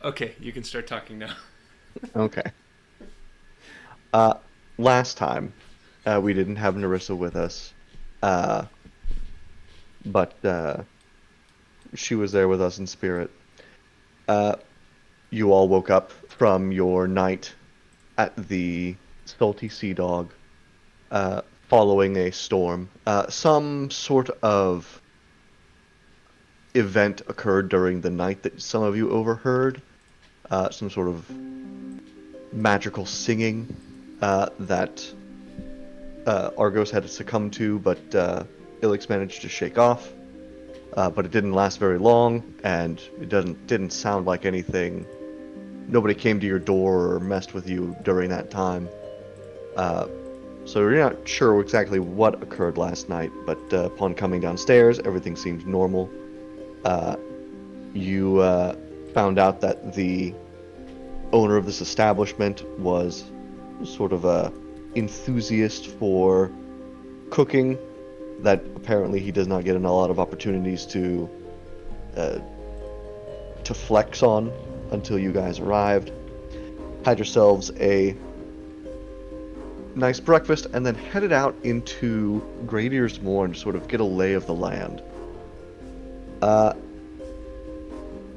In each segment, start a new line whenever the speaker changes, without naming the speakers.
Okay, you can start talking now.
Okay. Uh, Last time, we didn't have Narissa with us, uh, but she was there with us in spirit. Uh, you all woke up from your night at the Salty Sea Dog, following a storm. Some sort of event occurred during the night that some of you overheard. Some sort of magical singing that Argos had succumbed to, but Ilix managed to shake off. But it didn't last very long, and it didn't sound like anything. Nobody came to your door or messed with you during that time. Uh, so you're not sure exactly what occurred last night, but upon coming downstairs, everything seemed normal. Uh, you found out that the owner of this establishment was sort of a enthusiast for cooking, that apparently he does not get in a lot of opportunities uh, to flex on until you guys arrived. Had yourselves a nice breakfast and then headed out into Gradier's Mourn to sort of get a lay of the land. Uh,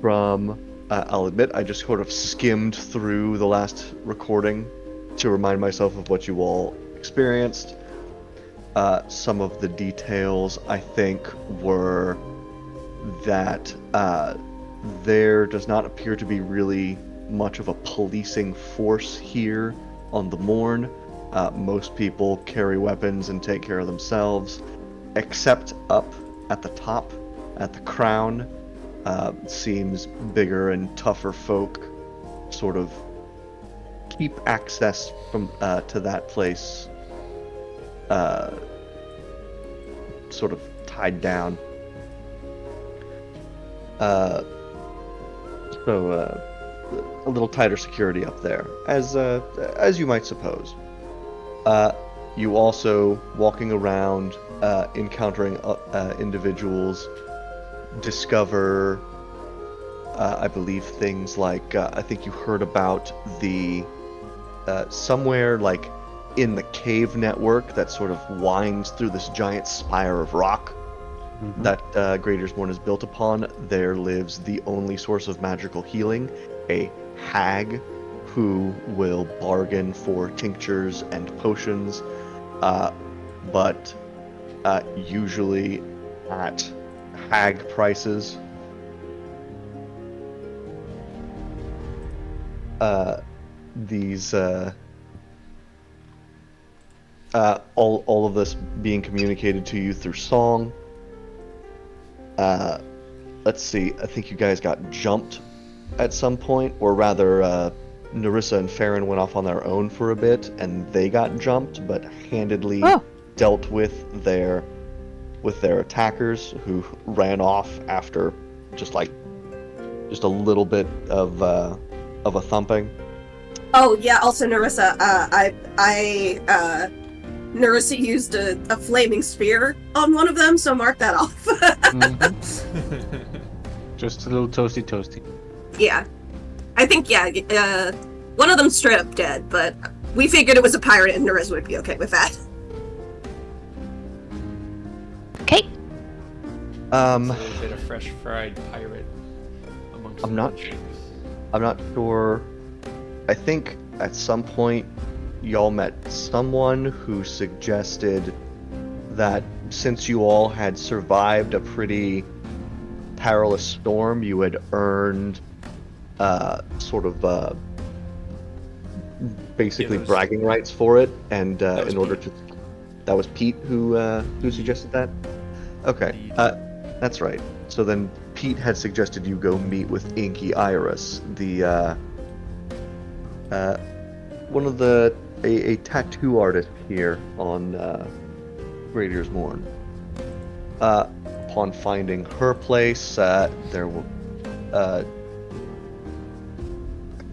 from I'll admit I just sort of skimmed through the last recording to remind myself of what you all experienced. Some of the details I think were that there does not appear to be really much of a policing force here on the Morn. Most people carry weapons and take care of themselves, except up at the top, at the crown. Seems bigger and tougher folk sort of keep access from to that place uh, sort of tied down. Uh, so a little tighter security up there, as you might suppose. Uh, you also walking around, encountering individuals, discover, I believe, things like I think you heard about the somewhere like in the cave network that sort of winds through this giant spire of rock
Mm-hmm.
that Greater's Morn is built upon. There lives the only source of magical healing, a hag who will bargain for tinctures and potions, uh, but usually at hag prices. Uh, these all of this being communicated to you through song. Uh, let's see. I think you guys got jumped at some point, or rather, Narissa and Farron went off on their own for a bit, and they got jumped, but handedly
Oh,
dealt with their attackers, who ran off after just like just a little bit of a thumping.
Oh yeah. Also, Narissa. Narissa used a flaming spear on one of them, so mark that off.
mm-hmm. Just a little toasty toasty.
Yeah, I think yeah. One of them straight up dead, but we figured it was a pirate, and Narissa would be okay with that.
Okay.
Um,
A little bit of fresh fried pirate amongst
I'm not
the
I'm not sure. I think at some point y'all met someone who suggested that since you all had survived a pretty perilous storm, you had earned sort of basically
Yeah, that was-
bragging rights for it, and
That was
in order
Pete.
to, that was Pete who suggested that. Okay,
Indeed.
that's right. So then Pete had suggested you go meet with Inky Iris, the one of the a tattoo artist here on Gradier's Morn. Upon finding her place, there will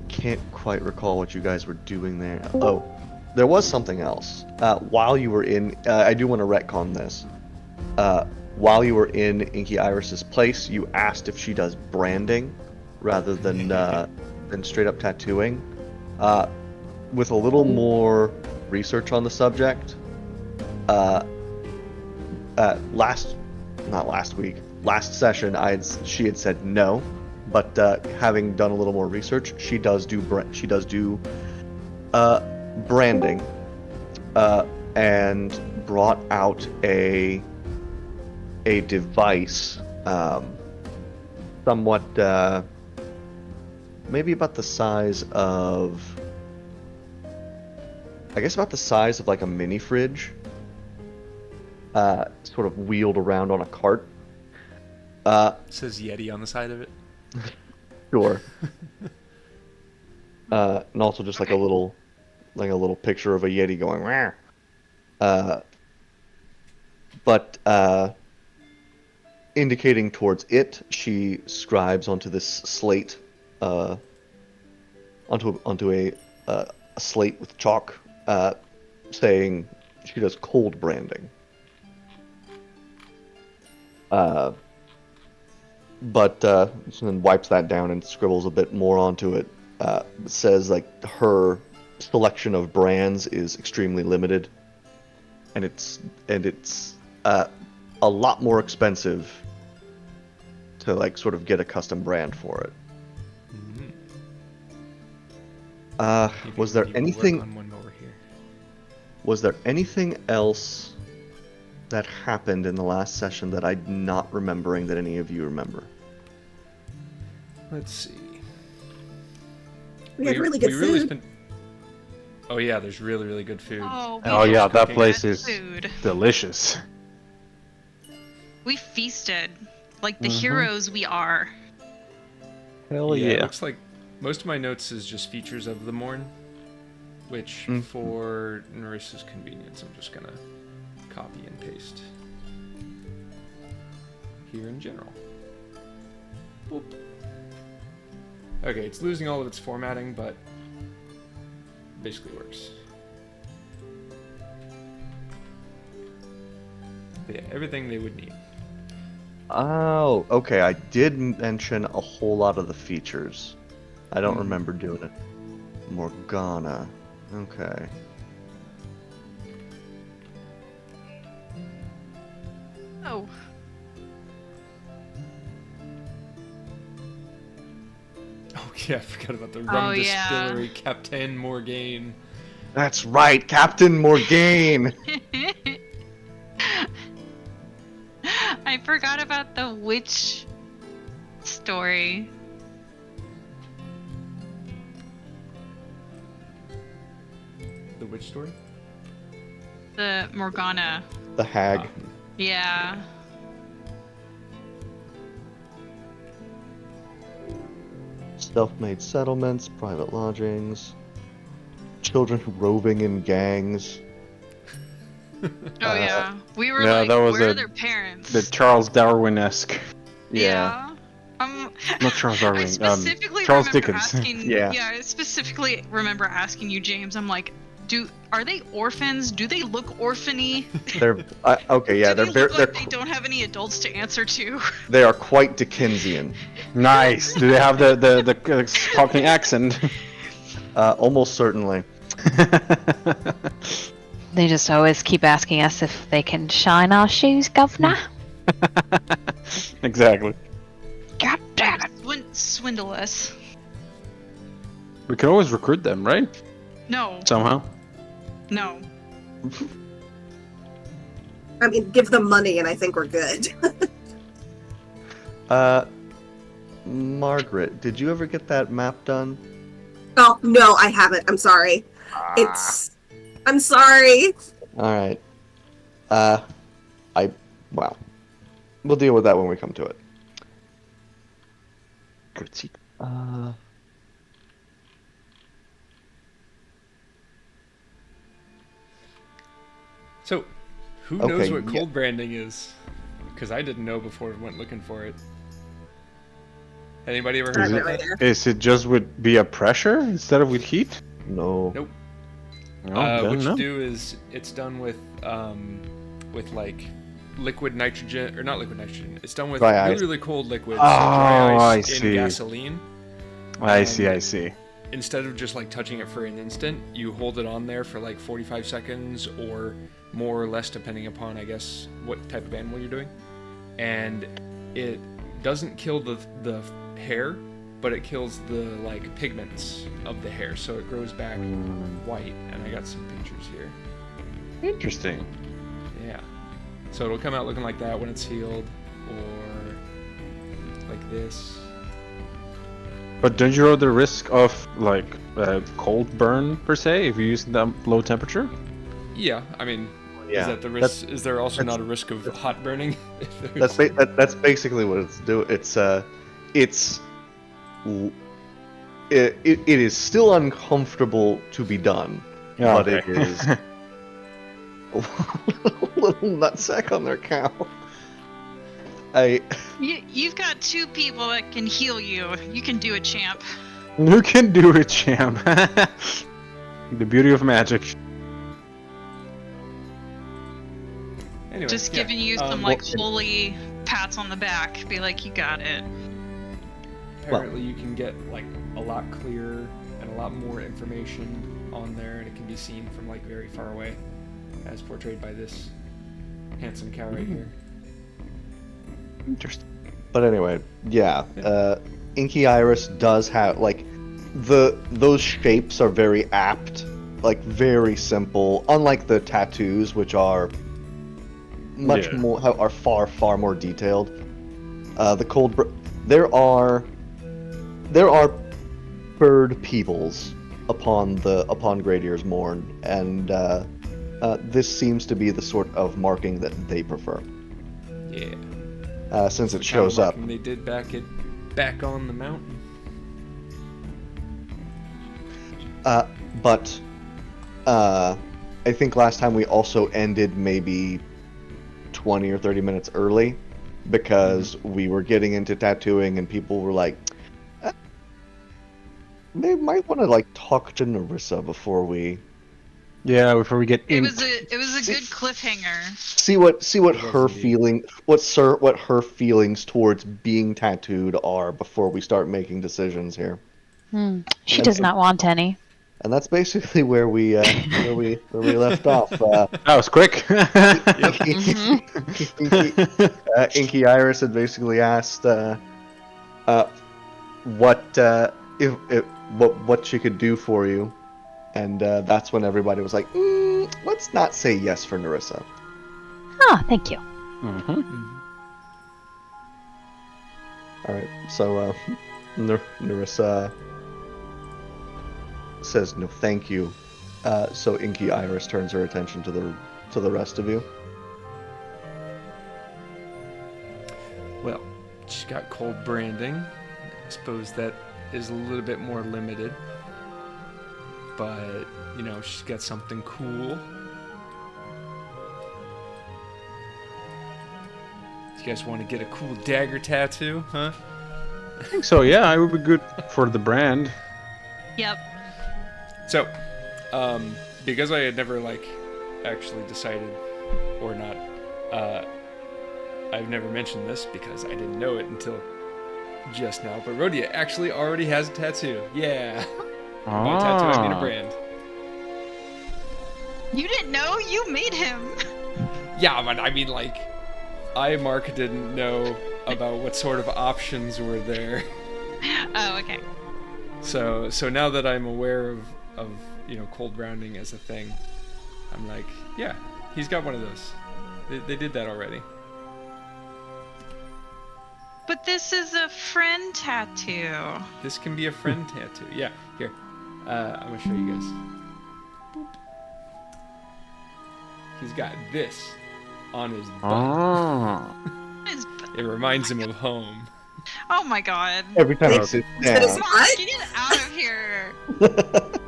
can't quite recall what you guys were doing there. Oh, there was something else. While you were in, I do want to retcon this. While you were in Inky Iris's place, you asked if she does branding. rather than straight up tattooing. With a little more research on the subject, last session, she had said no, but having done a little more research, she does do branding, and brought out a device, somewhat maybe about the size of, I guess about the size of like a mini fridge, sort of wheeled around on a cart.
It says Yeti on the side of it.
Sure. And also just like a little picture of a Yeti going, "Rawr." But indicating towards it, she scribes onto this slate, onto a slate with chalk, saying she does cold branding. But then wipes that down and scribbles a bit more onto it. Says like her selection of brands is extremely limited, and it's a lot more expensive to like sort of get a custom brand for it. Was there anything?
On one over here.
Was there anything else that happened in the last session that I'm not remembering that any of you remember?
Let's see.
We had really good food.
Oh yeah, there's really, really good food.
Oh yeah, that place is delicious.
We feasted like the heroes we are.
Hell
It
yeah.
looks like most of my notes is just features of the Morn, which for Narissa's convenience, I'm just gonna copy and paste here in general. Boop. Okay, it's losing all of its formatting, but basically works. But yeah, everything they would need.
Oh, okay. I did mention a whole lot of the features. I don't remember doing it. Morgana. Okay.
Oh.
Oh yeah, I forgot about the rum distillery, Captain Morgaine.
That's right, Captain Morgaine!
I forgot about the witch story.
The witch story?
The Morgana.
The hag.
Yeah.
Self-made settlements, private lodgings, children roving in gangs.
Oh yeah. We were
yeah,
like,
that was
where are their parents?
The Charles Darwin-esque.
Yeah.
Not Charles Darwin.
I specifically
Charles
remember
Dickens.
asking.
Yeah.
I specifically remember asking you, James. I'm like, are they orphans? Do they look orphany?
They're okay. Yeah,
Do
they're
they look
very.
like they don't have any adults to answer to?
They are quite Dickensian.
Nice. Do they have the Cockney accent?
Almost certainly.
They just always keep asking us if they can shine our shoes, governor.
Exactly.
God damn it.
Swindle us.
We can always recruit them, right?
No.
Somehow.
No.
I mean, give them money and I think we're good.
Margaret, did you ever get that map done?
Oh, no, I haven't. I'm sorry. I'm sorry.
Alright. Well. We'll deal with that when we come to it.
So, who knows
Okay,
what cold branding is? Because I didn't know before I went looking for it. Anybody ever heard
I
of
have
that?
no idea.
Is it just with via pressure instead of with heat?
No.
Nope.
No,
What you
no.
do is it's done with like liquid nitrogen, or not liquid nitrogen. It's done with
Dry
really,
ice.
really cold liquids,
Oh,
dry
I
ice,
see.
and gasoline.
I see.
Instead of just like touching it for an instant, you hold it on there for like 45 seconds or more or less, depending upon, I guess, what type of animal you're doing. And it doesn't kill the hair, but it kills the like pigments of the hair, so it grows back white. And I got some pictures here.
Interesting.
Yeah. So it'll come out looking like that when it's healed, or like this.
But don't you run the risk of like cold burn per se if you use that low temperature?
Yeah, I mean,
Yeah,
is that the risk? Is there also not a risk of hot burning?
That's basically what it's doing. It is still uncomfortable to be done,
Yeah,
but
okay.
it is a little nutsack on their cow.
You've got 2 people that can heal you. You can do it, champ.
You can do it, champ. The beauty of magic.
Anyway,
Just
yeah,
giving you some like holy pats on the back. Be like, you got it.
Apparently, you can get like a lot clearer and a lot more information on there, and it can be seen from like very far away, as portrayed by this handsome cow right here.
Interesting.
But anyway, yeah. Inky Iris does have like those shapes are very apt, like very simple. Unlike the tattoos, which are much more are far more detailed. There are bird peoples upon Great Morn, and this seems to be the sort of marking that they prefer.
Yeah.
Since it
The
shows
kind of
up.
marking they did back on the mountain.
But I think last time we also ended maybe 20 or 30 minutes early because we were getting into tattooing and people were like, they might want to like talk to Narissa before we
Before we get
It
in.
was a good cliffhanger.
see what
It
her
was indeed.
what her feelings towards being tattooed are before we start making decisions here.
She does not want any.
And that's basically where we left off.
That was quick.
Inky Iris had basically asked what she could do for you, and that's when everybody was like, let's not say yes for Narissa.
Oh, thank you.
All right, so Narissa says no, thank you. So Inky Iris turns her attention to the rest of you.
Well, she's got cold branding. I suppose that is a little bit more limited. But, you know, she's got something cool. You guys want to get a cool dagger tattoo, huh?
I think so, yeah. It would be good for the brand.
Yep.
So, because I had never, like, actually decided or not, I've never mentioned this because I didn't know it until just now, but Rhodia actually already has a tattoo. Yeah. By tattoo, I mean a brand.
You didn't know? You made him.
Yeah, but I mean, like, Mark didn't know about what sort of options were there.
Oh, okay.
So now that I'm aware of you know, cold branding as a thing, I'm like, yeah, he's got one of those. They did that already.
But this is a friend tattoo.
This can be a friend tattoo. Yeah, here. I'm gonna show you guys. Boop. He's got this on his butt. It reminds him of home.
Oh my god.
Every time he sits
Is it his
down.
butt?
Get out of here.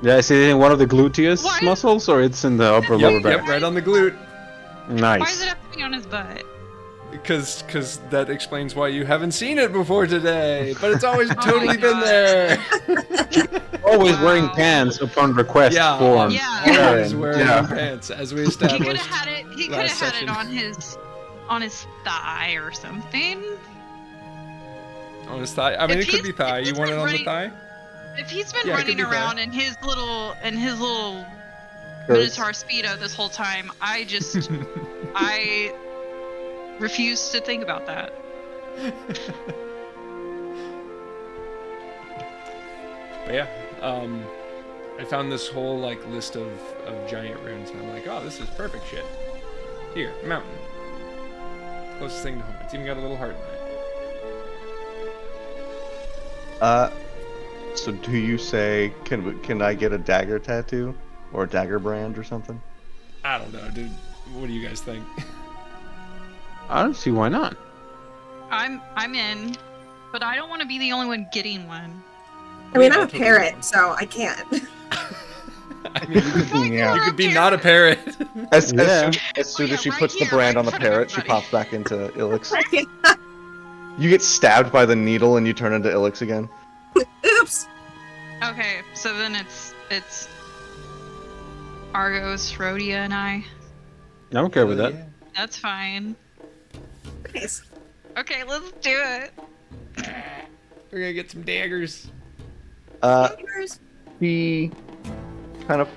Yeah, is it in one of the gluteus
Why?
muscles or it's in the upper lower back?
Yep, right on the glute.
Why does
Nice.
it have to be on his butt?
Because that explains why you haven't seen it before today. But it's always
my
totally been
God.
there.
Always wearing
Wow.
pants upon request
Yeah.
form.
Yeah.
Always wearing
Yeah.
pants, as we
He could
established.
have had it. He could
last
have had it
session.
on his thigh or something.
On his thigh. I mean,
If
it could be
he's-
thigh.
if
You
he's
want it
like
on the
running-
thigh?
If he's been
Yeah, it could
running
be fair.
around in his little
Skirts.
Minotaur Speedo this whole time, I refuse to think about that.
But yeah, I found this whole like list of giant runes, and I'm like, oh, this is perfect shit. Here, mountain. Closest thing to home. It's even got a little heart in it.
So do you say, can I get a dagger tattoo? Or a dagger brand or something?
I don't know, dude. What do you guys think?
I don't see why not.
I'm in, but I don't want to be the only one getting one.
I mean, I'm
I'll
a
totally
parrot,
get
so I can't.
I mean,
Yeah.
you could be not a parrot.
As
Yeah.
soon
yeah,
as she
right
puts the
here,
brand
right
on the
in front of
parrot, she
everybody.
pops back into Ilix. You get stabbed by the needle and you turn into Ilix again.
Oops.
Okay, so then it's Argos, Rhodia, and I.
I'm okay with
Oh,
that.
That's fine.
Nice.
Okay, let's do it.
We're gonna get some daggers.
Fingers.
He kind of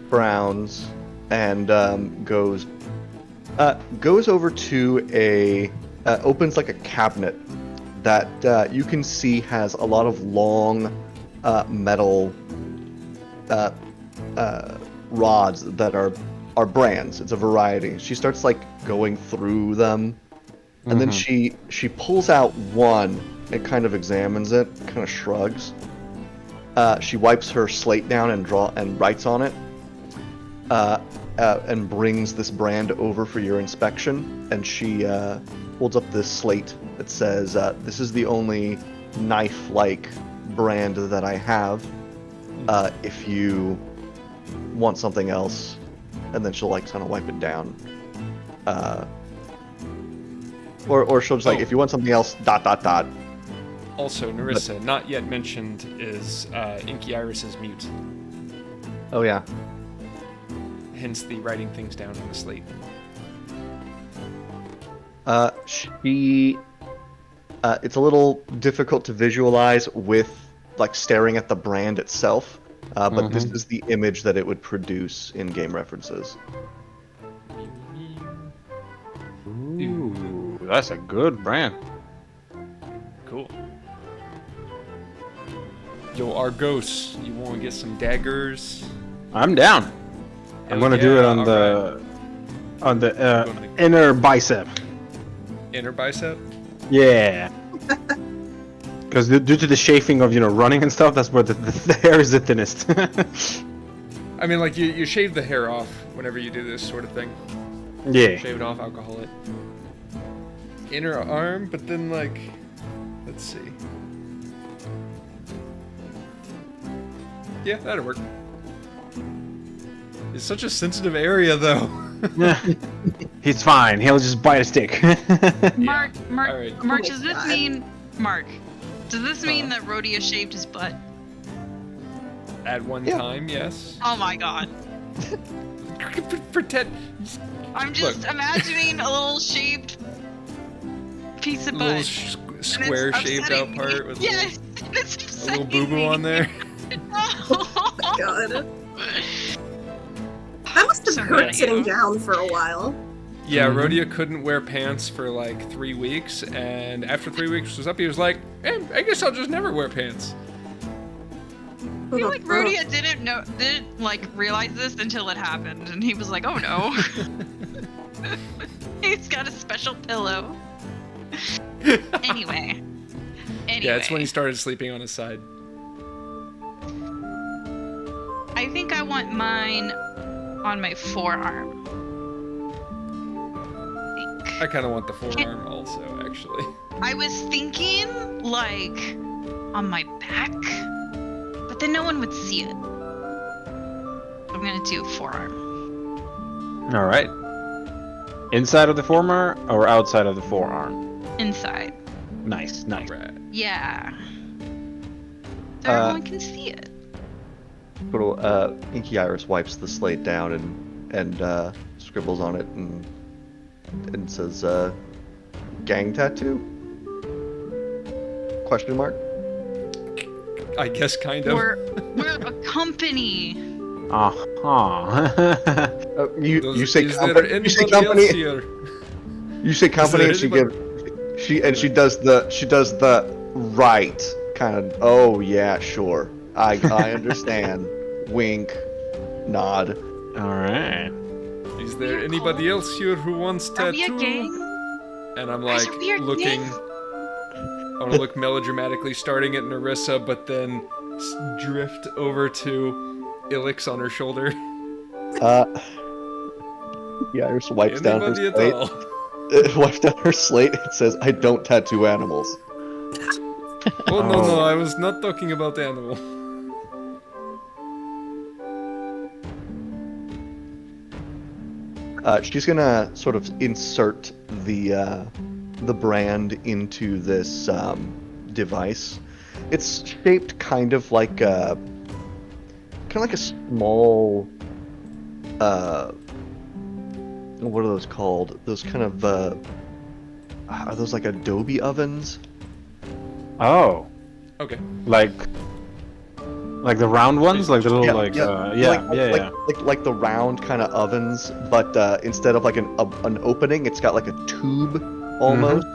frowns and goes over to opens like a cabinet that you can see has a lot of long metal rods that are brands. It's a variety. She starts like going through them, and then she pulls out one and kind of examines it, kind of shrugs. She wipes her slate down and writes on it, and brings this brand over for your inspection. And she holds up this slate that says, "This is the only knife-like brand that I have. If you want something else," and then she'll like kind of wipe it down. Or she'll just like,
Oh.
"If you want something else, ...
Also, Narissa, not yet mentioned, is Inky Iris's mute.
Oh yeah.
Hence the writing things down on the slate.
She. It's a little difficult to visualize with like staring at the brand itself, but this is the image that it would produce in game references.
Ooh, that's a good brand.
Cool. Yo, Argos, you want to get some daggers?
I'm down. I'm
Hell
gonna do
yeah,
it on
alright.
the
Going to
inner bicep.
the inner bicep?
Yeah. Because due to the chafing of running and stuff, that's where the hair is the thinnest.
I mean, like, you shave the hair off whenever you do this sort of thing.
Yeah.
Shave it off, alcohol it. Inner arm, but then, like, let's see. Yeah, that'll work. It's such a sensitive area, though.
He's fine. He'll just bite a stick.
Mark,
Alright.
Mark,
Oh
does
my
this
God.
mean Mark? Does this mean
Huh?
that Rhodia shaved his butt?
At one
Yeah.
time, yes.
Oh my god.
Pretend.
I'm just
Look.
imagining a little shaved piece of
Little
butt.
square shaved out
upsetting me.
part with
Yes, it's
a little
upsetting
boo boo
me.
on there.
God. That must have
So
hurt
good.
sitting down for a while.
Yeah,
Mhm.
Rhodia couldn't wear pants for like 3 weeks, and after 3 weeks was up, he was like, "Hey, I guess I'll just never wear pants."
I feel like Rhodia didn't like realize this until it happened, and he was like, "Oh no." He's got a special pillow. Anyway.
Yeah, it's when he started sleeping on his side.
I think I want mine on my forearm.
I kind of want the forearm also, actually.
I was thinking like on my back, but then no one would see it. I'm gonna do forearm.
All right. Inside of the forearm or outside of the forearm?
Inside.
Nice, nice.
Right.
Yeah. So
Uh,
everyone can see it.
Little Inky Iris wipes the slate down and scribbles on it and says, "Gang tattoo?" Question mark.
I guess kind of.
We're a company.
Uh-huh.
You say
Is there
company. You say
anybody
company.
else here?
You say company, and
anybody-
she does the right kind of. Oh yeah, sure. I understand. Wink, nod.
All right.
Is there
We're
anybody
cold.
else here who wants
Are we a
tattoo?
gang?
And I'm
Guys,
like
are we a
looking.
gang?
I want to look melodramatically, starting at Narissa, but then drift over to Ilix on her shoulder.
Yeah, Iris wipes down her
Anybody at
slate.
all?
Wipes down her slate and says, "I don't tattoo animals."
Oh no,
Oh.
I was not talking about animal.
She's gonna sort of insert the brand into this device. It's shaped kind of like a small what are those called? Those kind of are those like adobe ovens?
Oh,
Okay.
like the round ones, like the little
Like the round kind of ovens, but instead of like an opening, it's got like a tube almost.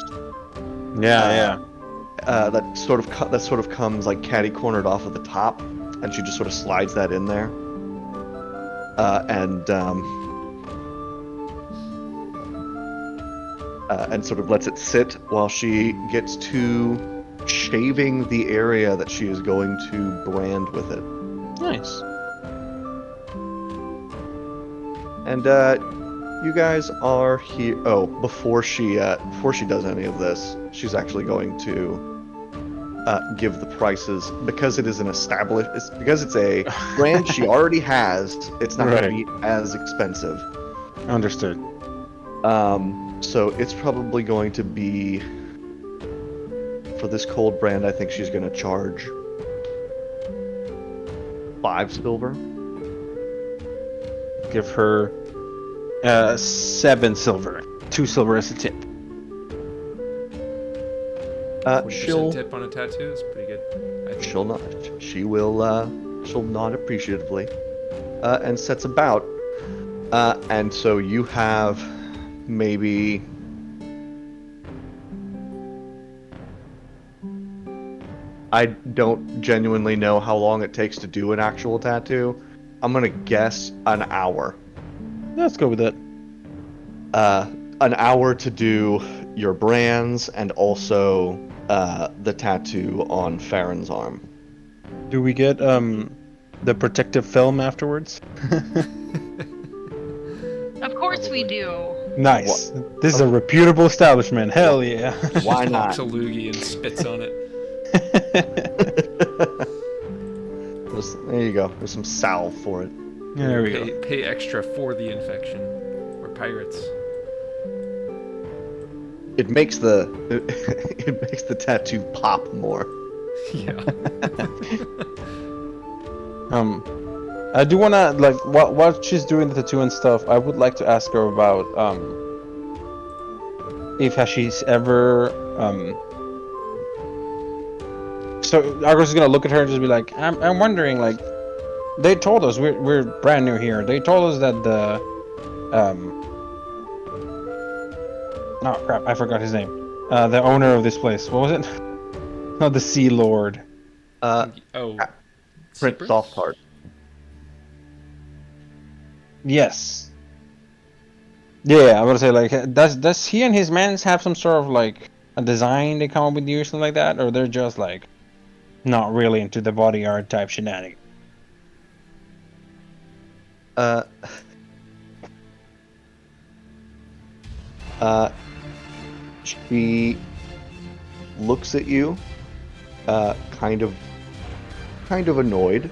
Yeah.
That sort of comes like catty cornered off of the top, and she just sort of slides that in there, and sort of lets it sit while she gets to shaving the area that she is going to brand with it.
Nice.
And you guys are here. Oh, before she does any of this, she's actually going to give the prices because it is because it's a brand she already has. It's not going to be as expensive.
Understood.
So it's probably going to be for this cold brand. I think she's going to charge 5 silver.
Give her 7 silver. 2 silver as a tip.
40%
She'll
tip on a tattoo. That's pretty good. I think.
she'll not. She will. She'll nod appreciatively, and sets about. And so you have maybe. I don't genuinely know how long it takes to do an actual tattoo. I'm gonna guess an hour.
Let's go with that.
An hour to do your brands and also the tattoo on Farron's arm.
Do we get the protective film afterwards?
Of course we do.
Nice. This is a reputable establishment. Hell yeah.
Why
Talks
not?
a loogie and spits on it.
There you go. There's some salve for it.
There we go.
Pay extra for the infection. We're pirates.
It makes the it makes the tattoo pop more.
Yeah.
I do wanna while she's doing the tattoo and stuff, I would like to ask her about if she's ever So Argos is gonna look at her and just be like, I'm wondering, like, they told us we're brand new here. They told us that the oh crap, I forgot his name. The owner of this place. What was it? Not the Sea Lord.
Oh.
Prince
Cyprus?
Soft
Yes. Yeah, I'm gonna say, like, does he and his mans have some sort of like a design they come up with you or something like that, or they're just like not really into the body art type shenanigans?
She looks at you, kind of annoyed,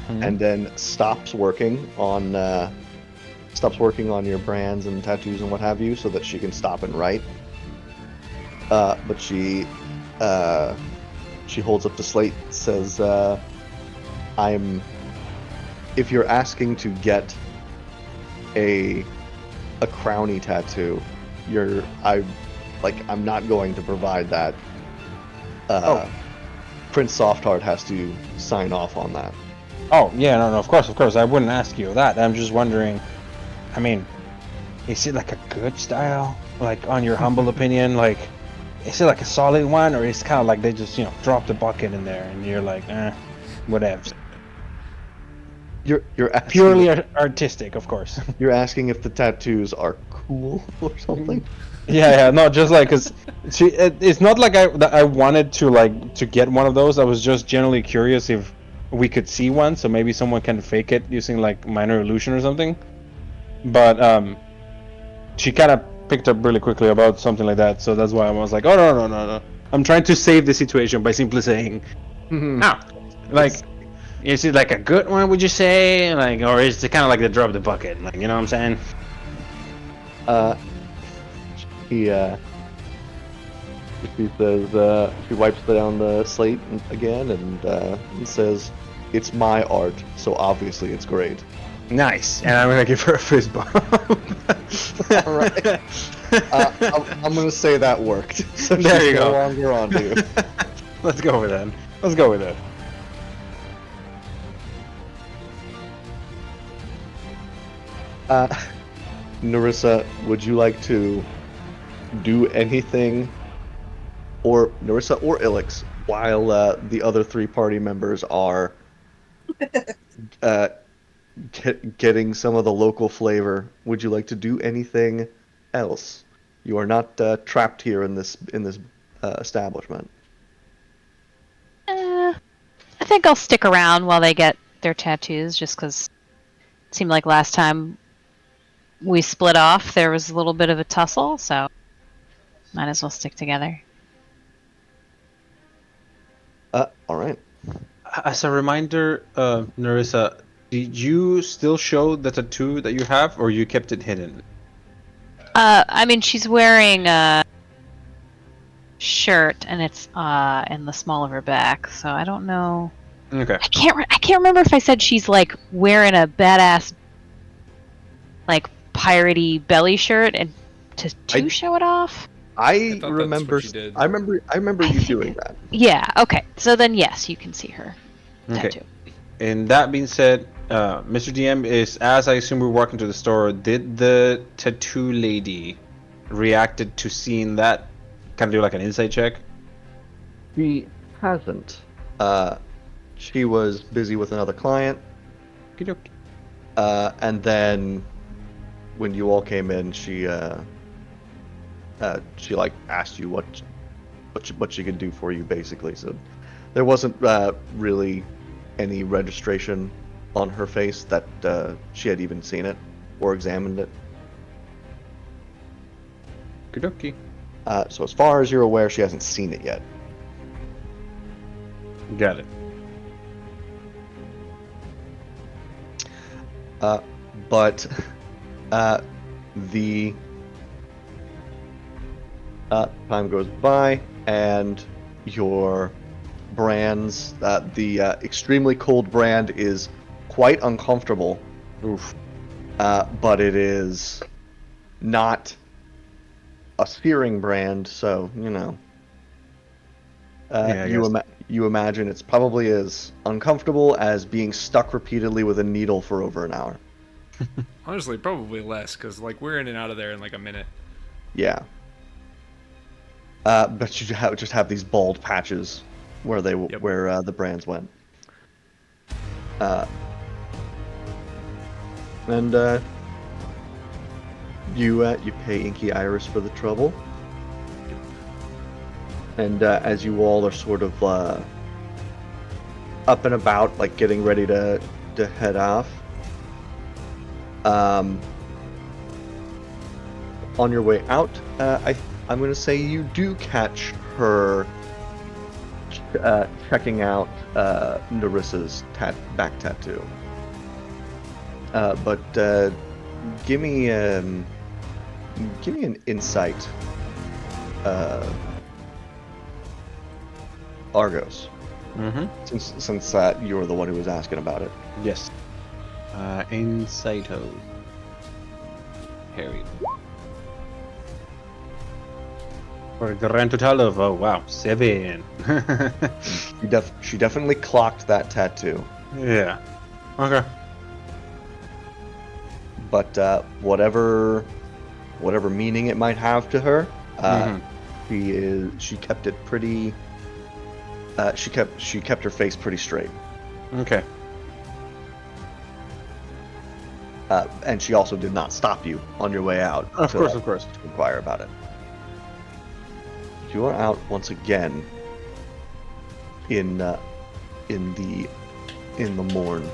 and then stops working on your brands and tattoos and what have you, so that she can stop and write. But she holds up the slate, says, if you're asking to get a crowny tattoo, I'm not going to provide that. Prince Softheart has to sign off on that.
Oh yeah, no, of course. I wouldn't ask you that. I'm just wondering. I mean, is it like a good style? Like, on your humble opinion, like, is it like a solid one, or is it kind of like they just drop the bucket in there and you're like, whatever.
You're asking
Purely artistic, of course.
You're asking if the tattoos are cool or something?
Yeah, no, just like, cause it's not like I wanted to get one of those. I was just generally curious if we could see one, so maybe someone can fake it using like minor illusion or something. But she kind of picked up really quickly about something like that, so that's why I was like, oh no. I'm trying to save the situation by simply saying, oh, like, is it like a good one? Would you say, like, or is it kind of like the drop the bucket? Like, you know what I'm saying?
She says, she wipes down the slate again and says, "It's my art, so obviously it's great."
Nice, and I'm gonna give her a fist bump.
All right. I'm gonna say that worked. So
There
she's
you
no
go.
longer on to you.
Let's go with that. Let's go with that.
Narissa, would you like to do anything, or Narissa or Ilix, while the other 3 party members are getting some of the local flavor? Would you like to do anything else? You are not trapped here in this establishment.
I think I'll stick around while they get their tattoos, just because it seemed like last time we split off, there was a little bit of a tussle, so might as well stick together.
All right.
As a reminder, Narissa, did you still show the tattoo that you have, or you kept it hidden?
I mean, she's wearing a shirt, and it's in the small of her back, so I don't know.
Okay.
I can't remember if I said she's like wearing a badass, like piratey belly shirt and to show it off.
I
thought that's
remember.
what you did.
I remember you doing that.
Yeah. Okay. So then, yes, you can see her
Okay.
tattoo.
And that being said, Mr. DM, is as I assume we're walking to the store, did the tattoo lady reacted to seeing that? Kind of do like an insight check?
She hasn't. She was busy with another client,
Okey-dokey.
and then when you all came in, she like asked you what she could do for you, basically. So there wasn't really any registration on her face that she had even seen it or examined it.
Okey-dokey.
So as far as you're aware, she hasn't seen it yet.
Got it.
But the time goes by, and your brands, the extremely cold brand is quite uncomfortable.
Oof.
But it is not a searing brand, so you know.
Yeah, I guess.
You imagine it's probably as uncomfortable as being stuck repeatedly with a needle for over an hour.
Honestly, probably less, because like we're in and out of there in like a minute.
Yeah. But you just have these bald patches where
Yep.
where the brands went. And you pay Inky Iris for the trouble. And as you all are sort of up and about, like getting ready to head off, on your way out, I'm going to say you do catch her checking out Narissa's back tattoo. But give me an insight, Argos,
Mm-hmm.
since you're the one who was asking about it.
Yes. Insighto. Harry. For a grand total of, oh wow, 7.
She definitely clocked that tattoo.
Yeah. Okay.
But whatever meaning it might have to her, she kept it pretty. She kept her face pretty straight,
Okay.
and she also did not stop you on your way out.
Of course.
To inquire about it. You are out once again in the morn.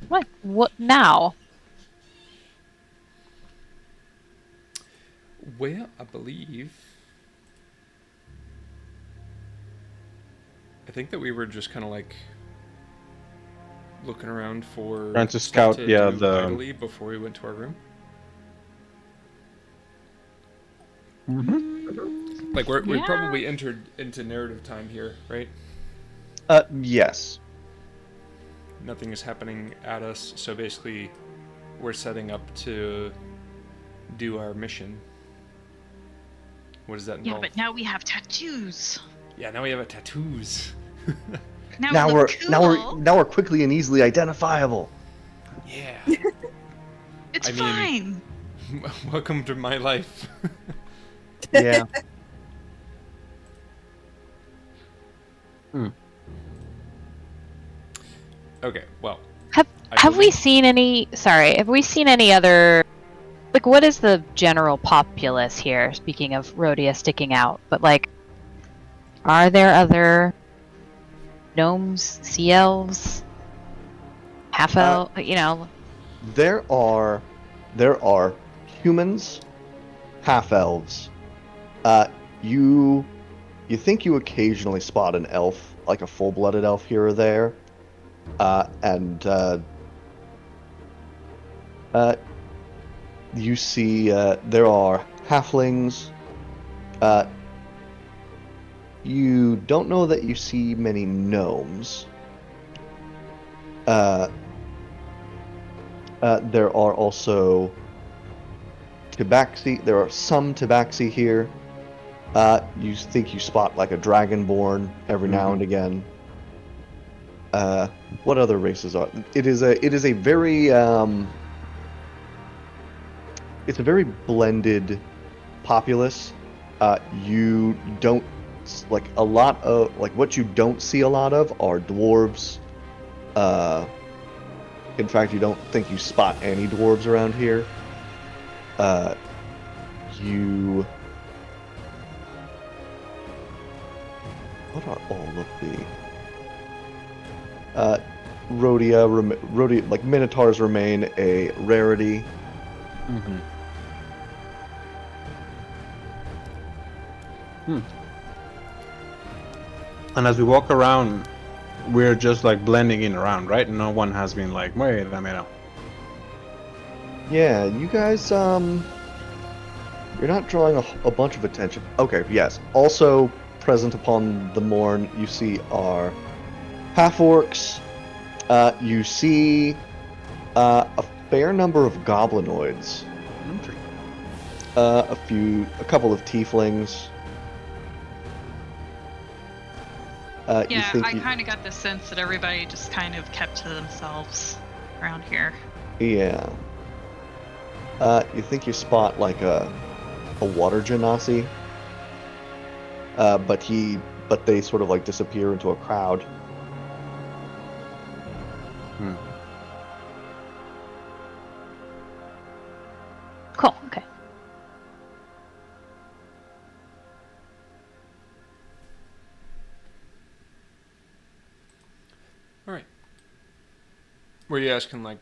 What? What now?
Well, I think that we were just kind of like looking around for
Trying to
stuff
scout,
to
yeah,
do
the-
idly before we went to our room. Like we
Yeah.
probably entered into narrative time here, right?
Yes.
Nothing is happening at us, so basically we're setting up to do our mission. What does that
Yeah,
involve?
but now we have tattoos.
Yeah, now we have a tattoos.
Now, we look cool.
Now we're quickly and easily identifiable.
Yeah.
It's
I mean-
fine.
Welcome to my life.
Yeah.
Okay, well.
Have
I
Have we
believe-
seen any? Sorry, have we seen any other? Like, what is the general populace here? Speaking of Rhodia sticking out, but like, are there other gnomes, sea elves, half elf? You know,
There are humans, half elves. You think you occasionally spot an elf, like a full-blooded elf here or there, and you see there are halflings. You don't know that you see many gnomes. There are also tabaxi. There are some tabaxi here. You think you spot like a dragonborn every now and again. What other races are? It is a very it's a very blended populace. You don't like a lot of like what you don't see a lot of are dwarves. In fact, you don't think you spot any dwarves around here. You. What are all of the? Rhodia, like minotaurs remain a rarity.
And as we walk around, we're just like blending in around, right? No one has been like, wait a minute.
Yeah, you guys, you're not drawing a bunch of attention. Okay, yes. Also present upon the morn, you see are half-orcs. You see a fair number of goblinoids. A couple of tieflings.
Yeah, I kind of got the sense that everybody just kind of kept to themselves around here.
Yeah. You think you spot like a water genasi, but they sort of like disappear into a crowd.
cool. Okay.
All right. Were you asking like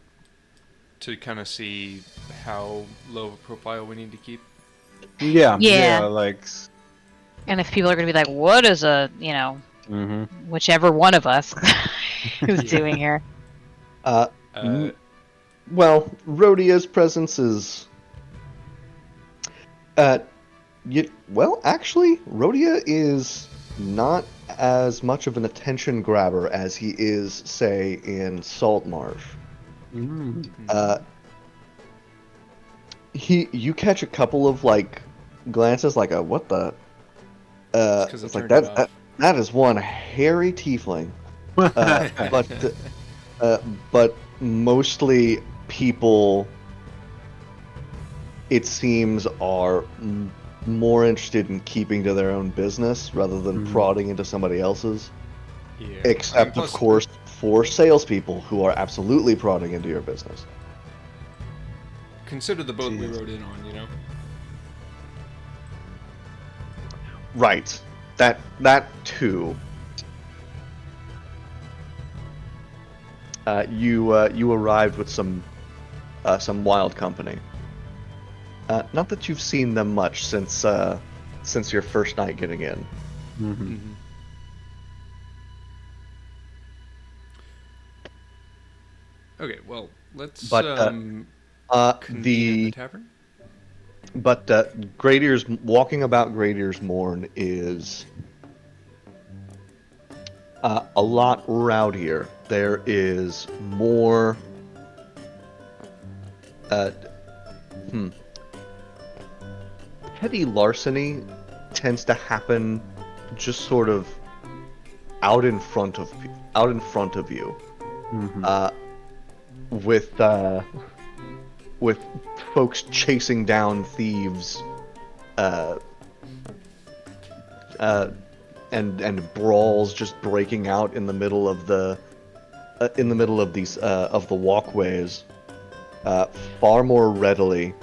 to kind of see how low of a profile we need to keep?
Yeah.
like.
And if people are gonna be like, "What is a whichever one of us who's doing here?"
Well, Rhodia's presence is Well, actually, Rhodia is not as much of an attention grabber as he is, say, in Saltmarsh.
Mm.
You catch a couple of like glances, like a what the?
It's 'cause I
It's like
turned it off.
that is one hairy tiefling. But uh, but mostly people, it seems, are more interested in keeping to their own business rather than prodding into somebody else's.
Yeah.
Except, of course, for salespeople who are absolutely prodding into your business.
Consider the boat we
Jeez.
rode in on, you know?
Right. That too. You arrived with some wild company. Not that you've seen them much since your first night getting in.
Mm-hmm.
Mm-hmm. Okay, well, let's
But
convene in the
the
tavern.
but Gradier's walking about Gradier's Morn is a lot rowdier. There is more. Uh, Petty larceny tends to happen just sort of out in front of you,
Mm-hmm.
with folks chasing down thieves, uh, and brawls just breaking out in the middle of these of the walkways, far more readily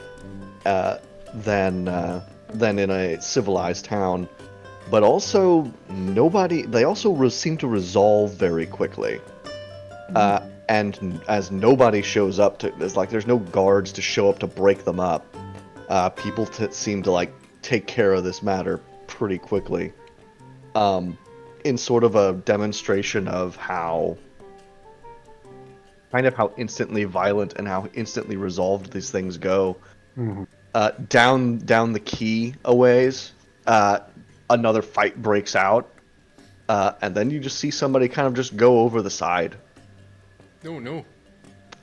than in a civilized town. But also, they also seem to resolve very quickly. And as nobody shows up there's no guards to show up to break them up. People seem to like take care of this matter pretty quickly. In sort of a demonstration of how instantly violent and how instantly resolved these things go.
Mm-hmm.
Down the quay a ways, another fight breaks out, and then you just see somebody kind of just go over the side,
No, no.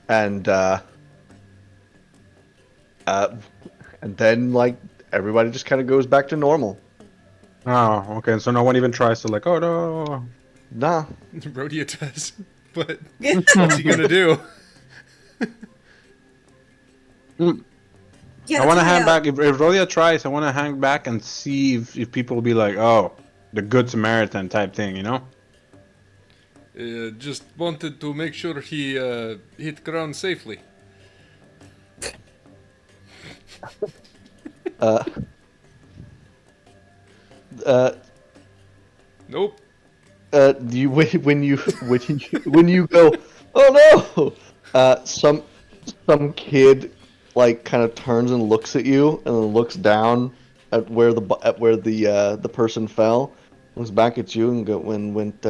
and then like everybody just kind of goes back to normal.
Oh, okay. So no one even tries to like, oh no.
Nah,
Rhodia does. But what's he gonna do?
Yeah,
I want to
try
hang
out.
back. If Rhodia tries, I want to hang back and see if people will be like, oh, the Good Samaritan type thing, you know?
Just wanted to make sure he hit ground safely.
uh, uh,
Nope.
you when you go, oh no, some kid like kind of turns and looks at you and then looks down at where the person fell, looks back at you and went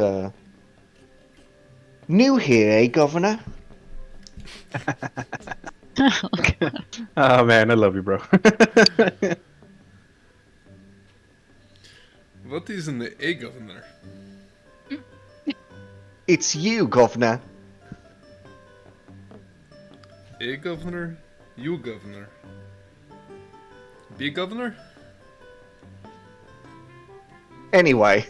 new here, eh, Governor?
Oh man, I love you, bro.
What is in the A governor?
It's you, Governor.
A governor? You governor? B governor?
Anyway,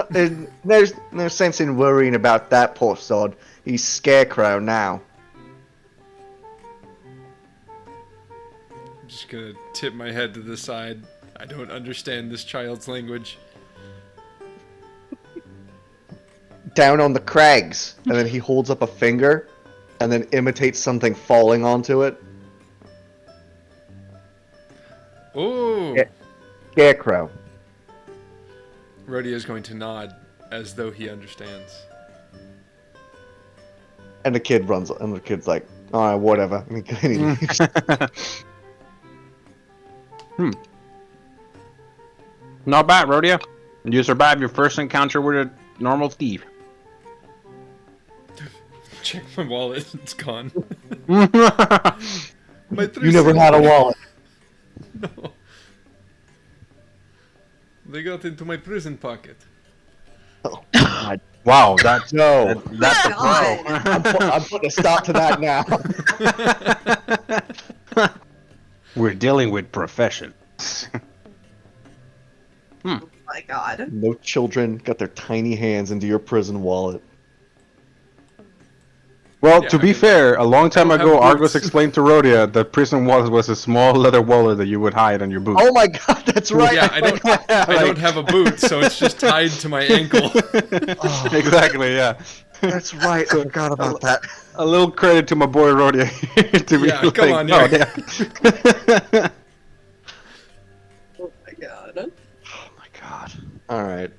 there's no sense in worrying about that poor sod. He's Scarecrow now.
I'm just gonna tip my head to the side. I don't understand this child's language.
Down on the crags, and then he holds up a finger, and then imitates something falling onto it.
Oh!
Yeah. Scarecrow.
Rhodia is going to nod as though he understands.
And the kid runs, and the kid's like, "Alright, whatever." And he leaves.
Not bad, Rhodia. You survived your first encounter with a normal thief.
Check my wallet, it's gone.
Oh,
My
You never had a wallet.
No. They got into my prison pocket.
Oh, God.
Wow, that's
No.
that's a
God.
pro.
I'm putting a stop to that now.
We're dealing with profession.
Oh my god.
No children got their tiny hands into your prison wallet.
Well,
Yeah,
to
I
be
mean,
fair, a long time
don't have
ago, Argos
boots.
explained to Rhodia that prison wallet was a small leather wallet that you would hide on your boot.
Oh my God, that's right.
Yeah, I don't have a boot, so it's just tied to my ankle.
Oh.
Exactly, yeah.
That's right. I forgot about that.
A little credit to my boy Rhodia to be
Yeah,
like,
come on,
no,
yeah.
damn.
Oh my god.
Oh my God. All right.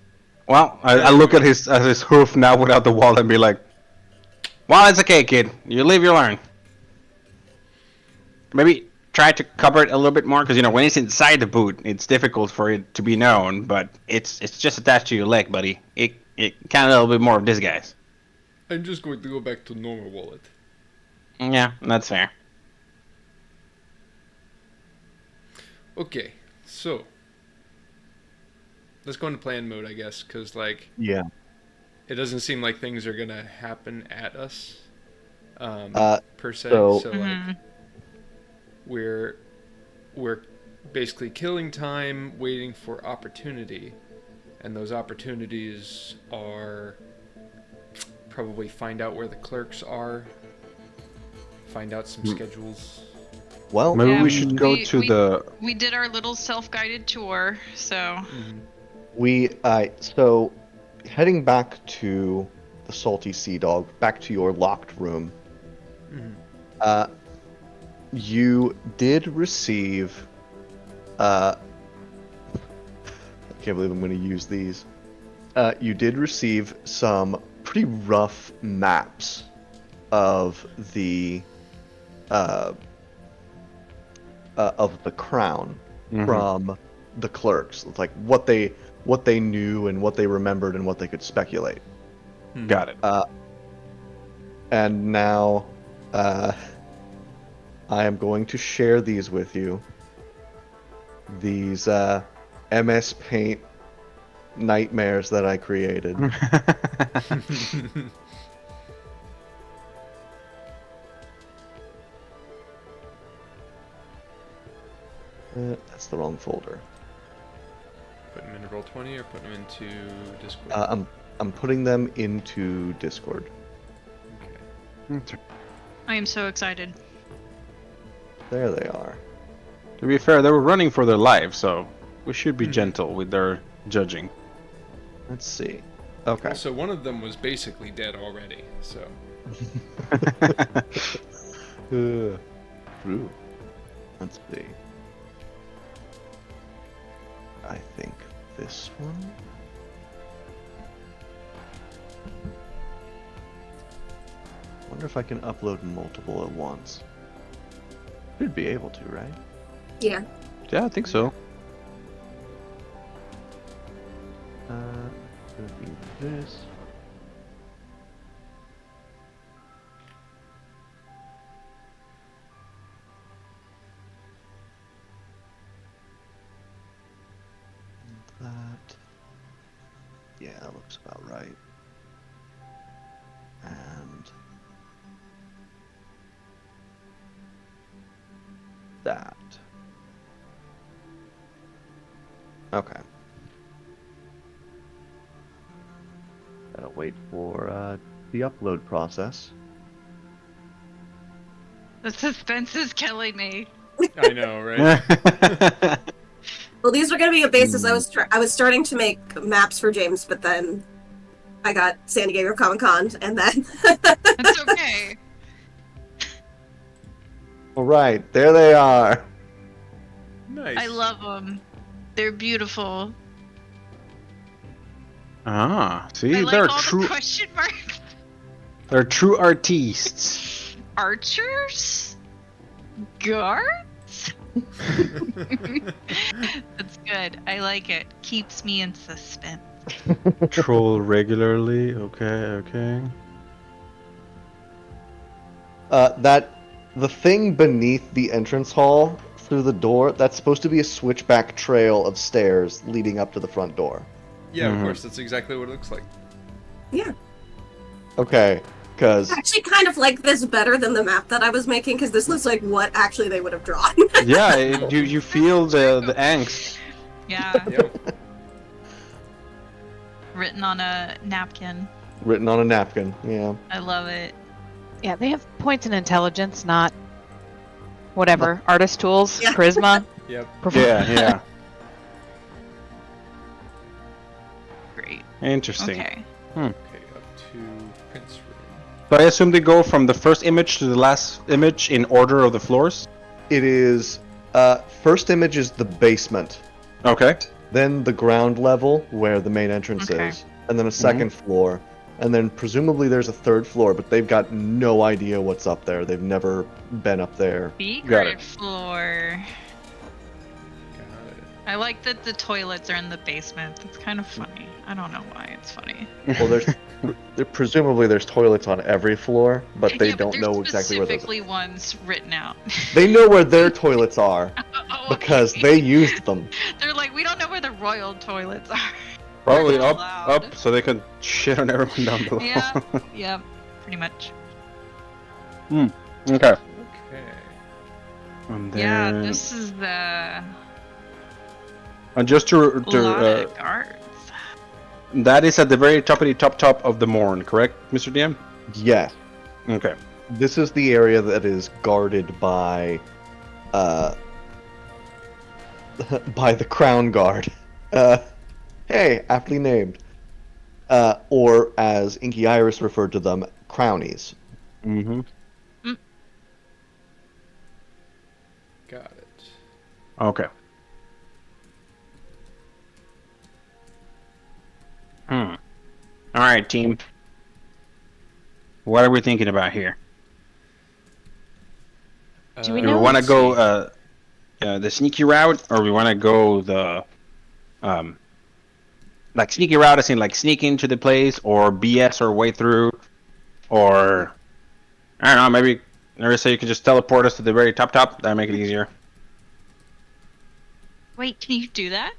Well, I look at his hoof now without the wallet and be like, well, it's okay, kid. You live, you learn. Maybe try to cover it a little bit more, because, you know, when it's inside the boot, it's difficult for it to be known, but it's just attached to your leg, buddy. It kind of a little bit more of disguise.
I'm just going to go back to normal wallet.
Yeah, that's fair.
Okay, so let's go into plan mode, I guess, because like
Yeah.
it doesn't seem like things are gonna happen at us, per se.
so-
So like we're basically killing time, waiting for opportunity, and those opportunities are probably find out where the clerks are, find out some schedules.
Well,
Maybe
Yeah,
we should go
we-
to
we-
the...
We did our little self-guided tour, so
so heading back to the Salty Sea Dog, back to your locked room. You did receive. I can't believe I'm going to use these. You did receive some pretty rough maps of the crown from the clerks. It's like what they knew and what they remembered and what they could speculate.
Got it.
And now, I am going to share these with you. These MS Paint nightmares that I created. That's the wrong folder.
Put them into Roll20 or put them into Discord.
I'm putting them into Discord.
Okay.
I am so excited.
There they are.
To be fair, they were running for their lives, so we should be gentle with their judging.
Let's see. Okay.
So one of them was basically dead already. So
True. Let's see. I think this one. Wonder if I can upload multiple at once. Should be able to, right?
Yeah.
Yeah, I think so.
Could be this. That. Yeah, that looks about right. And that. Okay. Gotta wait for the upload process.
The suspense is killing me.
I know, right?
Well, these were going to be a basis. I was starting to make maps for James, but then I got San Diego Comic Con, and then
It's okay.
All right, there they are.
Nice.
I love them. They're beautiful.
Ah, see,
I like
they're
all
true.
the question marks.
They're true artistes.
Archers? Guards? That's good. I like it. Keeps me in suspense.
Troll regularly. Okay.
The thing beneath the entrance hall through the door, that's supposed to be a switchback trail of stairs leading up to the front door.
Yeah, of
Mhm.
course. That's exactly what it looks like.
Yeah.
Okay, because
I actually kind of like this better than the map that I was making because this looks like what actually they would have drawn.
Yeah, you feel the angst.
Yeah,
Yep.
written on a napkin.
written on a napkin. Yeah.
I love it.
Yeah, they have points in intelligence, not whatever. Artist tools,
Yeah.
charisma.
Yep.
Yeah.
Great.
Interesting.
Okay.
Okay, up to Prince Room.
So I assume they go from the first image to the last image in order of the floors?
It is. First image is the basement,
Okay.
then the ground level where the main entrance
Okay.
is, and then a 2nd floor, and then presumably there's a 3rd floor, but they've got no idea what's up there. They've never been up there.
Secret floor.
Got it.
I like that the toilets are in the basement. That's kind of funny. I don't know why it's funny.
Well, presumably there's toilets on every floor, but they
Yeah,
don't
there's
know exactly where those.
specifically ones written out.
They know where their toilets are
Oh,
because
okay.
they used them.
They're like, we don't know where the royal toilets are.
Probably
They're
up,
not allowed.
so they can shit on everyone down below.
Yeah, yeah, pretty much.
Okay.
Okay.
And
Yeah,
then,
this is the
and just to
lot of guards.
that is at the very top of the morn, correct, Mr. DM?
Yes.
Okay.
This is the area that is guarded by by the Crown Guard. Hey, aptly named. Or as Inky Iris referred to them, Crownies.
Mm-hmm.
Got it.
Okay. All right, team. What are we thinking about here?
Do we
Do
know
we want to
let's
go
see.
the sneaky route, or we want to go the like sneaky route, as in like sneak into the place, or BS our way through, or I don't know, maybe Nerissa, you could just teleport us to the very top. That'd make it easier.
Wait, can you do that?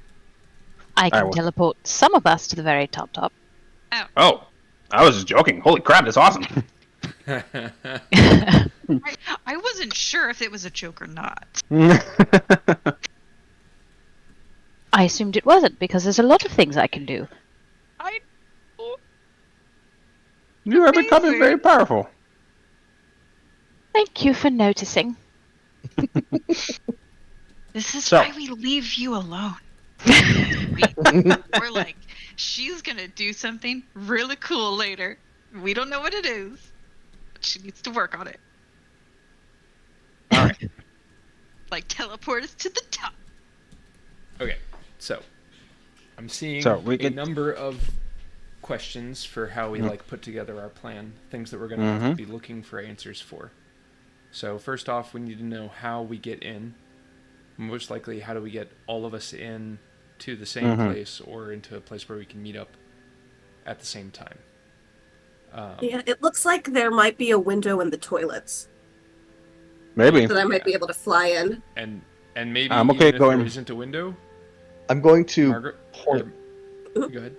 I can
will.
teleport some of us to the very top.
Oh, I was just joking. Holy crap, that's awesome.
I wasn't sure if it was a joke or not.
I assumed it wasn't because there's a lot of things I can do.
I.
You are becoming
Amazing.
very powerful.
Thank you for noticing.
This is
So-
why we leave you alone. We're like, she's gonna do something really cool later. We don't know what it is, but she needs to work on it.
All right.
Like teleport us to the top.
Okay, so I'm seeing
So we
a
could-
number of questions for how we like put together our plan, things that we're gonna have to be looking for answers for. So first off, we need to know how we get in. Most likely, how do we get all of us in to the same place or into a place where we can meet up at the same time?
Yeah, it looks like there might be a window in the toilets
Maybe.
that I might be able to fly in.
And maybe
I'm okay
even if
going-
there isn't a window,
I'm going to
Margaret.
point.
Go ahead.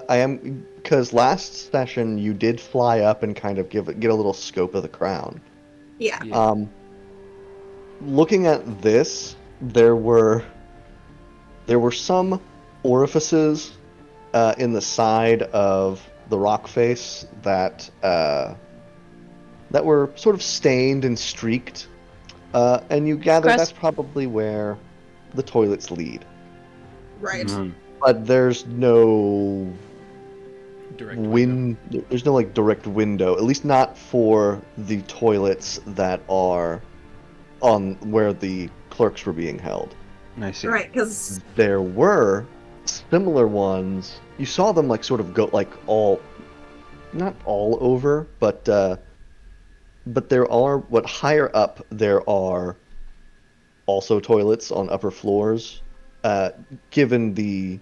I am because last session you did fly up and kind of get a little scope of the crown.
Yeah.
Yeah.
Looking at this, there were some orifices in the side of the rock face that were sort of stained and streaked, and you gather
Gross.
that's probably where the toilets lead.
Right.
Mhm.
But there's no
Direct window.
there's no like direct window, at least not for the toilets that are on where the clerks were being held.
I see.
Right, because
There were similar ones. You saw them like sort of go like not all over, but there are what higher up there are also toilets on upper floors. Given the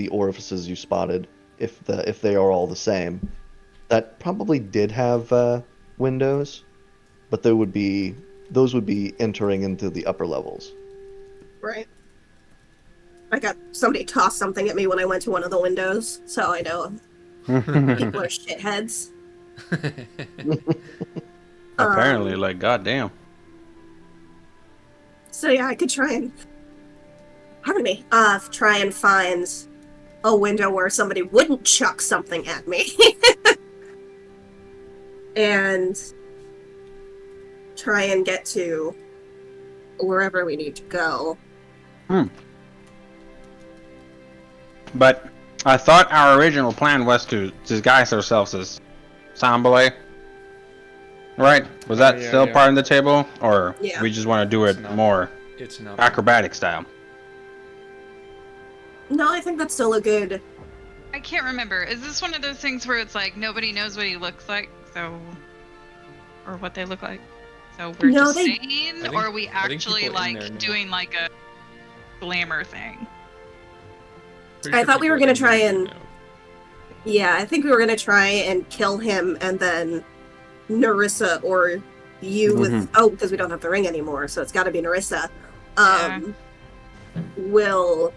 orifices you spotted, if they are all the same, that probably did have windows, but they would be those would be entering into the upper levels.
Right. I got somebody tossed something at me when I went to one of the windows, so I know people are shitheads.
Apparently, like, goddamn.
So yeah, I could try and, pardon me, try and find a window where somebody wouldn't chuck something at me. And try and get to wherever we need to go.
But I thought our original plan was to disguise ourselves as Sambalay. Right? Was that
yeah,
still
yeah.
part of the table? Or
Yeah.
we just want to do it
It's not.
more
It's not.
acrobatic style?
No, I think that's still a good...
I can't remember. Is this one of those things where it's like nobody knows what he looks like, so, or what they look like, so we're
No,
just
they-
saying,
think-
or are we
I think
actually
people in there
like
know.
doing like a glamour thing?
Pretty
I
sure
thought we were
people
gonna
in
try
there
and-
know.
Yeah, I think we were gonna try and kill him, and then Narissa or you with... Oh, because we don't have the ring anymore, so it's gotta be Narissa. Will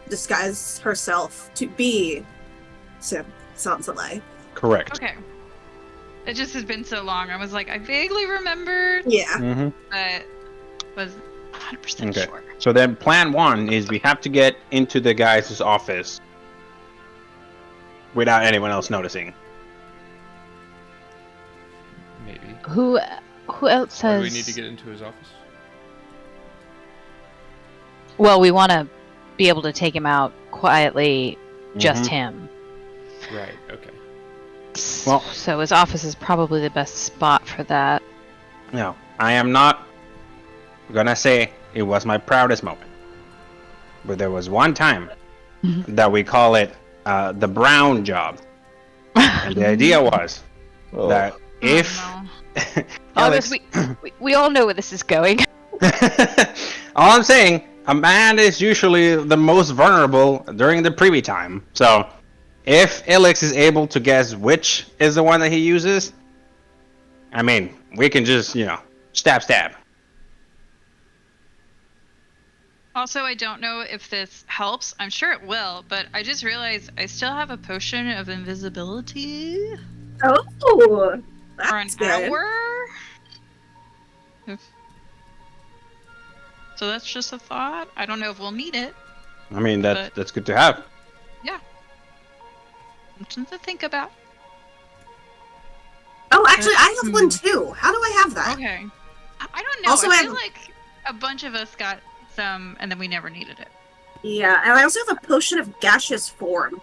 disguise herself to be Sansalai.
Correct.
Okay. It just has been so long. I was like, I vaguely remembered,
Yeah.
Mm-hmm.
but was 100%
Okay.
sure.
So then plan one is we have to get into the guy's office without anyone else noticing.
Maybe.
Who else
Why
has?
do we need to get into his office?
Well, we want to be able to take him out quietly, just
Mhm.
him.
Right. Okay.
Well-
So his office is probably the best spot for that.
No, I am not gonna say it was my proudest moment. But there was one time that we call it the brown job. And the idea was
Oh,
that if
Oh, no.
Alex,
we all know where this is going.
all I'm saying, a man is usually the most vulnerable during the privy time. So if Alex is able to guess which is the one that he uses, I mean, we can just, stab.
Also, I don't know if this helps. I'm sure it will, but I just realized I still have a potion of invisibility
Oh,
for an
that's good.
hour. So that's just a thought. I don't know if we'll need it.
I mean,
But-
that's good to have.
Something to think about.
Oh, actually, I have one too. How do I have that?
Okay. I don't know.
Also,
I
I
feel
have-
like a bunch of us got some, and then we never needed it.
Yeah, and I also have a potion of gaseous form.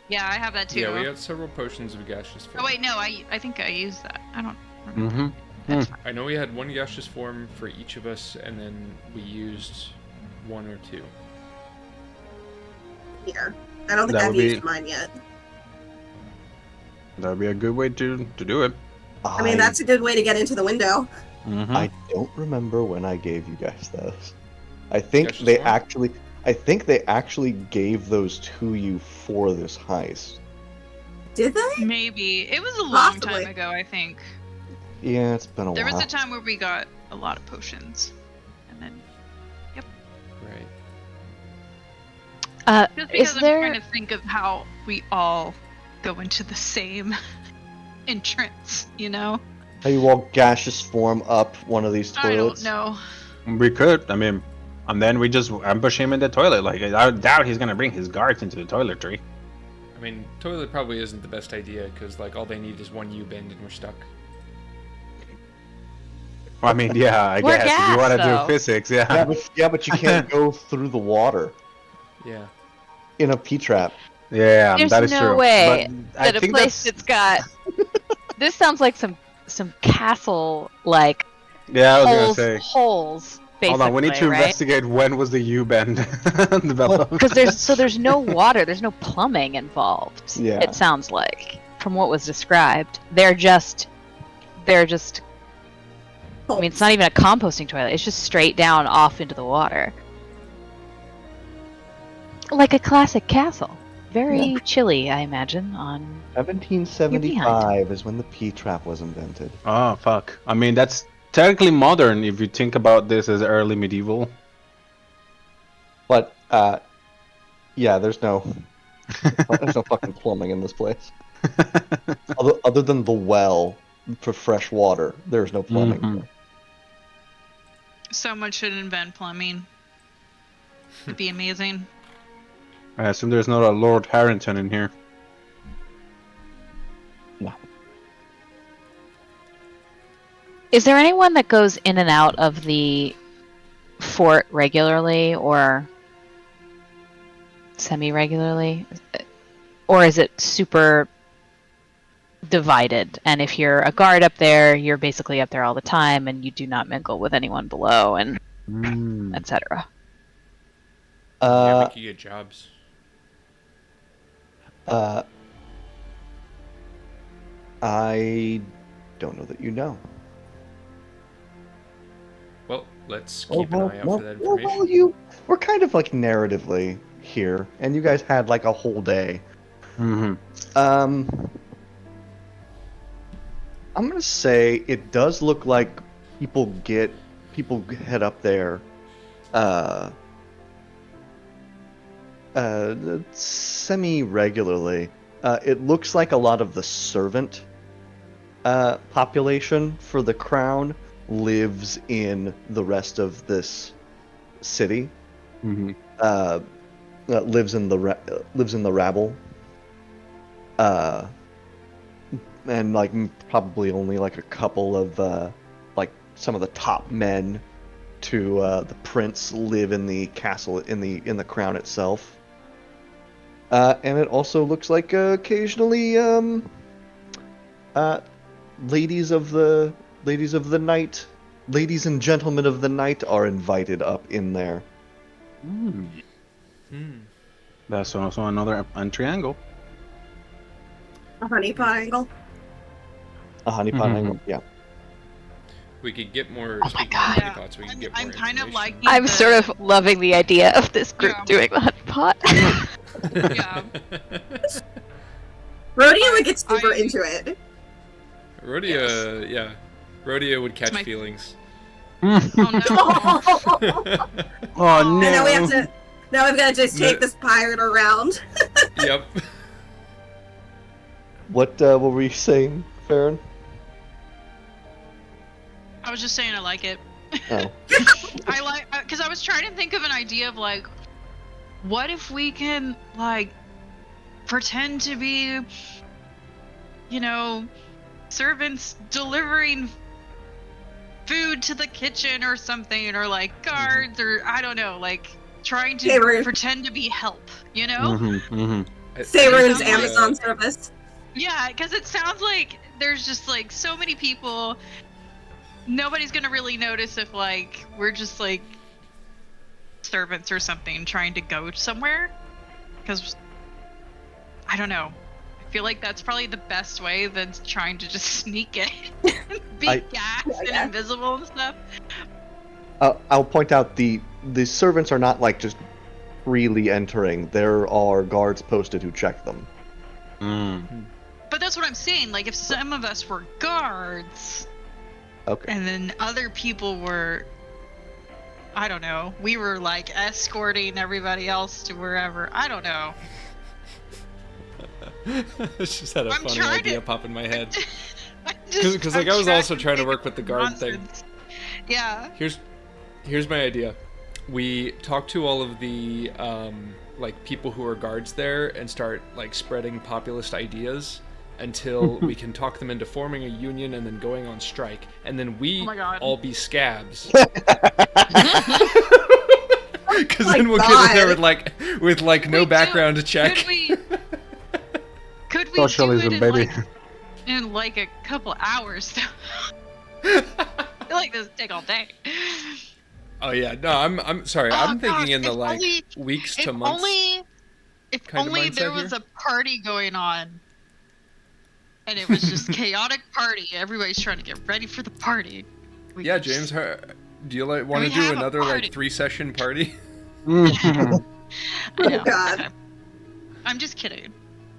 Yeah, I have that too.
Yeah, we got several potions of gaseous form.
Oh wait, no, I think I used that. I don't remember.
Mm-hmm.
That's fine.
I know we had one gaseous form for each of us, and then we used one or two.
Yeah, I don't think
That
I've
would be-
used mine yet.
That would be a good way to do it.
I mean, that's a good way to get into the window.
Mm-hmm.
I don't remember when I gave you guys those. I think
Gaseous
they
form?
actually gave those to you for this heist.
Did they?
Maybe it was a long
Possibly.
time ago. I think
Yeah, it's been a
there
while.
was a time where we got a lot of potions, and then
Right.
just because
Is
I'm
there?
trying to think of how we all go into the same entrance.
How you walk gaseous form up one of these
I
toilets?
don't know.
We could. I mean, and then we just ambush him in the toilet. Like, I doubt he's gonna bring his guards into the toiletry.
I mean, toilet probably isn't the best idea because like all they need is one U-bend and we're stuck.
I mean, yeah, I
We're
guess if you
gas,
want to
though.
do physics,
Yeah, but you can't go through the water
Yeah.
in a P-trap.
Yeah,
There's
that is
no
true.
way
But I
that a
think
place
that's
that's got. This sounds like some castle like
yeah. I was gonna say.
holes. Basically,
Hold on, we need to
right?
investigate when was the U-bend developed.
Because there's no water, there's no plumbing involved.
Yeah.
It sounds like from what was described, they're just. I mean, it's not even a composting toilet. It's just straight down off into the water, like a classic castle. very chilly, I imagine, on
1775 is when the P-trap was invented.
Oh, fuck. I mean, that's technically modern if you think about this as early medieval.
But, yeah, there's no fucking plumbing in this place. Other than the well for fresh water, there's no plumbing.
Mhm.
Someone should invent plumbing. It'd be amazing.
I assume there's not a Lord Harrington in here.
Is there anyone that goes in and out of the fort regularly or semi-regularly? Or is it super divided? And if you're a guard up there, you're basically up there all the time and you do not mingle with anyone below and etc.
Yeah, make you get jobs.
I don't know that you know.
Well, let's keep an eye out for that information.
Well, we're kind of like narratively here, and you guys had like a whole day.
Mm-hmm.
I'm gonna say it does look like people head up there, semi-regularly. It looks like a lot of the servant population for the crown lives in the rest of this city.
Mm-hmm.
Lives in the rabble. And like probably only like a couple of like some of the top men to the prince live in the castle in the crown itself. And it also looks like occasionally ladies and gentlemen of the night are invited up in there.
That's also another entry angle.
A honeypot angle.
A honeypot angle, yeah.
We could get more.
Oh my
speaking of
God.
honeypots, we can get more
I'm kind of
information.
liking
I'm
the-
sort of loving the idea of this group
Yeah.
doing the honeypot.
Yeah.
Rodeo would get super
I-
into it.
Rodeo, yeah. Rodeo would catch
my-
feelings.
Oh no.
Oh no!
And now we have to. Now we've got to just take this pirate around.
Yep.
What were you saying, Farron?
I was just saying I like it.
Oh.
I like because I was trying to think of an idea of like, what if we can like pretend to be, you know, servants delivering food to the kitchen or something, or like guards, or I don't know, like trying to
Okay, we're-
pretend to be help, you know?
Saber's
Yeah.
Amazon service.
Yeah, because it sounds like there's just like so many people. Nobody's gonna really notice if like we're just like servants or something trying to go somewhere. Because I don't know. I feel like that's probably the best way than trying to just sneak in, be gassed and
Yeah.
invisible and stuff.
I'll point out the servants are not like just freely entering. There are guards posted who check them.
But that's what I'm saying. Like if some of us were guards.
Okay.
And then other people were, I don't know, we were like escorting everybody else to wherever. I don't know.
It's just had a
I'm
funny
trying
idea
to-
pop in my head.
Because
like I was also trying to work with the guard thing.
Yeah.
Here's my idea. We talk to all of the like people who are guards there and start like spreading populist ideas until we can talk them into forming a union and then going on strike, and then we
Oh my God.
all be scabs.
Oh
Because
my
then we'll get in there
God.
with no
Wait,
background check.
Could we
Socialism,
do it
baby.
in like a couple hours? I feel like this would take all day.
Oh yeah, no, I'm sorry. I'm
Oh,
thinking
gosh,
in the
if
like
only-
weeks to
If
months.
if
kind of
only there
mindset
was
here.
a party going on, and it was just chaotic party. Everybody's trying to get ready for the party. We
Yeah,
could
James,
just-
do you like want
we
to do
have a
another
party?
like 3-session party?
I know.
God.
I'm just kidding.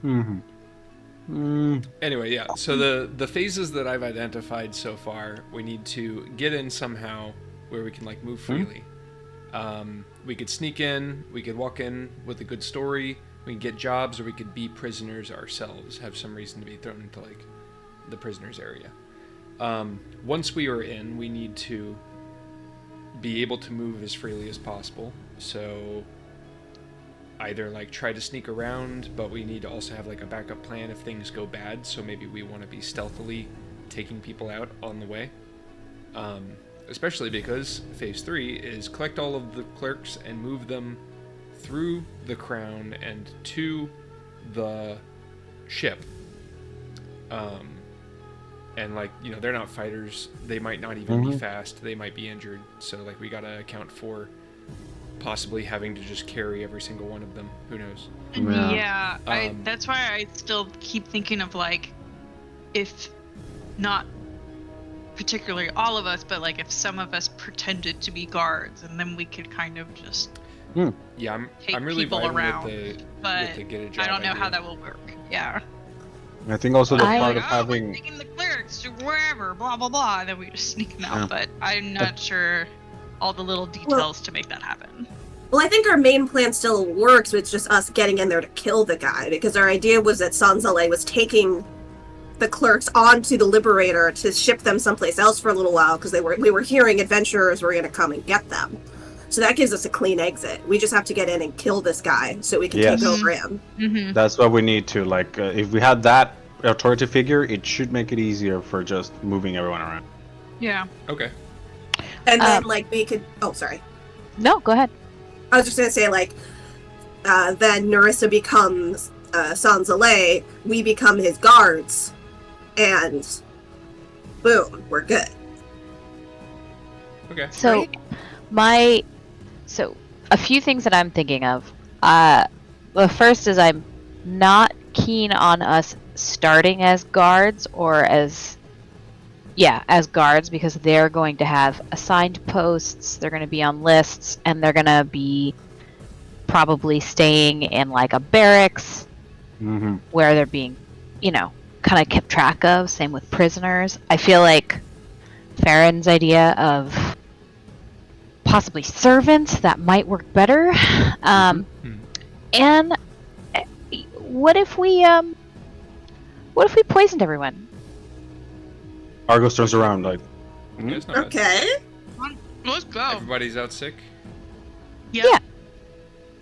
Mm-hmm.
Anyway, yeah. So the phases that I've identified so far, we need to get in somehow where we can like move freely. We could sneak in, we could walk in with a good story, we can get jobs, or we could be prisoners ourselves, have some reason to be thrown into like the prisoners area. Once we are in, we need to be able to move as freely as possible. So either like try to sneak around, but we need to also have like a backup plan if things go bad. So maybe we want to be stealthily taking people out on the way. Especially because phase 3 is collect all of the clerks and move them through the crown and to the ship. And like, you know, they're not fighters. They might not even be fast. They might be injured. So like we gotta account for possibly having to just carry every single one of them. Who knows?
Yeah, that's why I still keep thinking of like, if not particularly all of us, but like if some of us pretended to be guards, and then we could kind of just
Yeah,
take
I'm really
people
vibing
around.
with the get a job
I don't know
idea.
how that will work. Yeah.
I think also the
I-
part
Like,
of
oh,
having
we're taking the clerks to wherever, blah blah blah, and then we just sneak them out. But I'm not sure all the little details to make that happen.
Well, I think our main plan still works. It's just us getting in there to kill the guy, because our idea was that Sanzale was taking the clerks onto the Liberator to ship them someplace else for a little while, because we were hearing adventurers were going to come and get them. So that gives us a clean exit. We just have to get in and kill this guy so we can
Yes.
take over him.
Mm-hmm.
that's what we need to like. If we had that authority figure, it should make it easier for just moving everyone around.
Yeah.
Okay.
And then, like, we could... Oh, sorry.
No, go ahead.
I was just going to say, like, then Narissa becomes Sanzale, we become his guards, and boom, we're good.
Okay.
So,
Right.
so a few things that I'm thinking of. The first is I'm not keen on us starting as guards or as guards, because they're going to have assigned posts, they're going to be on lists, and they're going to be probably staying in like a barracks where they're being, kind of kept track of. Same with prisoners. I feel like Farron's idea of possibly servants, that might work better. And what if we poisoned everyone?
Argos turns around like,
Yeah, it's not bad.
Okay.
Let's go.
Everybody's out sick.
Yep.
Yeah.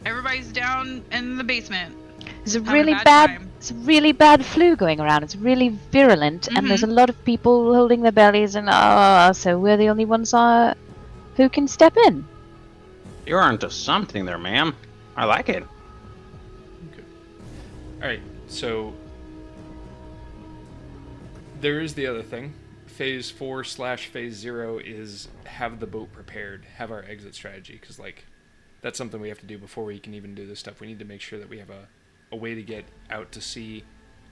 Everybody's down in the basement.
It's a
Having
really
a bad
bad,
time.
it's a really bad flu going around. It's really virulent, and there's a lot of people holding their bellies, and so we're the only ones who can step in.
you're onto something there, ma'am. I like it.
All right. So there is the other thing. Phase 4/phase 0 is have the boat prepared, have our exit strategy, because like that's something we have to do before we can even do this stuff. We need to make sure that we have a way to get out to sea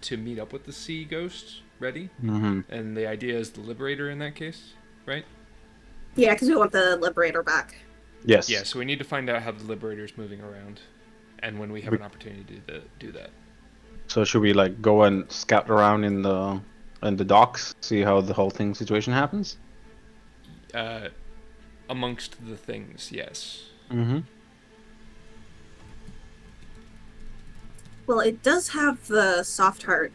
to meet up with the sea ghosts ready. And the idea is the Liberator in that case, right?
Yeah, because we want the Liberator back.
Yes.
Yeah, so we need to find out how the Liberator is moving around and when we have an opportunity to do that.
So should we like go and scout around in the docks, see how the whole situation happens?
Amongst the things, yes.
Well, it does have the Soft Heart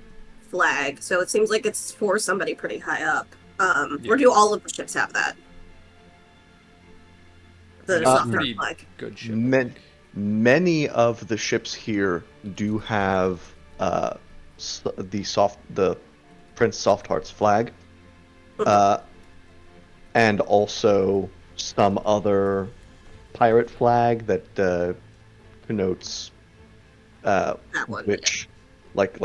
flag, so it seems like it's for somebody pretty high up. Or do all of the ships have that? The Soft Heart
pretty
flag.
good ship.
Many of the ships here do have the Prince Softheart's flag, and also some other pirate flag that connotes
That one.
which, like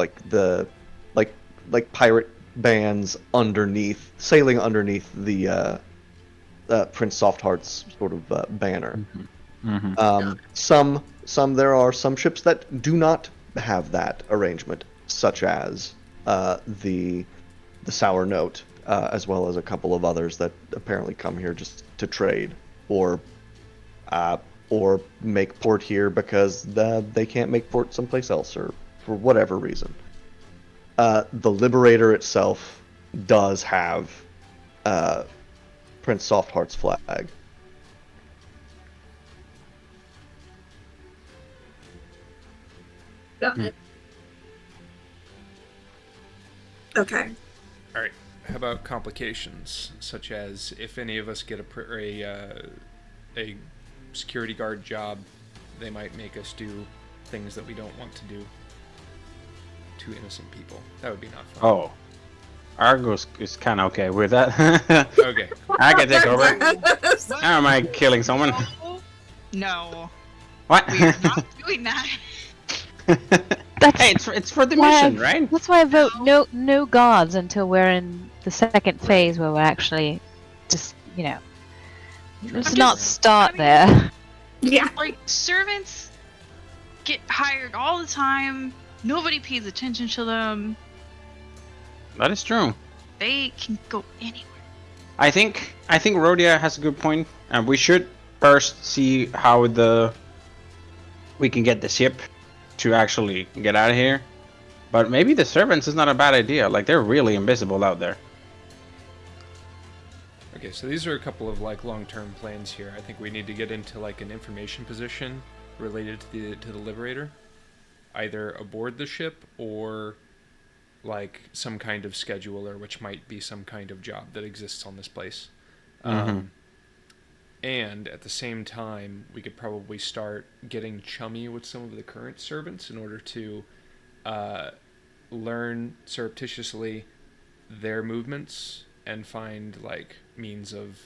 pirate bands underneath, sailing underneath the Prince Softheart's sort of banner. There are some ships that do not have that arrangement, such as the Sour Note, as well as a couple of others that apparently come here just to trade, or or make port here because they can't make port someplace else or for whatever reason. The Liberator itself does have Prince Softheart's flag.
Got it. Okay.
All right. How about complications, such as if any of us get a security guard job, they might make us do things that we don't want to do to innocent people. That would be not fun.
Oh, Argos is kind of okay with that.
Okay.
I can take over. How am I killing someone?
No,
What?
we're not doing that.
That's
Hey, it's for the
why
mission,
I-
right?
That's why I vote no gods until we're in the second phase where we're actually just, let's
I'm
not
just-
start
I mean-
there.
Yeah.
Like, servants get hired all the time. Nobody pays attention to them.
That is true.
They can go anywhere.
I think Rhodia has a good point, and we should first see how we can get the ship to actually get out of here. But maybe the servants is not a bad idea. Like, they're really invisible out there.
Okay, so these are a couple of like long-term plans here. I think we need to get into like an information position related to the Liberator, either aboard the ship or like some kind of scheduler, which might be some kind of job that exists on this place. And at the same time, we could probably start getting chummy with some of the current servants in order to learn surreptitiously their movements and find like means of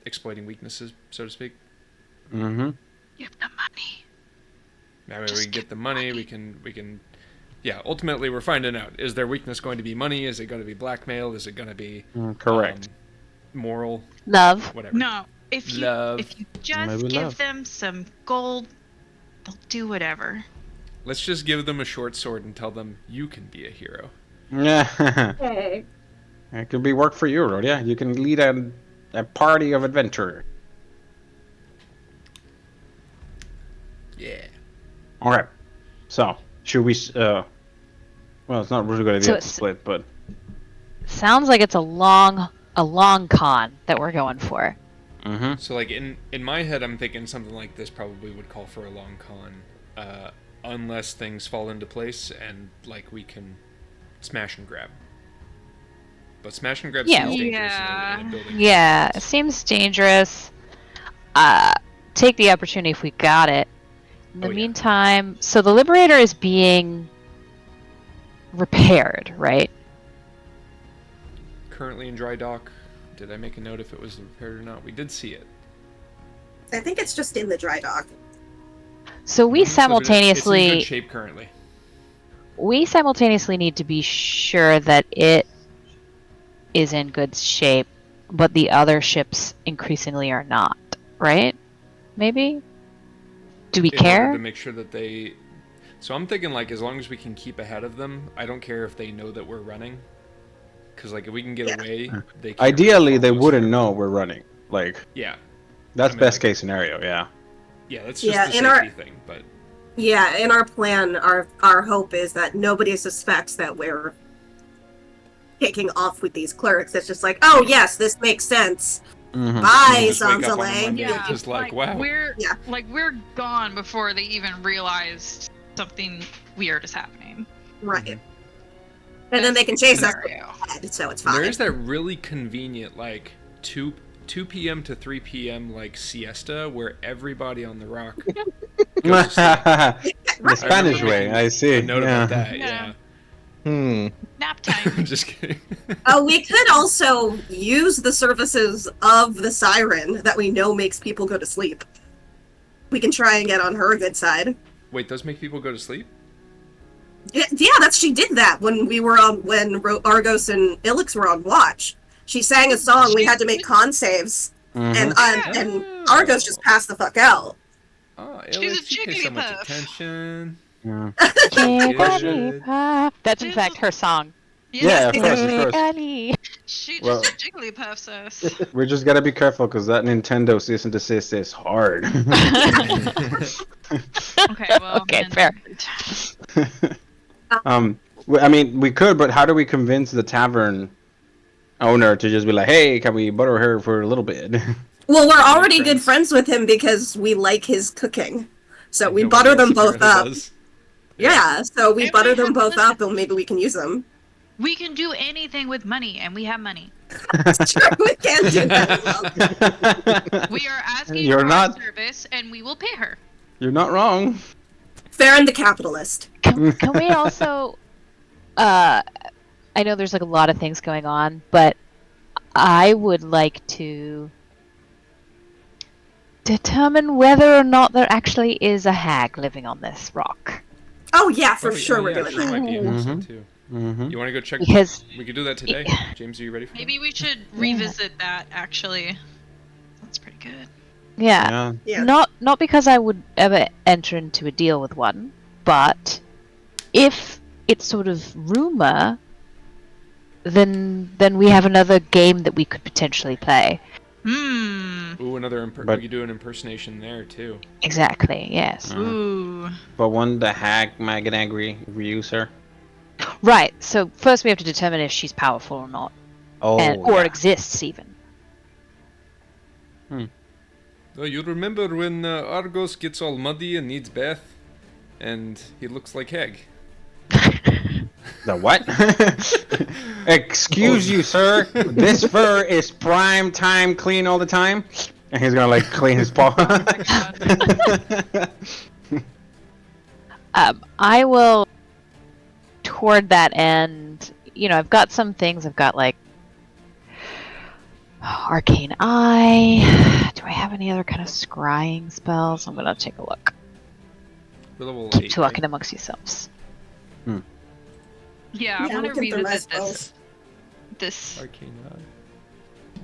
exploiting weaknesses, so to speak.
Mm-hmm.
Give them money.
That way
Just
we can
give
get the money. We can. Yeah. Ultimately, we're finding out: is their weakness going to be money? Is it going to be blackmail? Is it going to be
Correct.
moral?
Love.
Whatever.
No, if you
Love.
just
Maybe
give
love.
them some gold, they'll do whatever.
Let's just give them a short sword and tell them you can be a hero.
Yeah.
Okay.
It could be work for you, Rhodia. You can lead a party of adventurers.
Yeah.
Okay. So, should we... well, it's not really a good idea
So
to
it's-
split, but...
Sounds like it's a long con that we're going for.
Mm-hmm.
So like in my head, I'm thinking something like this probably would call for a long con, unless things fall into place and like we can smash and grab. But smash and grab
Yeah.
seems dangerous
Yeah.
in a building.
Yeah, it seems dangerous. Take the opportunity if we got it. In the
Oh, yeah.
meantime, so the Liberator is being repaired, right?
Currently in dry dock. Did I make a note if it was repaired or not? We did see it.
I think it's just in the dry dock.
So we
So it's in
simultaneously
good shape currently.
need to be sure that it is in good shape, but the other ships increasingly are not, right? Maybe? Do we
In order
care?
to make sure that they. So I'm thinking like as long as we can keep ahead of them, I don't care if they know that we're running. Because like if we can get
Yeah.
away, they can't
Ideally,
really
they
follow us
wouldn't
here.
know we're running. Like,
Yeah,
that's
I mean,
best
like-
case scenario, yeah.
yeah, that's just
Yeah,
the
in
safety
our-
thing. But
Yeah, in our plan, our hope is that nobody suspects that we're taking off with these clerks. It's just like, oh yes, this makes sense.
Mm-hmm.
Bye,
Just wake up on a
Sansalay.
Monday
Yeah,
just like, wow.
We're
Yeah.
we're gone before they even realized something weird is happening.
Right. And then they can chase us,
Scenario.
so it's
And
fine.
there is that really convenient like 2 p.m. to 3 p.m. like siesta where everybody on the rock goes to sleep.
The Spanish
remember
way,
making
I see.
A note
yeah.
about that,
Yeah.
yeah.
Nap time.
Just kidding.
Oh, we could also use the services of the siren that we know makes people go to sleep. We can try and get on her good side.
Wait, those make people go to sleep?
Yeah, she did that when we were on Argos and Ilix were on watch. She sang a song. We had to make con saves,
Mhm.
and Argos just passed the fuck out.
Oh,
She's a
Alex, you pay so
chickadee
much
puff.
attention.
Yeah.
Chickadee
Good.
pie. That's in
She's
fact
a-
her song.
Yeah, of course, of
Hey,
course.
Annie.
She
Well-
just Jigglypuffs us.
We just gotta be careful because that Nintendo cease and desist is hard.
Okay, well.
Okay,
then-
fair.
I mean, we could, but how do we convince the tavern owner to just be like, "Hey, can we butter her for a little bit?"
Well, we're already good
friends.
friends with him because we like his cooking. So we
Nobody
butter them
else
both
apparently
up.
does.
Yeah, so we
And
butter
we
them
have-
both
listen.
up and maybe we can use them.
We can do anything with money, and we have money.
Sure, we can do that as well.
We are asking
You're
for
not-
our service, and we will pay her.
You're not wrong.
Farron the capitalist.
Can we also I know there's like a lot of things going on, but I would like to determine whether or not there actually is a hag living on this rock.
Oh yeah, for
Oh,
sure
oh,
we're
yeah,
doing
she
that.
might be interested
Mhm.
too.
Mm-hmm.
You want to go check?
Because
We could do that today. James, are you ready for
Maybe we should revisit that, actually. That's pretty good.
yeah,
Yeah.
Yeah.
not because I would ever enter into a deal with one, but if it's sort of rumor, then we have another game that we could potentially play.
Hmm.
Ooh, another
But-
we could do an impersonation there too.
Exactly. Yes.
Ooh.
But wouldn't the hag might get angry if we use her?
Right. So first we have to determine if she's powerful or not,
Oh,
or exists even.
Oh, you remember when Argos gets all muddy and needs bath, and he looks like Hag?
The what? Excuse you, sir. This fur is prime time clean all the time. And he's gonna like clean his paw.
I will toward that end. You know, I've got some things. I've got like arcane eye. Do I have any other kind of scrying spells? I'm gonna take a look.
We're level
Keep
8,
talking
right?
amongst yourselves.
Yeah, I
Yeah,
want to
look at the rest
revisit
spells.
this
Arcane eye.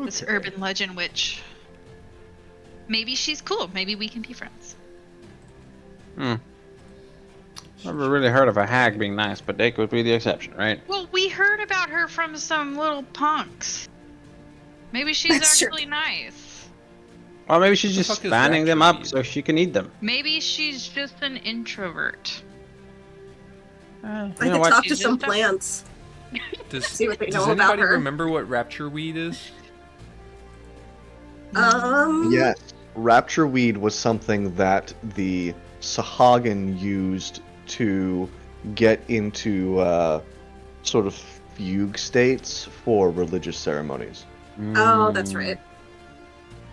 this urban legend witch. Maybe she's cool. Maybe we can be friends.
Never really heard of a hag being nice, but they could be the exception, right?
Well, we heard about her from some little punks. Maybe she's
That's true.
actually nice.
Or maybe she's
the
just
fuck is
fanning them
rapture
up
weed?
so she can eat them.
Maybe she's just an introvert.
I
You
could
know what?
talk to
She's
some
just a-
plants.
Does,
See what they
does
know about
anybody
her.
remember what rapture weed is?
Yes, rapture weed was something that the Sahagin used to get into sort of fugue states for religious ceremonies.
Oh, that's right.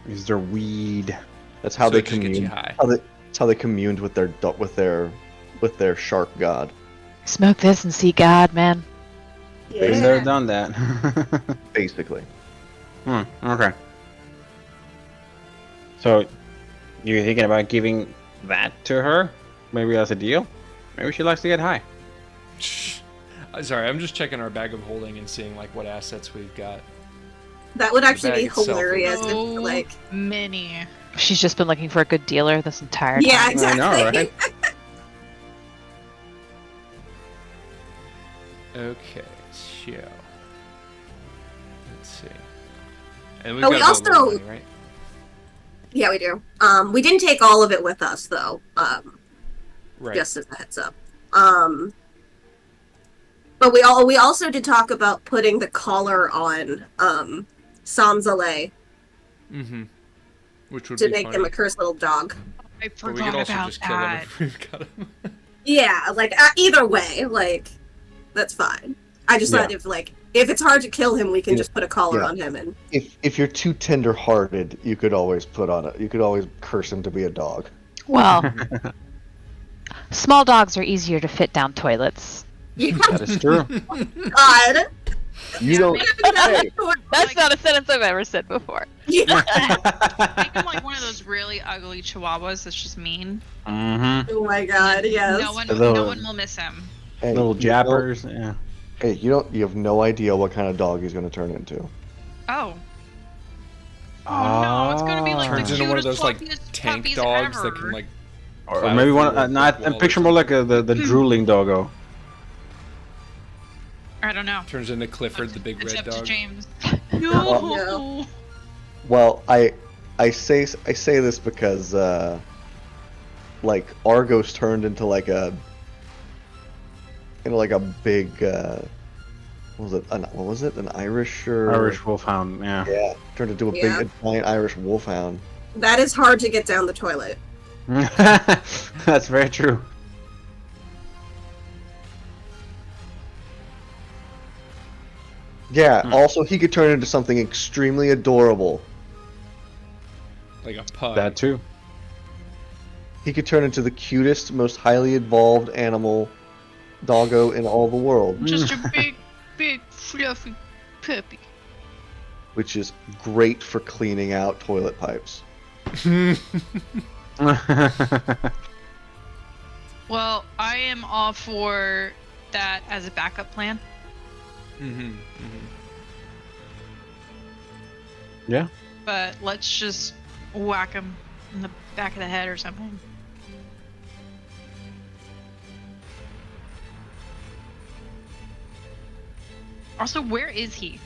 Is there weed?
That's how
So
they
it just gets you
communed.
high.
That's how they communed with their shark god.
Smoke this and see God, man.
Been there,
Yeah.
done that.
Basically.
Okay. So, you're thinking about giving that to her? Maybe as a deal? Maybe she likes to get high.
Sorry, I'm just checking our bag of holding and seeing like what assets we've got.
That would actually
bag
be
itself is-
hilarious
So
if, like,
many.
She's just been looking for a good dealer this entire time.
yeah, exactly.
I know, right?
Okay, so let's see. And we've
Oh, we
got a little
also-
money, right?
Yeah, we do. We didn't take all of it with us though.
Right.
Just as a heads up. But we also did talk about putting the collar on Sanzale
Mm-hmm. Which would
to
be
make
funny.
him a cursed little dog.
I
But we
forgot
could also
about
just kill him
that.
if we've got him.
Yeah, like either way, like that's fine. I just thought if it's hard to kill him, we can just put a collar
Yeah.
on him and
If you're too tender-hearted, you could always you could always curse him to be a dog.
Well, small dogs are easier to fit down toilets.
That is true.
God.
You don't. Hey,
That's not a sentence I've ever said before.
Yeah.
Make him like one of those really ugly chihuahuas that's just mean.
Mm-hmm.
Oh my God. Yes.
No one
Hello.
will miss him.
hey,
Little
you don't-
jappers. Yeah.
Hey, you have no idea what kind of dog he's gonna turn into.
Oh. Oh no, it's gonna be like
Turns
the
into one of
cutest,
those like
fluffiest
tank
puppies
dogs
ever.
that can like.
Or
plow
maybe
through
one.
a
No,
brick
I
wall or
picture more like the drooling doggo.
I don't know.
Turns into Clifford the big
It's
red
up to
dog.
James.
No.
Well, I say this because like Argos turned into like a big what was it? An Irish or
Irish Wolfhound, yeah.
yeah, turned into a
Yeah.
big giant Irish wolfhound.
That is hard to get down the toilet.
That's very true.
Yeah,
Hmm.
also he could turn into something extremely adorable.
Like a pug.
That too.
He could turn into the cutest, most highly evolved animal doggo in all the world,
Just a big, fluffy puppy.
which is great for cleaning out toilet pipes.
Well, I am all for that as a backup plan.
Yeah.
But let's just whack him in the back of the head or something. Also, where is he?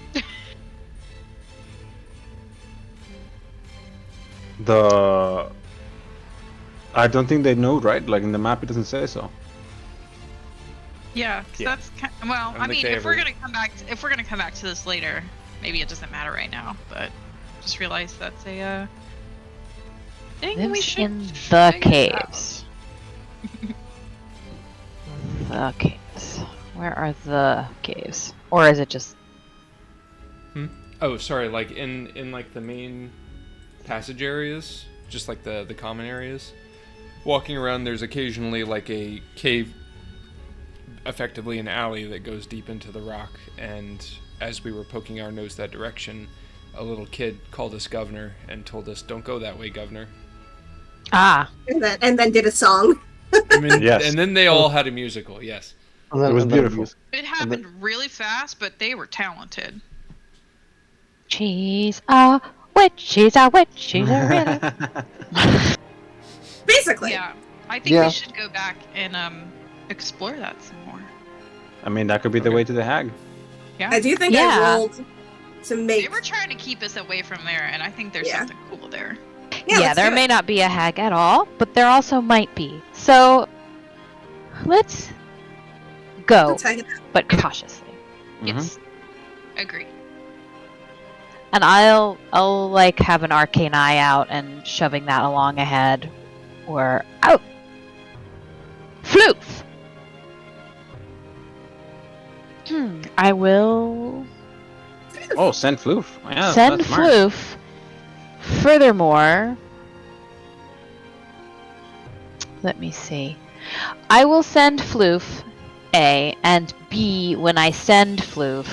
I don't think they know, right? Like in the map, it doesn't say so.
Yeah, 'cause
Yeah.
that's well.
don't
I
think
mean,
they
if we're
ever-
gonna come back, if we're gonna come back to this later, maybe it doesn't matter right now. But just realize that's a thing we
Lives
should
in the
figure out.
caves. The caves. Where are the caves? Or is it just
Oh, sorry. Like in like the main passage areas, just like the common areas. Walking around, there's occasionally like a cave, effectively an alley that goes deep into the rock. And as we were poking our nose that direction, a little kid called us governor and told us, "Don't go that way, governor."
And then did a song.
I mean,
Yes.
And then they all had a musical. Yes.
And then-
It was
and then
beautiful.
use-
It happened really fast, but they were talented.
she's a witch, she's a witch, she's a really
Basically.
Yeah, I think
Yeah.
we should go back and explore that some more.
I mean, that could be the
Okay.
way to the hag.
Yeah,
I do think
Yeah.
I rolled to
they
make.
were trying to keep us away from there, and I think there's
Yeah.
something cool there.
Yeah,
let's
there
do
may
it.
not be a hag at all, but there also might be. So let's go,
Let's hang it out.
but cautiously.
Yes, agree.
And I'll like have an arcane eye out and shoving that along ahead. Or out. Floof. I will
Oh, send Floof. Yeah,
send
that's smart.
Floof. Furthermore, let me see. I will send Floof, A, and B, when I send Floof,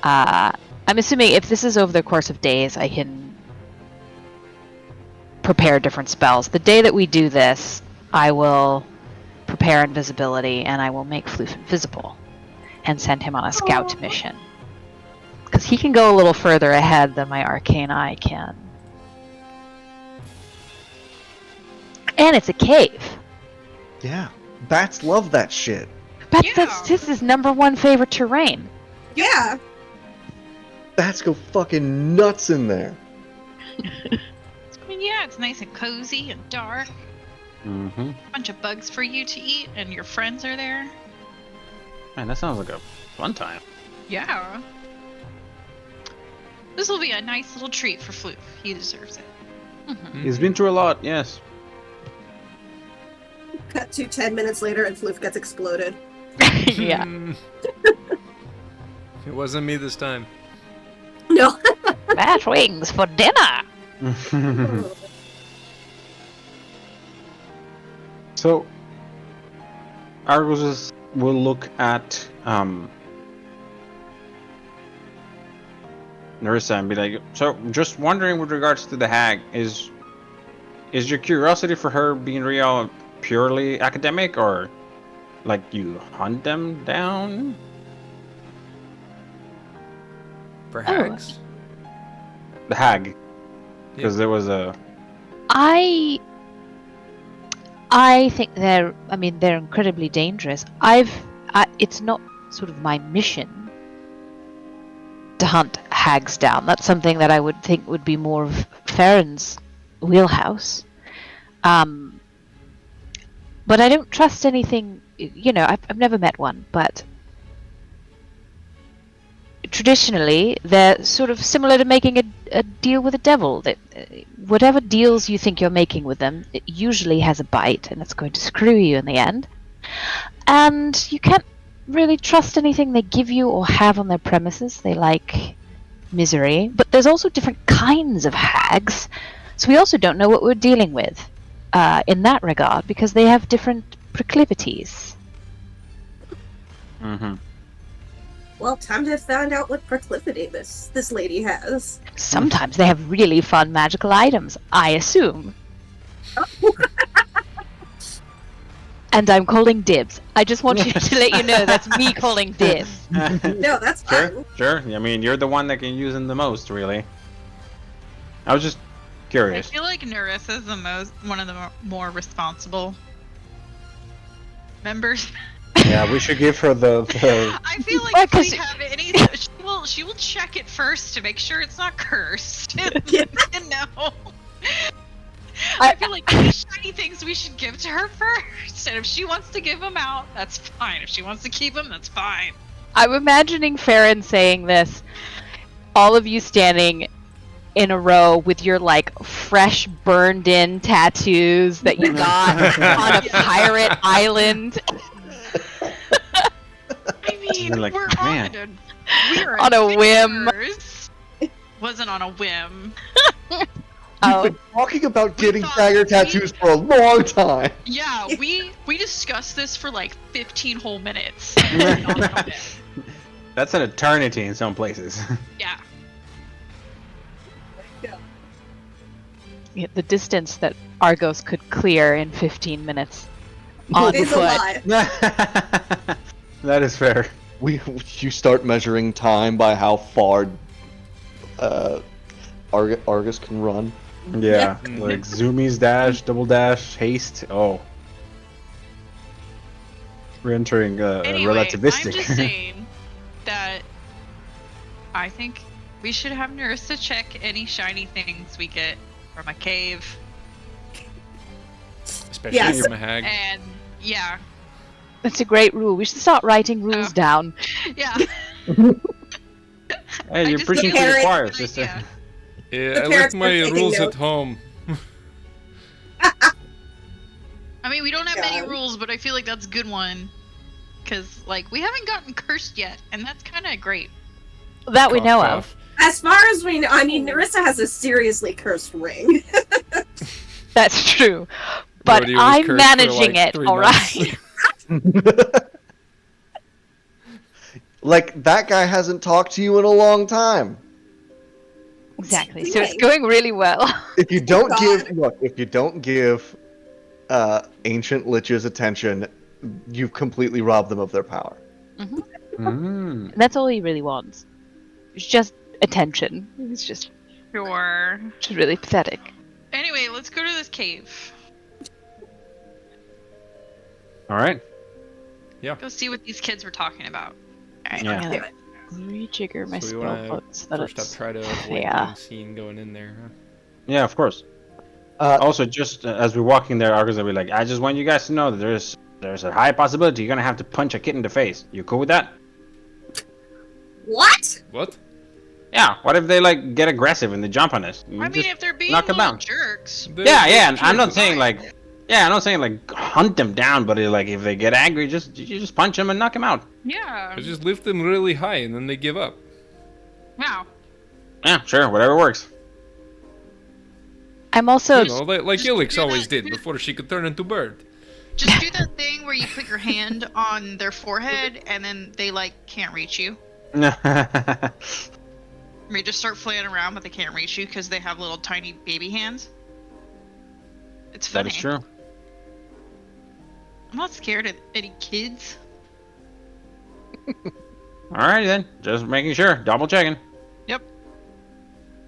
I'm assuming if this is over the course of days, I can prepare different spells. The day that we do this, I will prepare invisibility and I will make Floof invisible and send him on a scout mission. Because he can go a little further ahead than my arcane eye can. And it's a cave.
Yeah, bats love that shit.
That's
Yeah.
this is #1 favorite terrain.
Yeah.
Bats go fucking nuts in there.
I mean, yeah, it's nice and cozy and dark.
Mm-hmm.
Bunch of bugs for you to eat, and your friends are there.
Man, that sounds like a fun time.
Yeah. This will be a nice little treat for Floof. He deserves it.
He's been through a lot, yes.
Cut to 10 minutes later and Floof gets exploded.
Yeah.
It wasn't me this time.
No.
Bat wings for dinner.
So, Argos will look at Narissa and be like, so just wondering with regards to the hag, is your curiosity for her being real purely academic, or like you hunt them down?
For hags?
The hag, because there was a
I think they're incredibly dangerous. It's not sort of my mission to hunt hags down. That's something that I would think would be more of Farron's wheelhouse. But I don't trust anything. I've never met one, but traditionally they're sort of similar to making a deal with the devil. That whatever deals you think you're making with them, it usually has a bite, and it's going to screw you in the end. And you can't really trust anything they give you or have on their premises. They like misery, but there's also different kinds of hags, so we also don't know what we're dealing with in that regard, because they have different proclivities.
Mm-hmm.
Well, time to find out what proclivity this lady has.
Sometimes they have really fun magical items, I assume. And I'm calling dibs. I just want you to let you know that's me calling dibs.
No, that's fine.
Sure. I mean, you're the one that can use them the most, really. I was just
I
curious.
feel like Nerissa is one of the more responsible members.
Yeah, we should give her the
I feel like
Well,
if we
'cause-
have anything, she will check it first to make sure it's not cursed. No. I feel like any shiny things we should give to her first, and if she wants to give them out, that's fine. If she wants to keep them, that's fine.
I'm imagining Farron saying this, all of you standing in a row with your fresh burned in tattoos that you got on a pirate island.
I mean,
You're like,
we're
man.
we're
On a whim.
adventurers. Wasn't on a whim.
Oh,
We've been talking about getting
thought
dagger
we-
tattoos for a long time.
Yeah, we discussed this for like 15 whole minutes.
That's an eternity in some places.
Yeah.
yeah, the distance that Argos could clear in 15 minutes on
It's a
foot.
lie.
That is fair.
You start measuring time by how far Argus can run.
Yeah, like zoomies dash, double dash, haste. Oh. We're entering
Anyway,
relativistic.
I'm just saying that I think we should have Nerissa check any shiny things we get from a cave.
Especially
Yes.
if you're a hag.
And yeah,
That's a great rule. We should start writing rules
Oh.
down.
yeah.
Hey, you're
just
preaching
feel
to the
like
choir,
it's a good
sister.
idea.
Yeah,
The
I left
parents
my
were taking
rules
notes.
at home.
I mean, we don't have many
God.
rules, but I feel like that's a good one. Because, we haven't gotten cursed yet, and that's kind of great.
That we
Cough,
know
cough.
As far as we know, I mean, Nerissa has a seriously cursed ring.
of. That's true. But
Rodeo was
I'm
cursed for,
managing
like,
it,
3
alright?
months.
Like, that guy hasn't talked to you in a long time.
Exactly. So it's going really well.
If you don't
God.
give ancient liches attention, you've completely robbed them of their power.
Mm.
That's all he really wants. It's just attention. It's just
Sure.
really pathetic.
Anyway, let's go to this cave.
All right.
Go see what these kids were talking about. Alright.
Yeah.
Do it.
Rejigger my
So we
spell
want
books
to
that
first up
it's
try to avoid
yeah.
being seen going in there. Huh?
Yeah, of course. Also, just as we're walking there, Argus will be like, I just want you guys to know that there's a high possibility you're gonna have to punch a kid in the face. You cool with that?
What?
What?
Yeah. What if they get aggressive and they jump on us? You
I mean,
just
if they're being
knock 'em
little
out.
jerks.
Yeah, yeah. And I'm
Sure.
not saying I'm not saying hunt them down, but if they get angry, you just punch them and knock them out.
Yeah.
I just lift them really high and then they give up.
Wow.
Yeah, sure, whatever works.
I'm also
You know, like
just
Ilix
do
always
that.
did before she could turn into bird.
Just do that thing where you put your hand on their forehead and then they can't reach you.
That
Or you just start flailing around but they can't reach you because they have little tiny baby hands. It's funny.
is true.
I'm not scared of any kids.
Alrighty then, just making sure, double checking.
Yep.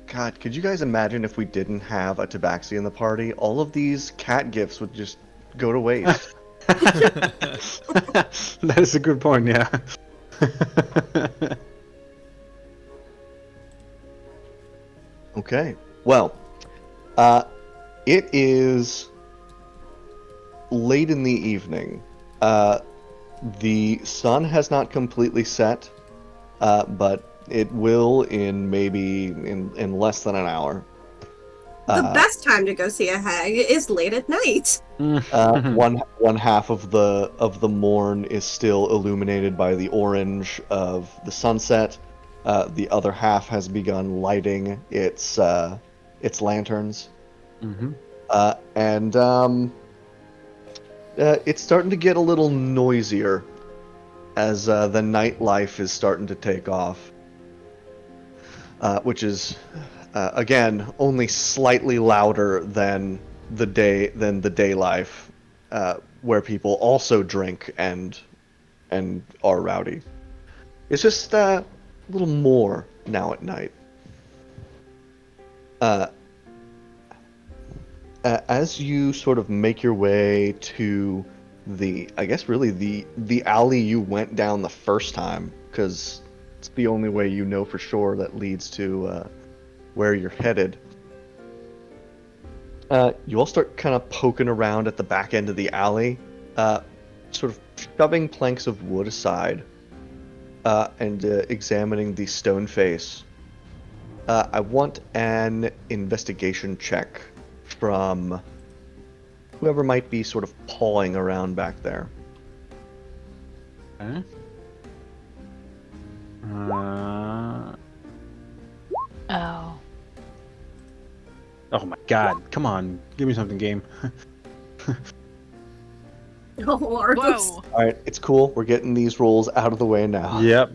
God, could you guys imagine if we didn't have a tabaxi in the party? All of these cat gifts would just go to waste.
That is a good point, yeah.
Okay. Well, it is late in the evening. The sun has not completely set, but it will in maybe in less than an hour.
The
Uh,
best time to go see a hag is late at night.
one half of the morn is still illuminated by the orange of the sunset. The other half has begun lighting its lanterns, and it's starting to get a little noisier as the nightlife is starting to take off, which is again only slightly louder than the day life, where people also drink and are rowdy. It's just a little more now at night. As you sort of make your way to I guess really the alley you went down the first time, because it's the only way you know for sure that leads to where you're headed. You all start kind of poking around at the back end of the alley, sort of shoving planks of wood aside, and examining the stone face. I want an investigation check from whoever might be sort of pawing around back there.
Okay.
Oh.
Oh my god, come on. Give me something, game.
Oh, Arthas.
Whoa.
All right, it's cool. We're getting these rolls out of the way now.
Yep.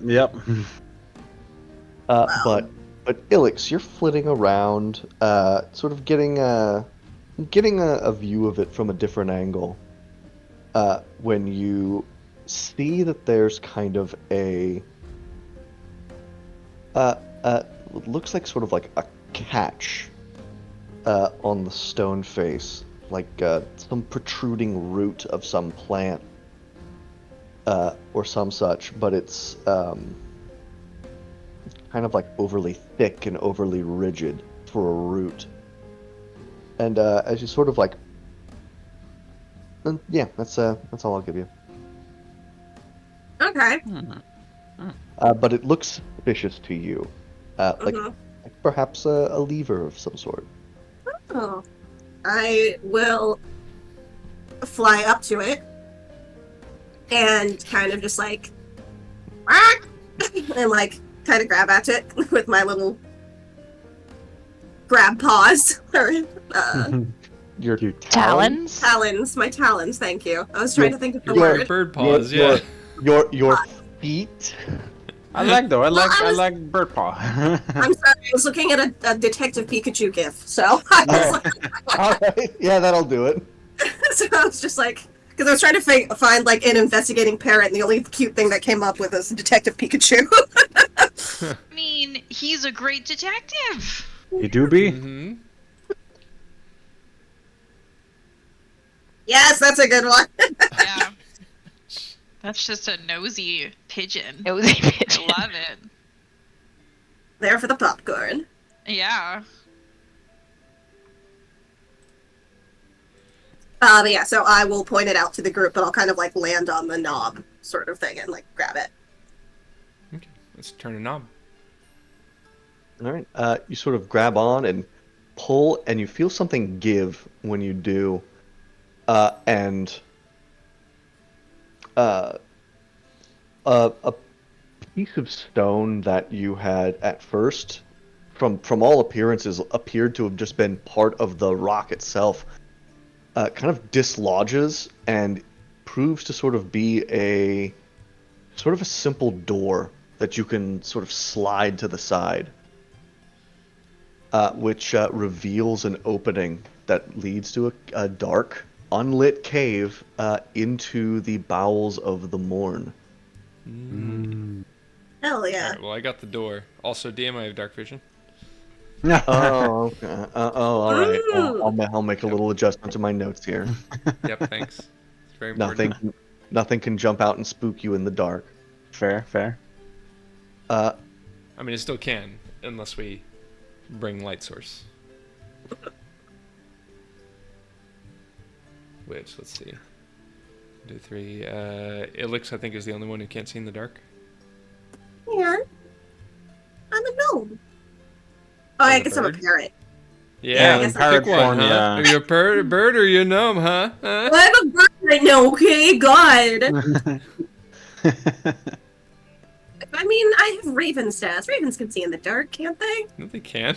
But Ilix, you're flitting around, sort of getting a view of it from a different angle. When you see that there's kind of looks like sort of like a catch on the stone face, like some protruding root of some plant or some such, but it's kind of like overly thick and overly rigid for a root. And as you sort of like, yeah, that's all I'll give you.
Okay.
But it looks suspicious to you, like perhaps a lever of some sort.
Oh. I will fly up to it and kind of just like, and like kind of grab at it with my little grab paws. Or,
Your
Talons?
talons, my talons, thank you. I was trying to think of the
Your-
word.
Bird paws, yeah.
Your feet.
I like though. I
was-
like bird paw.
I'm sorry, I was looking at a Detective Pikachu gif, so I was like,
All right, yeah, that'll do it.
so I was just like, because I was trying to find like an investigating parrot, and the only cute thing that came up with was Detective Pikachu.
I mean, he's a great detective.
You do be?
Mm-hmm.
Yes, that's a good one.
Yeah. That's just a nosy pigeon.
Nosy pigeon.
I love it.
There for the popcorn.
Yeah.
But yeah, so I will point it out to the group, but I'll kind of like land on the knob sort of thing and like grab it.
Okay, let's turn a knob.
All right, you sort of grab on and pull, and you feel something give when you do, and a piece of stone that you had at first, from all appearances, appeared to have just been part of the rock itself, kind of dislodges and proves to sort of be a simple door that you can sort of slide to the side, which reveals an opening that leads to a dark, unlit cave into the bowels of the Morn.
Hell yeah.
Alright, well, I got the door. Also, DM, I have dark vision.
Oh, okay. All right.
Ooh.
I'll make a little adjustment to my notes here.
Yep, thanks. It's very important.
Nothing can jump out and spook you in the dark.
Fair.
Uh,
I mean, it still can, unless we bring light source. Which, let's see. 2, 3. Ilix, I think, is the only one who can't see in the dark.
Yeah. I'm a gnome. Oh,
As
I
a
guess I'm a
bird?
parrot.
Yeah,
I guess
pick
parrot
one,
form,
huh?
yeah.
Are you a bird or you a gnome, huh? Huh?
Well, I'm a bird right now, okay? God. I mean, I have raven stats. Ravens can see in the dark, can't they?
No, they can't.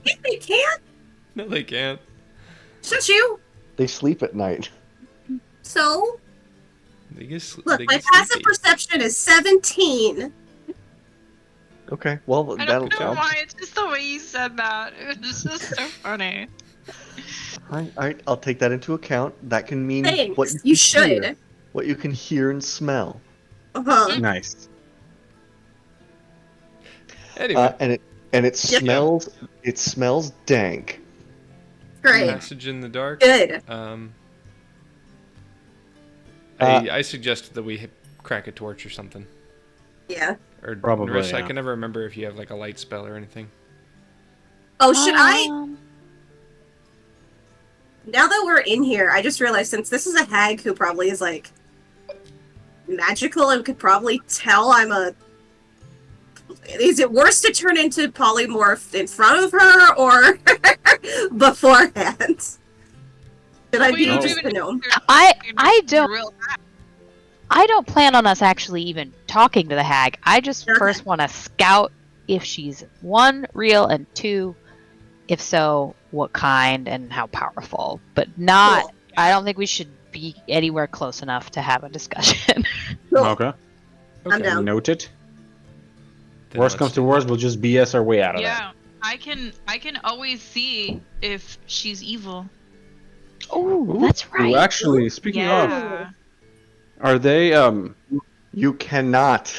Yes, they can.
No, they can't.
Shush you.
they sleep at night.
So,
They get
look,
they
my
get
passive
sleepy.
perception is 17.
Okay, well,
I
that'll
don't know
count.
why. It's just the way you said that. It was just so funny.
Alright, I'll take that into account. That can mean
Thanks.
what
You
can
should.
hear, what you can hear and smell.
Uh-huh.
Nice.
Anyway,
And it smells dank.
Great.
passage in the dark.
Good.
I suggest that we crack a torch or something.
Yeah.
Or
Probably,
Narissa, I
yeah.
can never remember if you have like a light spell or anything.
Oh, should I?
Um,
Now that we're in here, I just realized since this is a hag who probably is like magical and could probably tell I'm a. Is it worse to turn into polymorph in front of her or beforehand? Should I be
Well, you
just
don't
a
even
gnome?
I don't.
Real-
I don't plan on us actually even talking to the hag. I just
Okay.
first want to scout if she's one, real, and two, if so, what kind and how powerful. But not.
Cool.
I don't think we should be anywhere close enough to have a discussion.
Cool.
Okay.
I'm down.
Note it.
Then
Worst
let's
comes to
do
worst, we'll just BS our way out of that.
Yeah, I can always see if she's evil.
Oh, that's
Ooh,
right.
actually, speaking of,
Yeah.
are they
You cannot.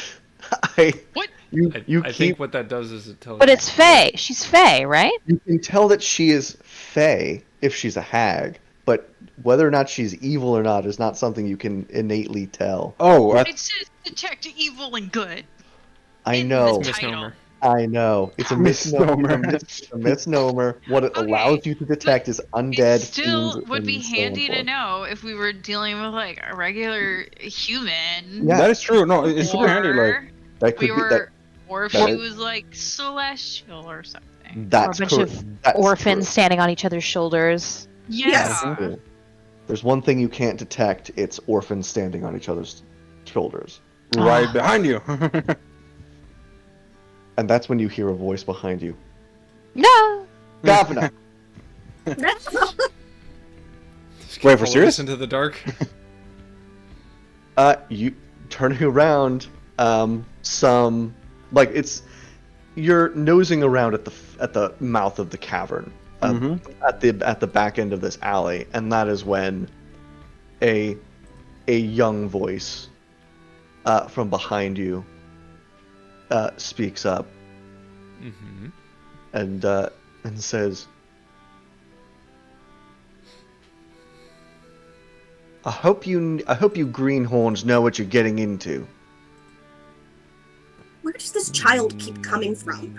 I
What?
you
I,
you
I
keep
think what that does is it tells
But
you-
it's Fae. She's Fae, right?
you can tell that she is fey if she's a hag, but whether or not she's evil or not is not something you can innately tell.
Oh,
It says detect evil and good.
I
In
know.
the
Misnomer.
I know. It's a misnomer.
Misnomer.
It's a misnomer. What it
Okay,
allows you to detect is undead.
It still
fiends,
would be
and so
handy to
forth.
know if we were dealing with like a regular human.
Yeah.
that is true. No, it's super handy. Like,
Or
That could
we
be
were, or if
that
she
is-
was like celestial or something.
that's
Or a bunch
correct.
of
That's
Orphans
true.
standing on each other's shoulders.
Yeah.
Yes.
Cool. There's one thing you can't detect. It's orphans standing on each other's shoulders,
right
Ah.
behind you.
and that's when you hear a voice behind you.
No.
Governor.
Wait, for serious?
Into the dark.
You turning around. Some like it's you're nosing around at the mouth of the cavern, at the back end of this alley, and that is when a young voice from behind you speaks up
Mm-hmm.
and says, I hope you greenhorns know what you're getting into.
Where does this child keep coming from?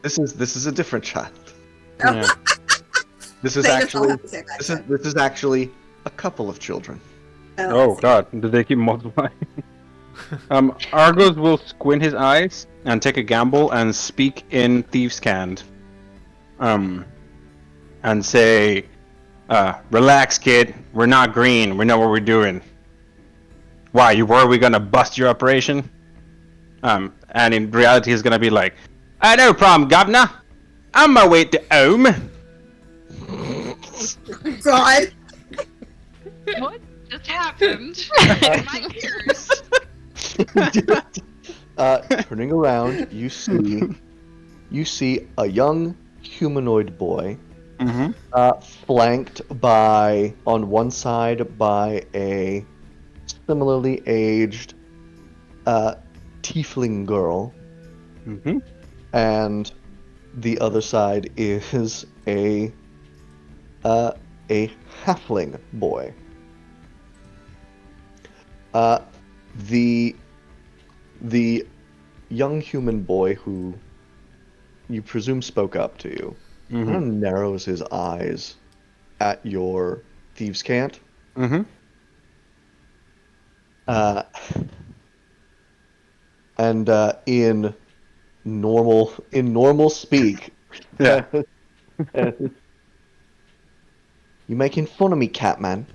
This is a different child.
Yeah.
This is
They just all
actually
have to say that.
this is actually a couple of children.
Oh God, did they keep multiplying? Argos will squint his eyes and take a gamble and speak in Thieves' Cant. And say, relax, kid. We're not green. We know what we're doing. Why, you worry we're gonna bust your operation? And in reality, he's gonna be like, no problem, governor. On my way to home.
God.
What just happened? My ears.
Turning around, you see a young humanoid boy, flanked by on one side by a similarly aged tiefling girl, and the other side is a halfling boy. The The young human boy who you presume spoke up to you kind of narrows his eyes at your thieves' cant. And in normal speak,
Yeah.
you making fun of me, Catman?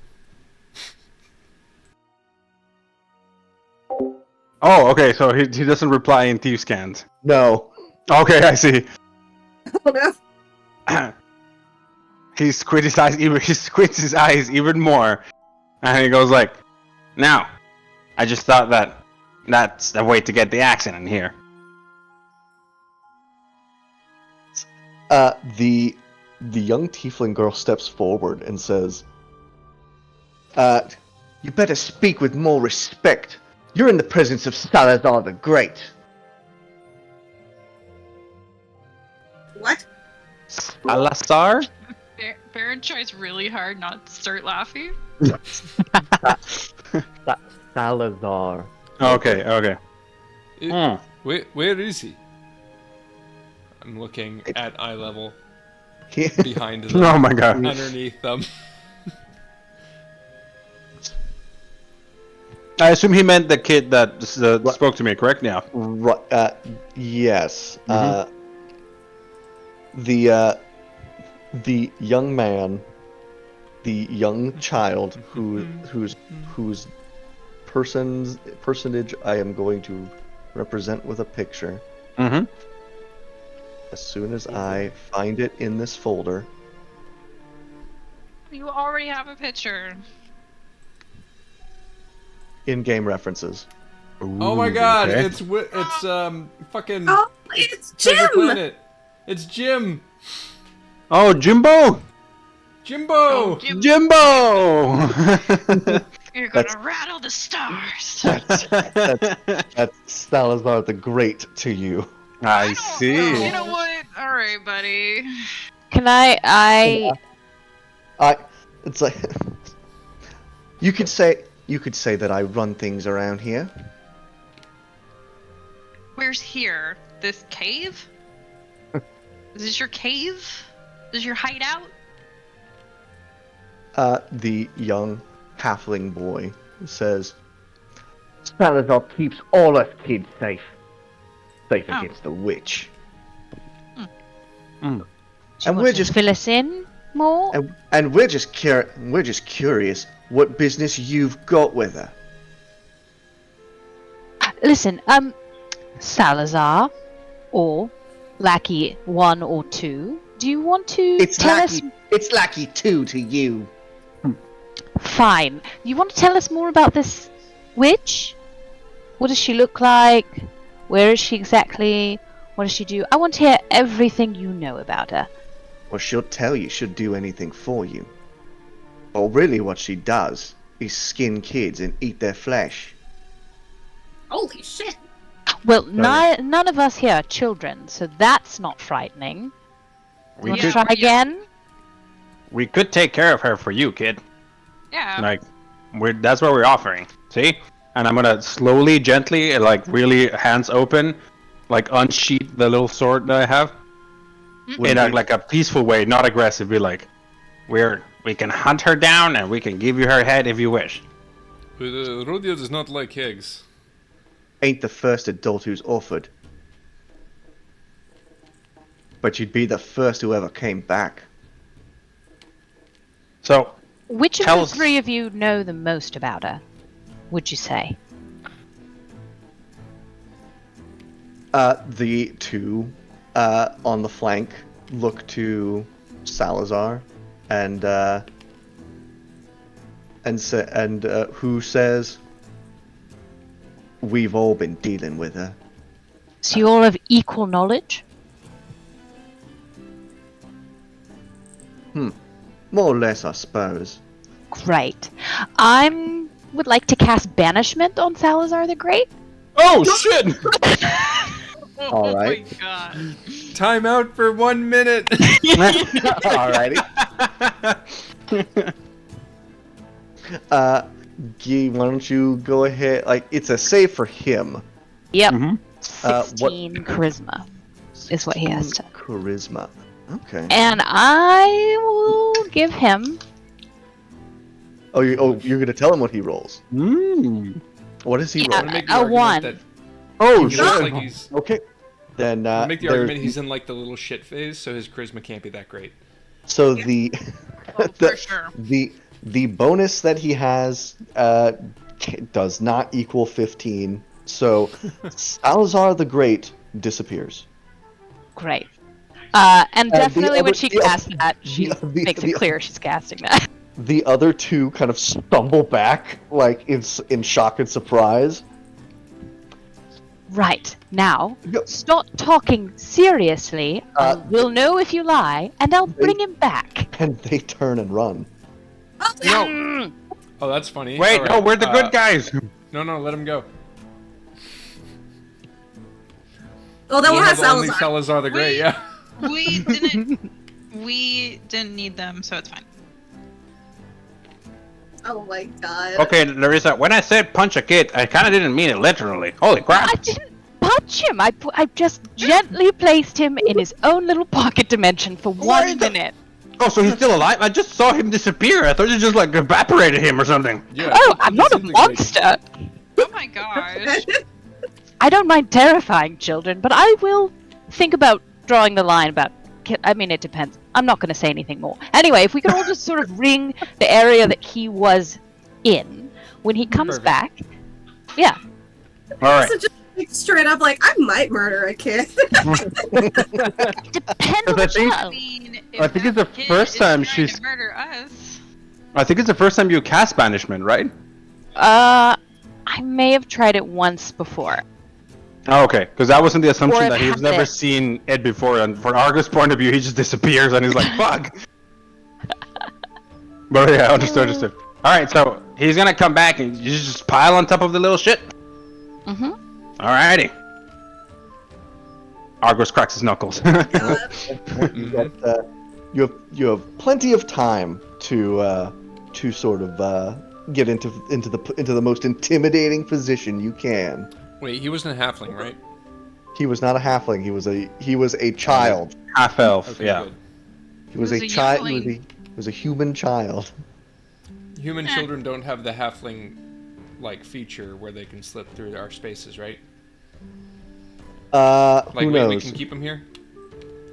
Oh, okay. So he doesn't reply in thieves' cant.
No.
Okay, I see.
Oh no.
He squints his eyes even more, and he goes like, "Now, I just thought that's the way to get the accent in here."
The young tiefling girl steps forward and says, you better speak with more respect. You're in the presence of Salazar the Great.
What?
Alasar?
Baron tries really hard not to start laughing.
Salazar.
Okay.
Where is he? I'm looking at eye level behind them.
Oh my god.
Underneath them.
I assume he meant the kid that spoke to me, correct? Yeah.
Yes. The young man, the young child whose personage I am going to represent with a picture. As soon as I find it in this folder.
You already have a picture.
In-game references.
Oh my god,
okay.
it's fucking
Oh, it's
Treasure
Jim!
Planet. It's Jim.
Oh, Jimbo!
Jimbo.
Oh, Jim,
Jimbo!
you're gonna rattle the stars.
That's Salazar the Great to you.
I see.
You know what? All right, buddy.
Can I
It's like you could say that I run things around here.
Where's here? This cave? Is this your cave? Is this your hideout?
The young halfling boy says, Salazar keeps all us kids safe. Safe
Oh.
against the witch.
do you
And
want
we're
to
just
fill us in more?
and we're just curious what business you've got with her.
Listen, Salazar, or Lackey 1 or 2, do you want to tell us?
It's Lackey 2 to you.
Fine. You want to tell us more about this witch? What does she look like? Where is she exactly? What does she do? I want to hear everything you know about her.
Well, she'll tell you she'll do anything for you. But really what she does is skin kids and eat their flesh.
Holy shit.
Well, none of us here are children, so that's not frightening.
We
Want
could
to try again?
we could take care of her for you, kid.
Yeah.
Like, that's what we're offering. See? And I'm gonna slowly, gently, like really hands open, like unsheath the little sword that I have in like a peaceful way, not aggressive. Be like, we can hunt her down and we can give you her head if you wish.
Rodeo does not like eggs.
Ain't the first adult who's offered. But you'd be the first who ever came back.
So,
Which of
Tell
the
us-
three of you know the most about her? Would you say?
The two on the flank look to Salazar and who says, we've all been dealing with her.
So you all have equal knowledge?
More or less, I suppose.
Great. I would like to cast banishment on Salazar the Great.
oh shit!
All right.
Oh my god.
Time out for 1 minute.
Alrighty. Guy, why don't you go ahead? Like, it's a save for him.
Yep.
Mm-hmm.
What-
16 charisma is what he has to.
Charisma. Okay.
And I will give him.
You're gonna tell him what he rolls.
Mm.
What does he
Yeah.
I'm
roll?
gonna make the
A
argument
one.
that
Oh,
he looks like
shit.
he's.
Okay. Then
I'm gonna make the
there's
argument he's in like the little shit phase, so his charisma can't be that great.
so the
Oh, for sure.
the bonus that he has does not equal 15. So Salazar the Great disappears.
Great. And
the
definitely when
other-
she
the
casts
other-
that, she
the-
makes
the-
it clear she's casting that.
The other two kind of stumble back, like in shock and surprise.
Right. Now,
Go-
start talking seriously. We'll know if you lie, and I'll bring him back.
And they turn and run.
Oh,
No.
Mm.
Oh, that's funny.
Wait,
All
no,
right,
we're the good guys.
No, let him go.
well, then we'll have
only
Salazar.
Salazar the Great.
Wait.
Yeah.
We didn't need them, so it's fine.
Oh my god.
Okay, Larissa, when I said punch a kid, I kind of didn't mean it literally. Holy crap.
I didn't punch him. I just gently placed him in his own little pocket dimension for
Why
1
the-
minute.
Oh, so he's still alive? I just saw him disappear. I thought you just like evaporated him or something.
Yeah.
Oh, I'm not a
disintegrate.
monster.
Oh my gosh.
I don't mind terrifying children, but I will think about drawing the line about. I mean, it depends. I'm not going to say anything more. Anyway, if we could all just sort of ring the area that he was in when he comes
Perfect.
back. Yeah.
All right.
So just like, straight up, like, I might murder a kid.
Depends on the
I think-
I
child.
mean,
I think it's the
that kid
first
is
time
trying
she's-
to murder us.
I think it's the first time you cast banishment, right?
I may have tried it once before.
Oh, okay, because that wasn't the assumption
Or
that he's
have
never
it.
seen Ed before, and from Argus' point of view, he just disappears and he's like, fuck! But yeah, understood. Alright, so he's gonna come back and you just pile on top of the little shit?
Mm-hmm.
Alrighty. Argus cracks his knuckles.
You got, you have plenty of time to sort of get into the most intimidating position you can.
Wait, he wasn't a halfling, right?
He was not a halfling. He was a child.
Half elf,
Okay,
yeah.
good.
He was
He
a
was a
child.
youngling.
He was a human child.
Human children don't have the halfling like feature where they can slip through our spaces, right?
Like
Like
who
we
knows?
can keep them here.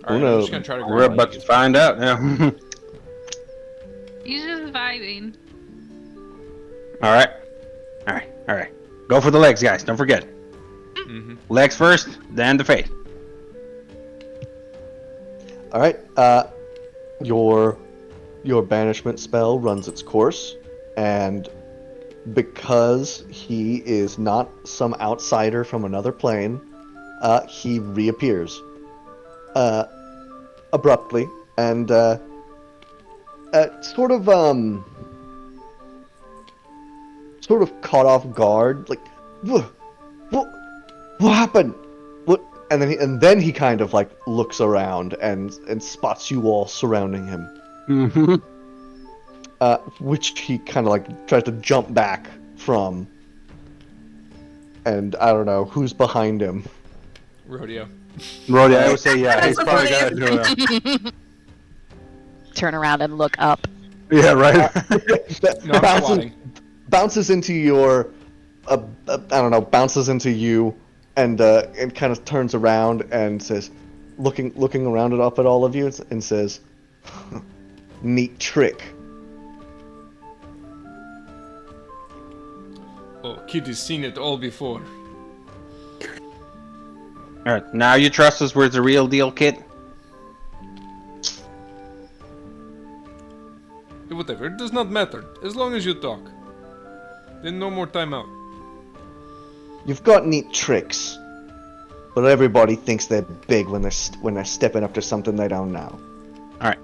Who
I'm
knows?
just gonna try to.
We're
grab
about
one.
to find out, yeah.
He's just vibing.
Alright. Go for the legs, guys, don't forget.
Mhm.
Legs first, then the face.
All right. Your banishment spell runs its course, and because he is not some outsider from another plane, he reappears abruptly and sort of caught off guard, like what happened? What? And then he kind of like looks around and spots you all surrounding him.
Mm-hmm.
Which he kind of like tries to jump back from. And I don't know who's behind him.
Rodeo.
Roddy, I would say, yeah,
That's
he's
what
probably
it
gonna do it.
Turn around and look up.
Yeah, right.
No, I'm squatting.
Bounces into your, I don't know, bounces into you, and kind of turns around and says, looking around it up at all of you, and says, "Neat trick."
Oh, kid has seen it all before.
Alright, now you trust us, we're the real deal, kid?
Whatever, it does not matter as long as you talk. Then no more time out.
You've got neat tricks, but everybody thinks they're big when they're stepping up to something they don't know.
Alright.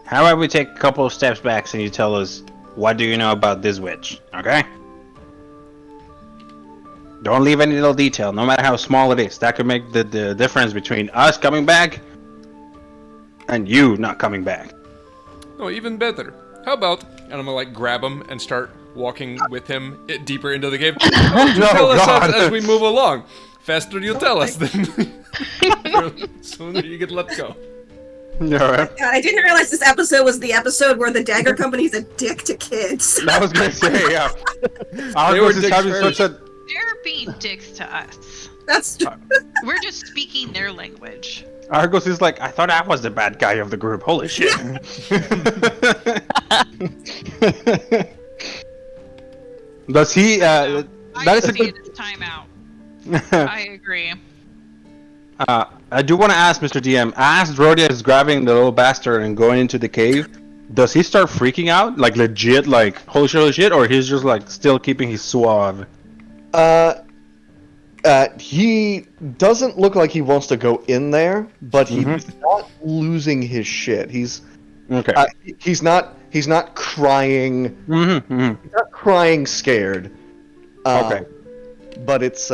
How about we take a couple of steps back and you tell us, what do you know about this witch, okay? Don't leave any little detail, no matter how small it is. That could make the difference between us coming back and you not coming back.
No, even better. How about, and I'm gonna like grab him and start walking with him deeper into the cave. Tell us
God.
as we move along. Faster you tell us, then the sooner you get let go.
Alright.
God, I didn't realize this episode was the episode where the Dagger Company's a dick to kids.
I was gonna say, yeah.
They
Argos
were
is having
dicks
such a...
They're being dicks to us.
That's true.
We're just speaking their language.
Argos is like, I thought I was the bad guy of the group. Holy shit. Does he,
I
that is a
see
good...
it as timeout. I agree.
I do want to ask Mr. DM, as Rhodia is grabbing the little bastard and going into the cave, does he start freaking out? Like legit, like holy shit, or he's just like still keeping his suave?
He doesn't look like he wants to go in there, but he's not losing his shit. He's
Okay.
he's not crying. He's not crying scared.
Okay.
But it's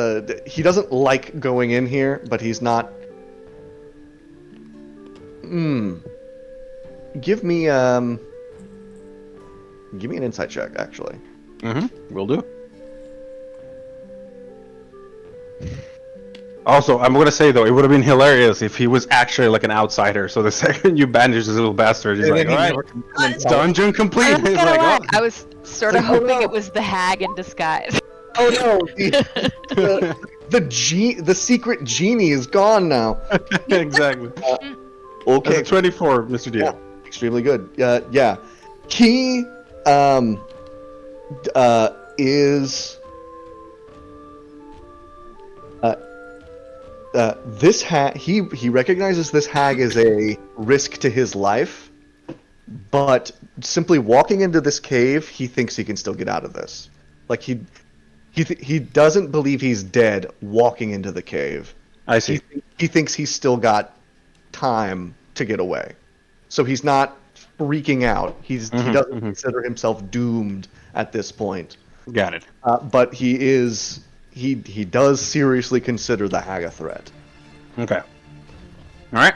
he doesn't like going in here, but he's not. Give me an insight check, actually.
Will do. Also, I'm gonna say though, it would have been hilarious if he was actually like an outsider. So the second you bandage this little bastard, he's like, "All right, dungeon complete."
I'm not
He's
gonna
like,
lie,
"Oh."
I was sort of hoping it was the hag in disguise.
Oh no! The secret genie is gone now.
Exactly.
Okay,
That's a 24, Mr. DM.
Yeah, extremely good. Yeah, he is this hag. He recognizes this hag as a risk to his life, but simply walking into this cave, he thinks he can still get out of this. Like he doesn't believe he's dead walking into the cave.
I see.
He thinks he's still got time to get away, so he's not freaking out. He doesn't consider himself doomed at this point.
Got it.
But he does seriously consider the hag a threat.
Okay. All right.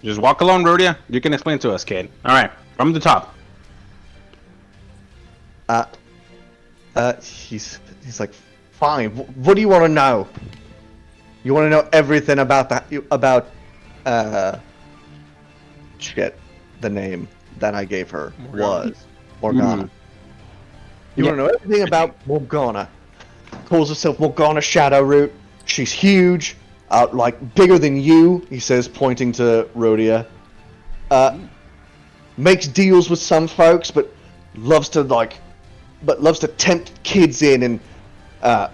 Just walk along, Rhodia. You can explain to us, kid. All right. From the top.
He's like, fine. What do you want to know? You want to know everything about shit. The name that I gave her was Morgana. You want to know everything about Morgana? Calls herself Morgana Shadowroot. She's huge, like bigger than you. He says, pointing to Rhodia. Makes deals with some folks, but loves to tempt kids in, and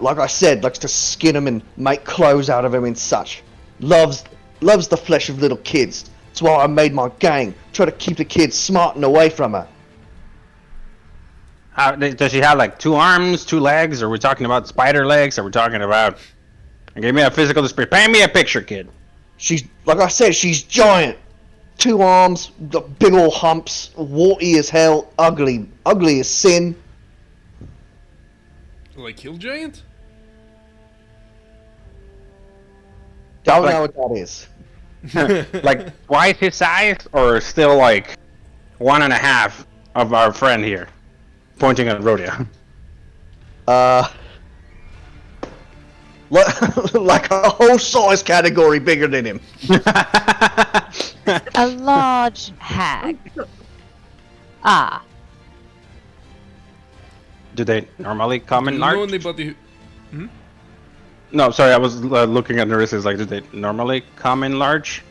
like I said, likes to skin them and make clothes out of them and such. Loves the flesh of little kids. That's why I made my gang. Try to keep the kids smart and away from her.
Does she have like 2 arms, 2 legs? Are we talking about spider legs? Are we talking about... Give me a physical display. Paint me a picture, kid.
She's, like I said, she's giant. 2 arms, big ol' humps, warty as hell, ugly as sin.
Like Hill Giant?
Don't know what that is.
Like twice his size, or still like 1.5 of our friend here? Pointing at Rhodia.
Like a whole size category bigger than him.
A large hag. Ah.
Do they normally come
Do
in
you know
large?
anybody who...
No, sorry, I was looking at the wrists. Like, do they normally come in large?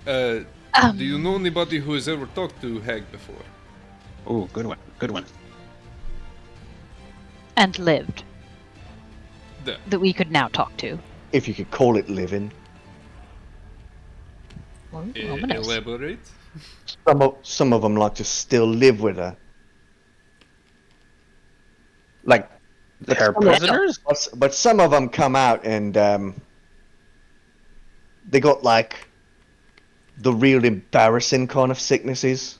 do you know anybody who has ever talked to Hag before?
Oh, good one, good one.
And lived.
There.
That we could now talk to.
If you could call it living.
Ominous.
Elaborate?
Some of them like to still live with her.
Like, they're prisoners?
But some of them come out and they got like the real embarrassing kind of sicknesses.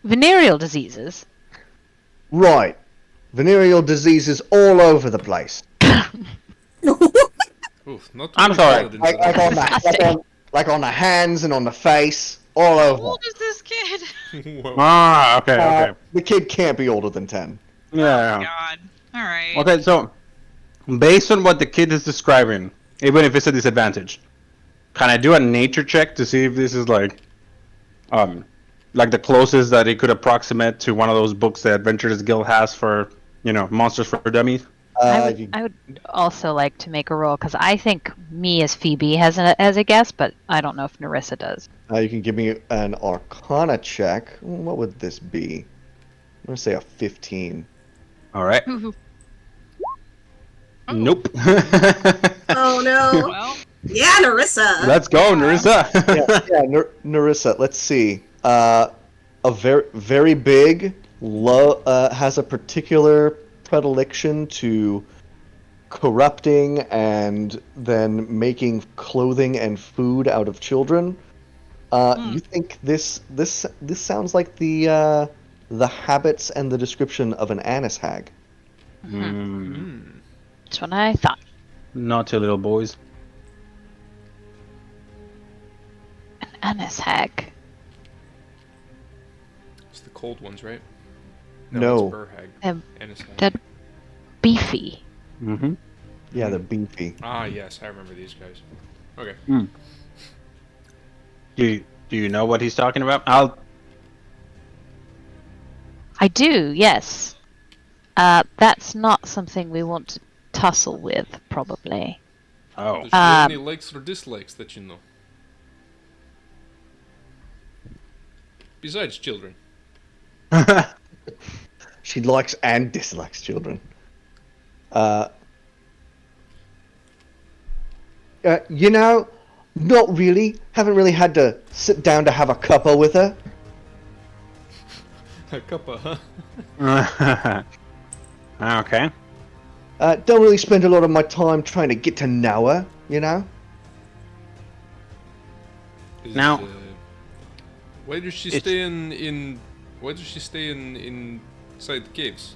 Venereal diseases.
Right. Venereal diseases all over the place.
Oof, not
I'm
really
sorry.
paladins
Like,
at
like on the hands and on the face, all
How
over.
old is this kid?
all. Whoa.
Ah, okay, okay.
The kid can't be older than 10.
Yeah.
Oh God. All right.
Okay, so based on what the kid is describing, even if it's a disadvantage, can I do a nature check to see if this is like the closest that it could approximate to one of those books the Adventurers Guild has for, monsters for dummies?
I would also like to make a roll because I think me as Phoebe has a guess, but I don't know if Narissa does.
You can give me an Arcana check. What would this be? I'm gonna say a 15.
All right.
Oh.
Nope.
Oh no.
Well,
Yeah, Narissa.
Let's go, Narissa.
Narissa. Let's see. A very big, has a particular predilection to corrupting and then making clothing and food out of children. You think this sounds like the habits and the description of an anise hag?
That's what I thought.
Naughty little boys.
An anise hag.
It's the cold ones, right?
No.
It's Burhag. Annis hag.
They're beefy.
Mm-hmm.
Yeah, they're beefy.
Ah, yes, I remember these guys. Okay.
Do you know what he's talking about?
I do, yes. That's not something we want to tussle with, probably.
Oh.
Does she have any likes or dislikes that you know? Besides children.
She likes and dislikes children. Not really. Haven't really had to sit down to have a cuppa with her.
A cuppa, huh?
Okay.
Don't really spend a lot of my time trying to get to know her,
Now-
why does she
It's-
stay in? Why does she stay inside the caves?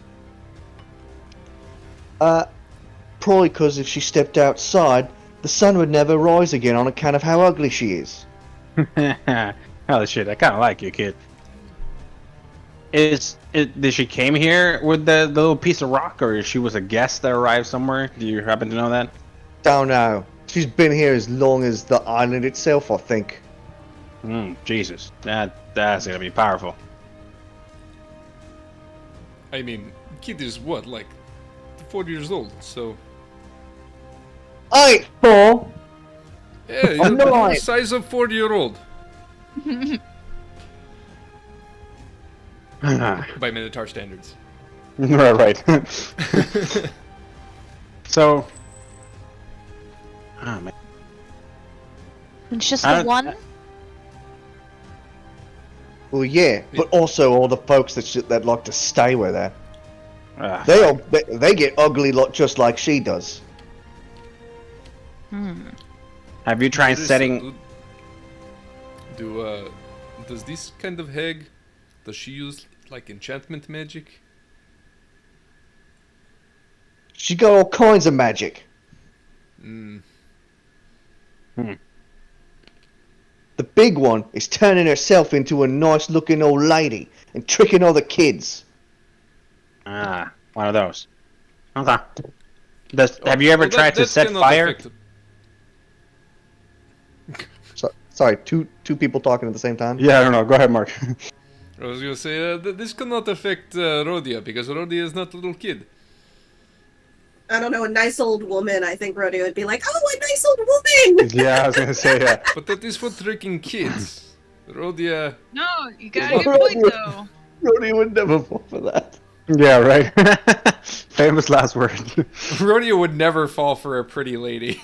Probably because if she stepped outside, the sun would never rise again on account of how ugly she is.
Holy shit! I kind of like you, kid. Did she came here with the little piece of rock, or she was a guest that arrived somewhere? Do you happen to know that?
Don't know. She's been here as long as the island itself, I think.
Jesus, that's gonna be powerful.
I mean, kid is what, like 4 years old, so
I ain't 4.
yeah, you're
I'm
the
nine.
size of 4-year-old by Minotaur standards.
Right. So, man.
It's just
I
the
don't-
one?
Well, yeah, but also all the folks that like to stay with her.
Ah,
They get ugly just like she does.
have you tried
Narissa,
setting?
Does this kind of hag, does she use like enchantment magic?
She got all kinds of magic. The big one is turning herself into a nice-looking old lady and tricking all the kids.
One of those. Okay. Have you ever tried to
that
set
cannot
fire?
affect-
Sorry, two people talking at the same time.
Yeah, I don't know. Go ahead, Mark.
I was gonna say this cannot affect Rhodia because Rhodia is not a little kid.
I don't know, a nice old woman, I think Rodeo would be like, oh, a nice old woman!
Yeah, I was gonna say that.
But that is for tricking kids. Rhodia.
no, you got a good point though.
Rodeo would never fall for that.
Yeah, right. Famous last word.
Rhodia would never fall for a pretty lady.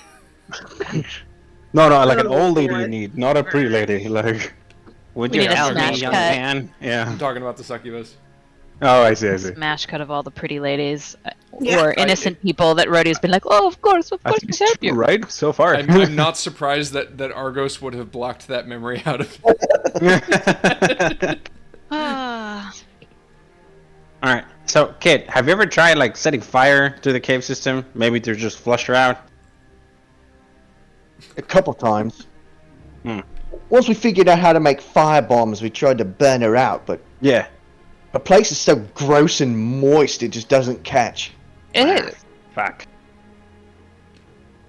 No, like an
Oh,
old lady
boy.
you need, not a pretty lady. Like, would
We
you
need a
help me,
smash
young
cut.
man? Yeah.
I'm talking about the succubus.
Oh, I see.
Smash cut of all the pretty ladies
Yeah.
or innocent people that Rhodey's been like, oh, of course,
I think
we
it's
help
true,
you.
right? So far.
I'm not surprised that Argos would have blocked that memory out of.
Ah.
All right. So, Kid, have you ever tried like setting fire to the cave system? Maybe to just flush her out.
A couple times.
Hmm.
Once we figured out how to make fire bombs, we tried to burn her out, but
Yeah.
The place is so gross and moist, it just doesn't catch.
Ew.
Fuck.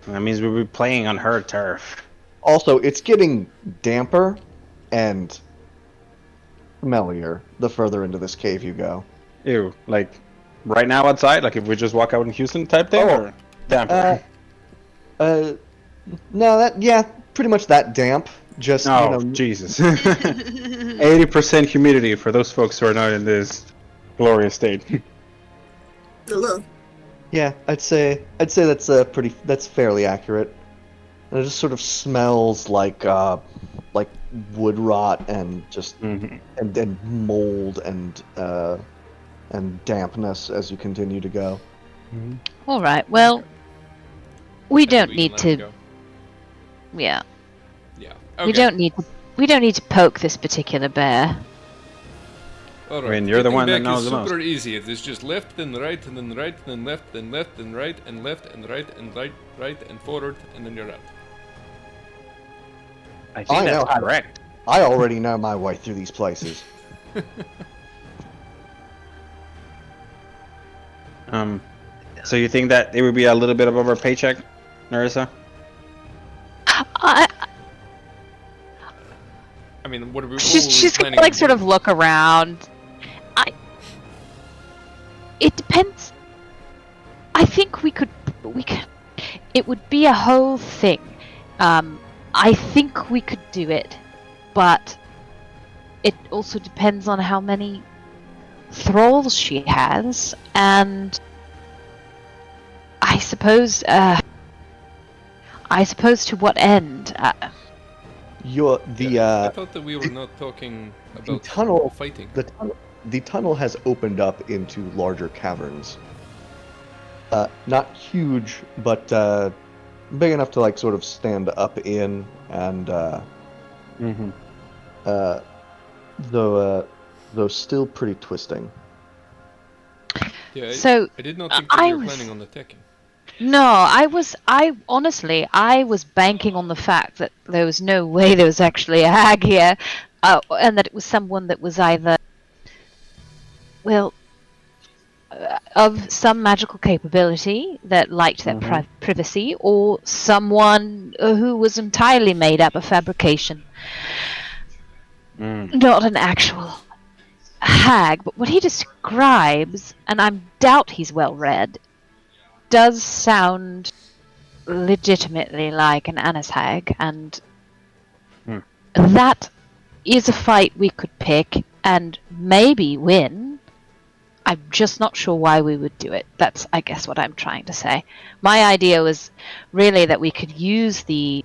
That means we'll be playing on her turf.
Also, it's getting damper and smellier the further into this cave you go.
Ew. Like, right now outside? Like if we just walk out in Houston type thing?
Oh.
Or damper?
No, pretty much that damp. Just,
Oh, Jesus. 80% humidity for those folks who are not in this glorious state.
Ugh.
yeah, I'd say that's fairly accurate. And it just sort of smells like wood rot and just and mold and dampness as you continue to go.
All right. Well, we don't
We
need
can let it
to.
go.
Yeah.
Yeah.
We
Okay.
don't need. We don't need to poke this particular bear.
All
I mean, you're the
Getting
one that
back
knows
is
the most.
super easy. It is just left and right and then right and then left and left and right and left and right and right and forward and then you're out.
I think
I know
that's
how-
correct.
I already know my way through these places.
So you think that it would be a little bit above our paycheck, Narissa?
I,
I mean, what are we?
she's gonna like sort of look around. It depends. I think we could. It would be a whole thing. I think we could do it, but it also depends on how many thralls she has, and I suppose to what end?
I thought that we were not talking about
tunnel-
fighting.
The tunnel has opened up into larger caverns. Not huge, but big enough to like sort of stand up in, and though still pretty twisting.
Yeah.
So
I did not think that
I
you were
was-
planning on attacking.
No, I honestly, I was banking on the fact that there was no way there was actually a hag here, and that it was someone that was either, well, of some magical capability that liked their privacy, or someone who was entirely made up of fabrication. Not an actual hag, but what he describes, and I doubt he's well read, does sound legitimately like an Annis hag, and that is a fight we could pick and maybe win. I'm just not sure why we would do it. That's, I guess, what I'm trying to say. My idea was really that we could use the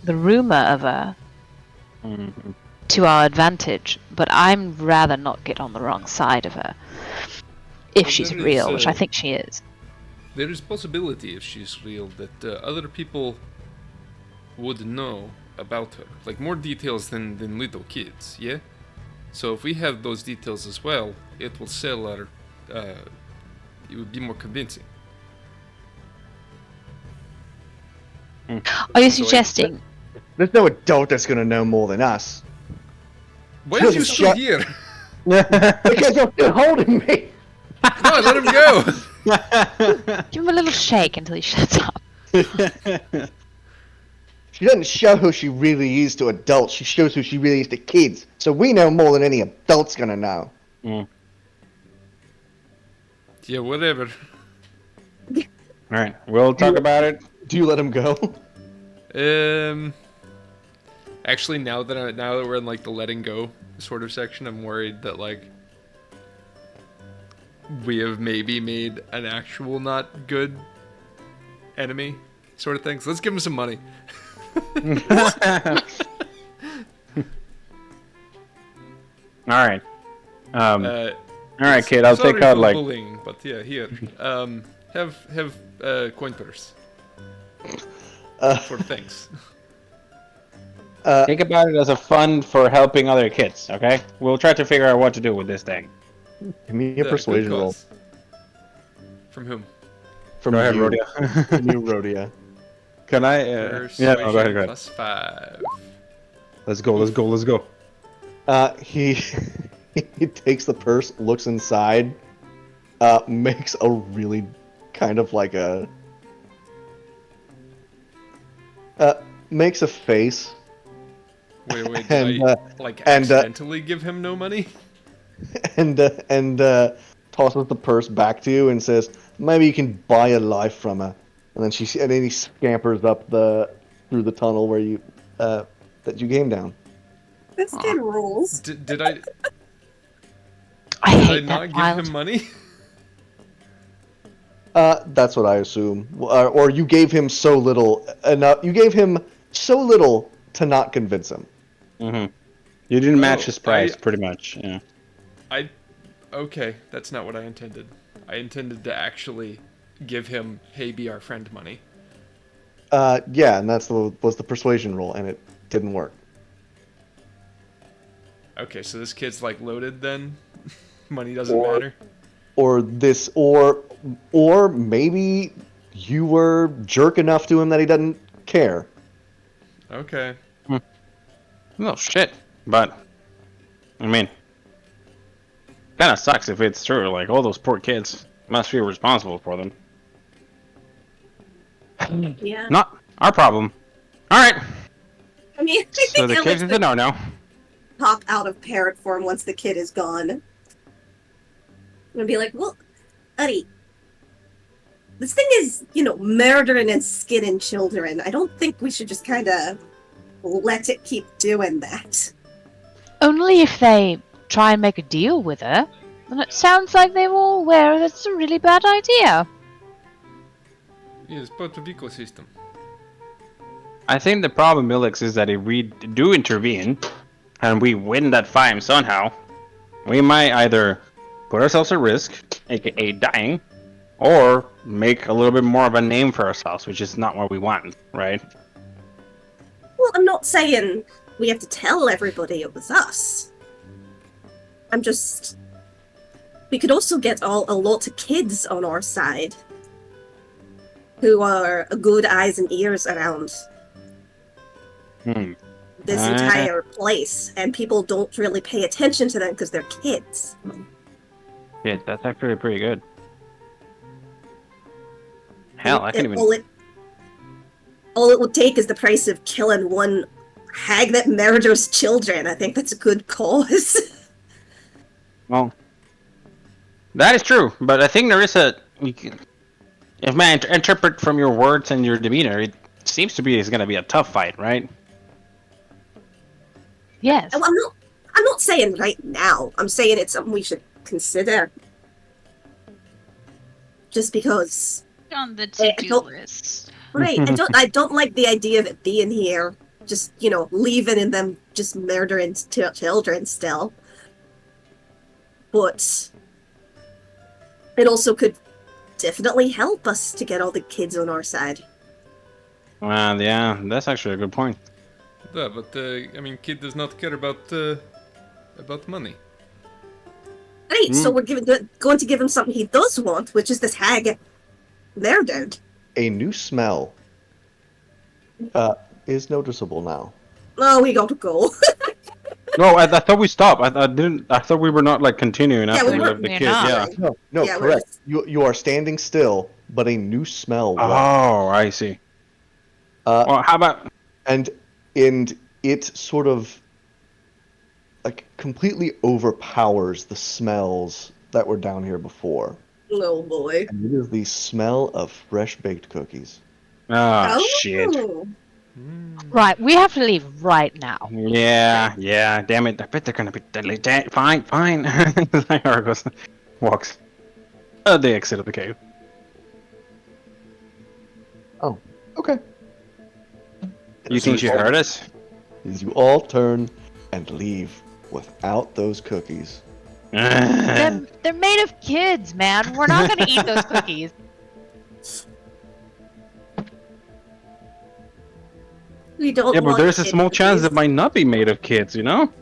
rumor of her to our advantage, but I'm rather not get on the wrong side of her. If
Well,
she's
there is,
real, which I think she is.
There is possibility if she's real that other people would know about her, like more details than little kids. Yeah. So if we have those details as well, it will sell our. It would be more convincing.
Are you suggesting?
There's no adult that's gonna know more than us.
Why are you
Shut-
still here?
Because you're still holding me.
Come on, let him go.
Give him a little shake until he shuts up.
She doesn't show who she really is to adults. She shows who she really is to kids. So we know more than any adult's gonna know.
Yeah, whatever.
Alright, we'll talk about it.
Do you let him go?
Actually, now that we're in like the letting go sort of section, I'm worried that like we have maybe made an actual not good enemy sort of thing. So let's give him some money.
Alright.
Uh,
Alright, kid, I'll
sorry
take out
for
like.
bullying, but yeah, here. Have coin purse for thanks.
Think about it as a fund for helping other kids, okay? We'll try to figure out what to do with this thing.
Give me a
Yeah, good
persuasion roll.
cause. From whom?
From
Go ahead,
you.
Rhodia.
From you, Rhodia.
Can I? Yeah, no, go ahead, go ahead.
+5.
Let's go.
He he takes the purse, looks inside, makes a really kind of like a makes a face,
Wait, did
and
I like accidentally give him no money?
and tosses the purse back to you and says, "Maybe you can buy a life from her." And then he scampers up through the tunnel where you that you came down.
This kid rules.
Did I
I
did I
hate
not
that
give
wild.
him money?
That's what I assume. Or you gave him so little enough. You gave him so little to not convince him.
Mm-hmm. You didn't match
Oh,
his price, pretty much. Yeah.
Okay, that's not what I intended. I intended to actually give him, hey, be our friend money.
Yeah, and was the persuasion roll, and it didn't work.
Okay, so this kid's like loaded then? Money doesn't matter?
Or maybe you were jerk enough to him that he doesn't care.
Okay.
No shit. But, I mean, kind of sucks if it's true. Like, all those poor kids must feel responsible for them.
Yeah.
Not our problem. Alright.
I mean, I
So
think
the
Alex
kids is a
would
no-no.
pop out of parrot form once the kid is gone. And be like, well, Uddy, this thing is, murdering and skinning children. I don't think we should just kind of let it keep doing that.
Only if they try and make a deal with her. And it sounds like they were all aware that's a really bad idea.
Yes, part of ecosystem.
I think the problem, Milix, is that if we do intervene, and we win that fight somehow, we might either put ourselves at risk, aka dying, or make a little bit more of a name for ourselves, which is not what we want, right?
Well, I'm not saying we have to tell everybody it was us. I'm just... We could also get a lot of kids on our side who are good eyes and ears around this entire place, and people don't really pay attention to them because they're kids.
Yeah, that's actually pretty good. Hell, I can even...
All it would take is the price of killing one hag that murders children. I think that's a good cause.
Well, that is true, but I think there is a... If I interpret from your words and your demeanor, it seems to be it's going to be a tough fight, right?
Yes.
I'm not saying right now. I'm saying it's something we should consider. Just because...
On the to-do list.
Right. I don't like the idea of it being here. Just, leaving and them just murdering children still. But it also could definitely help us to get all the kids on our side.
Well, yeah, that's actually a good point.
Yeah, but kid does not care about money.
Right, so we're going to give him something he does want, which is this hag murdered.
A new smell is noticeable now.
Oh, we gotta go.
No, I thought we stopped. I thought we were not like continuing after we
we
left the
we're
kid.
not.
Yeah.
No,
Yeah,
correct. You are standing still, but a new smell.
Oh, I see. Well, how about...
And it sort of like completely overpowers the smells that were down here before.
Oh boy.
And it is the smell of fresh baked cookies.
Oh, shit.
Right, we have to leave right now.
Yeah, damn it. I bet they're gonna be deadly. Fine. Like Argos walks the exit of the cave.
Oh, okay.
You think she heard us?
As you all turn and leave without those cookies.
They're made of kids, man. We're not gonna eat those cookies.
We don't.
Yeah, but
want
there's a
kid
small chance
cookies.
it might not be made of kids, you know?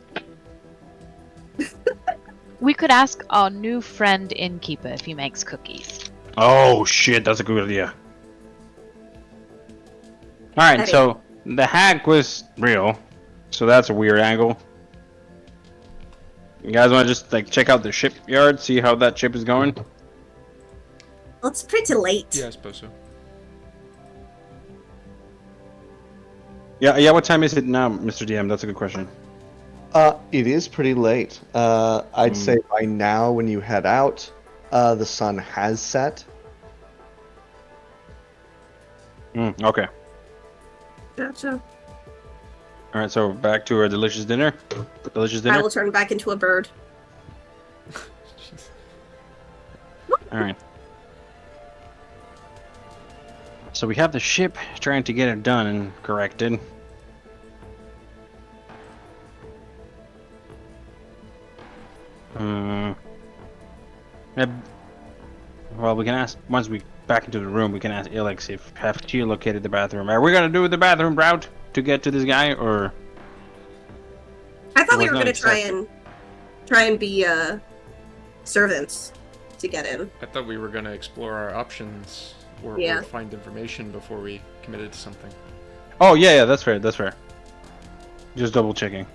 We could ask our new friend innkeeper if he makes cookies.
Oh shit, that's a good idea. Alright,
Ready.
so the hag was real, so that's a weird angle. You guys want to just like check out the shipyard, see how that ship is going?
Well, it's pretty late.
Yeah, I suppose so.
Yeah. What time is it now, Mr. DM? That's a good question.
It is pretty late. I'd say by now, when you head out, the sun has set.
Okay.
Gotcha.
All right. So back to our delicious dinner. Delicious dinner.
I will turn back into a bird.
All right. So we have the ship trying to get it done and corrected. Yeah, well, we can ask once we back into the room. We can ask Alex if have she located the bathroom. Are we gonna do the bathroom route to get to this guy, or?
I thought we
was
were
not
gonna try and be servants to get in.
I thought we were going to explore our options or find information before we committed to something.
Oh yeah, that's fair. That's fair. Just double checking.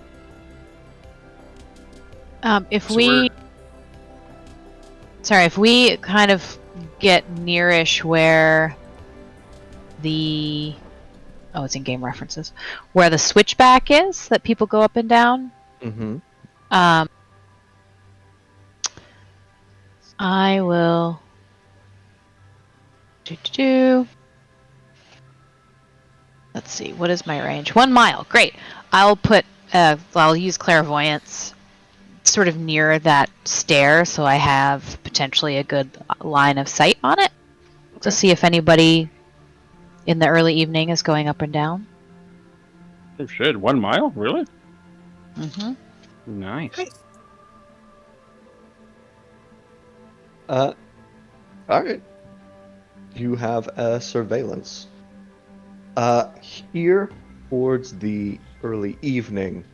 If
So
we kind of get nearish where the it's in game references, where the switchback is that people go up and down.
Mm-hmm.
I will Let's see, what is my range? 1 mile. Great. I'll use clairvoyance sort of near that stair, so I have potentially a good line of sight on it to see if anybody in the early evening is going up and down.
Oh shit! 1 mile? Really?
Mm-hmm.
Nice.
All right. You have surveillance. Here towards the early evening,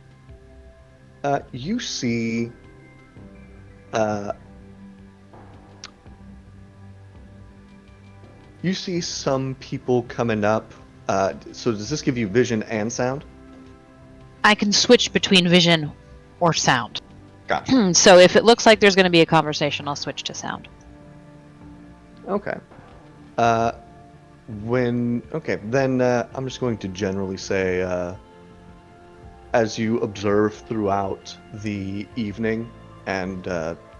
you see some people coming up. So does this give you vision and sound?
I can switch between vision or sound.
Gotcha.
So if it looks like there's going to be a conversation, I'll switch to sound.
Okay. Then I'm just going to generally say, as you observe throughout the evening and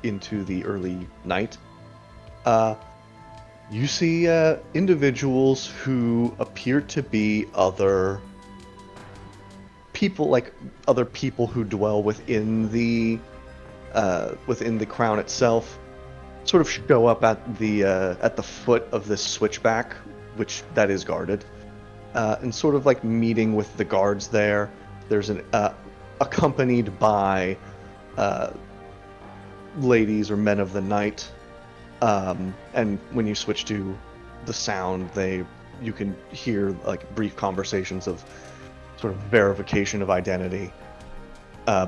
into the early night, you see individuals who appear to be other people who dwell within the crown itself, sort of show up at the foot of this switchback, which that is guarded, and sort of like meeting with the guards there. There's an accompanied by ladies or men of the night, and when you switch to the sound, you can hear like brief conversations of sort of verification of identity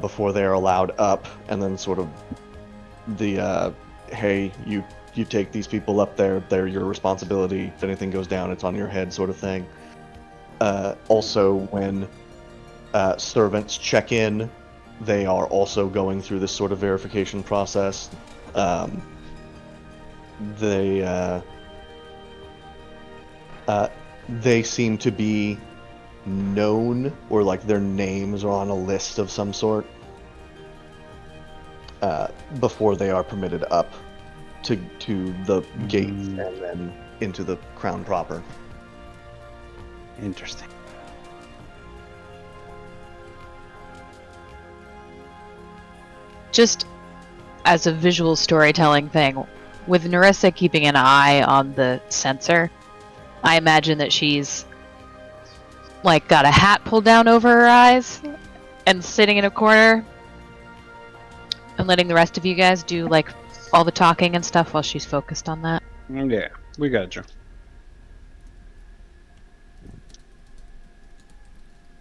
before they are allowed up, and then sort of the hey, you take these people up there, they're your responsibility. If anything goes down, it's on your head, sort of thing. Also, when servants check in, they are also going through this sort of verification process. They seem to be known, or like their names are on a list of some sort, before they are permitted up to the gates and then into the crown proper.
Interesting.
Just as a visual storytelling thing, with Narissa keeping an eye on the sensor, I imagine that she's like got a hat pulled down over her eyes and sitting in a corner and letting the rest of you guys do like all the talking and stuff while she's focused on that.
Yeah, we got you.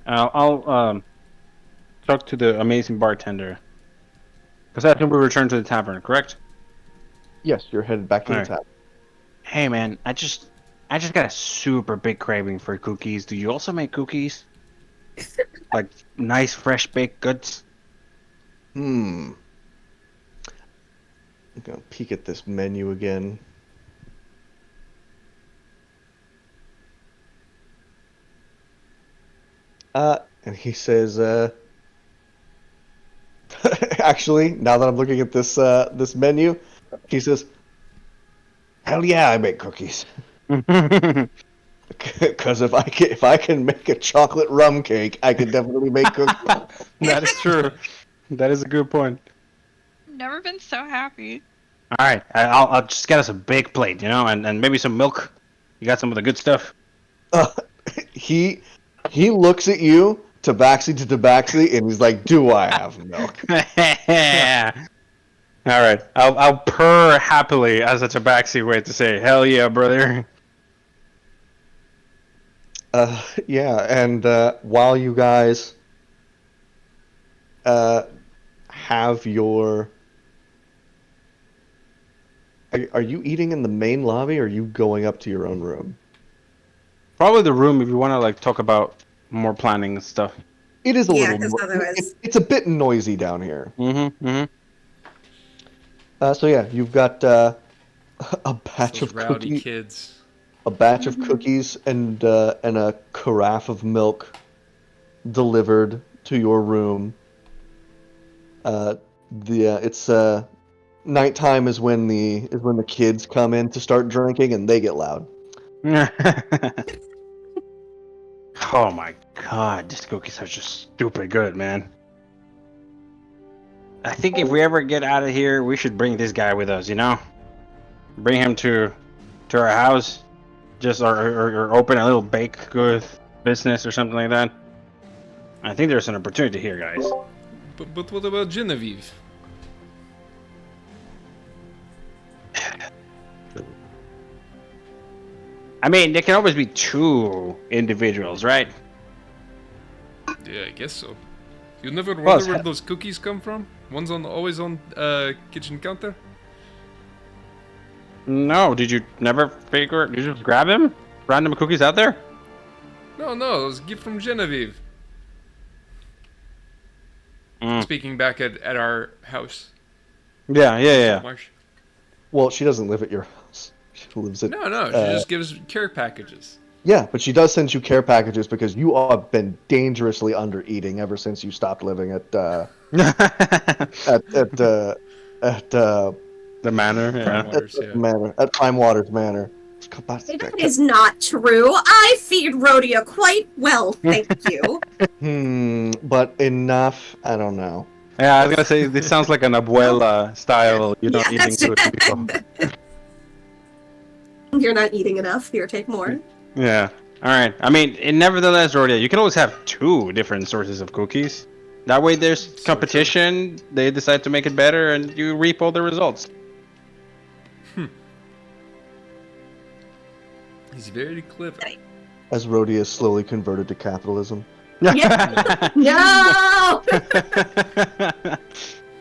I'll talk to the amazing bartender. Because I think we return to the tavern, correct?
Yes, you're headed back to the tavern.
Hey man, I just got a super big craving for cookies. Do you also make cookies? Like nice fresh baked goods?
I'm gonna peek at this menu again. And he says, actually, now that I'm looking at this menu, he says, "Hell yeah, I make cookies. Because if I can make a chocolate rum cake, I can definitely make cookies."
That is true. That is a good point.
Never been so happy.
All right, I'll just get us a big plate, and maybe some milk. You got some of the good stuff.
He looks at you, tabaxi to tabaxi, and he's like, "Do I have milk?"
All right, I'll purr happily as a tabaxi way to say, "Hell yeah, brother."
Yeah, and while you guys have your... Are you eating in the main lobby, or are you going up to your own room?
Probably the room if you want to like talk about more planning and stuff.
It is a
Yeah,
little...
'cause otherwise-
It's a bit noisy down here.
Mm-hmm.
So yeah, you've got a batch
Those
of
rowdy
cookies,
kids.
a batch of cookies, and a carafe of milk delivered to your room. It's nighttime is when the kids come in to start drinking, and they get loud.
Oh my god, these cookies are just stupid good, man. I think if we ever get out of here, we should bring this guy with us, Bring him to our house, just or open a little baked good business or something like that. I think there's an opportunity here, guys.
But what about Genevieve?
I mean, there can always be two individuals, right?
Yeah, I guess so. You never
Well,
wonder where those cookies come from? One's always on kitchen counter.
No, did you never figure? Did you just grab him? Random cookies out there?
No, it was a gift from Genevieve. Speaking back at our house.
Yeah.
Marsh.
Well, she doesn't live at your house. She lives at...
No, she just gives care packages.
Yeah, but she does send you care packages because you have been dangerously under eating ever since you stopped living at
The manor, yeah.
Waters, yeah.
Manor, at Prime Waters Manor.
That is not true. I feed Rhodia quite well, thank you.
But enough. I don't know.
Yeah, I was gonna say this sounds like an abuela style. You're not eating
that's
food to people.
You're not eating enough. Here, take more.
Yeah. All right. I mean, nevertheless, Rodia, you can always have two different sources of cookies. That way, there's competition. They decide to make it better, and you reap all the results.
He's very clever.
As Rhodia is slowly converted to capitalism.
Yeah. No!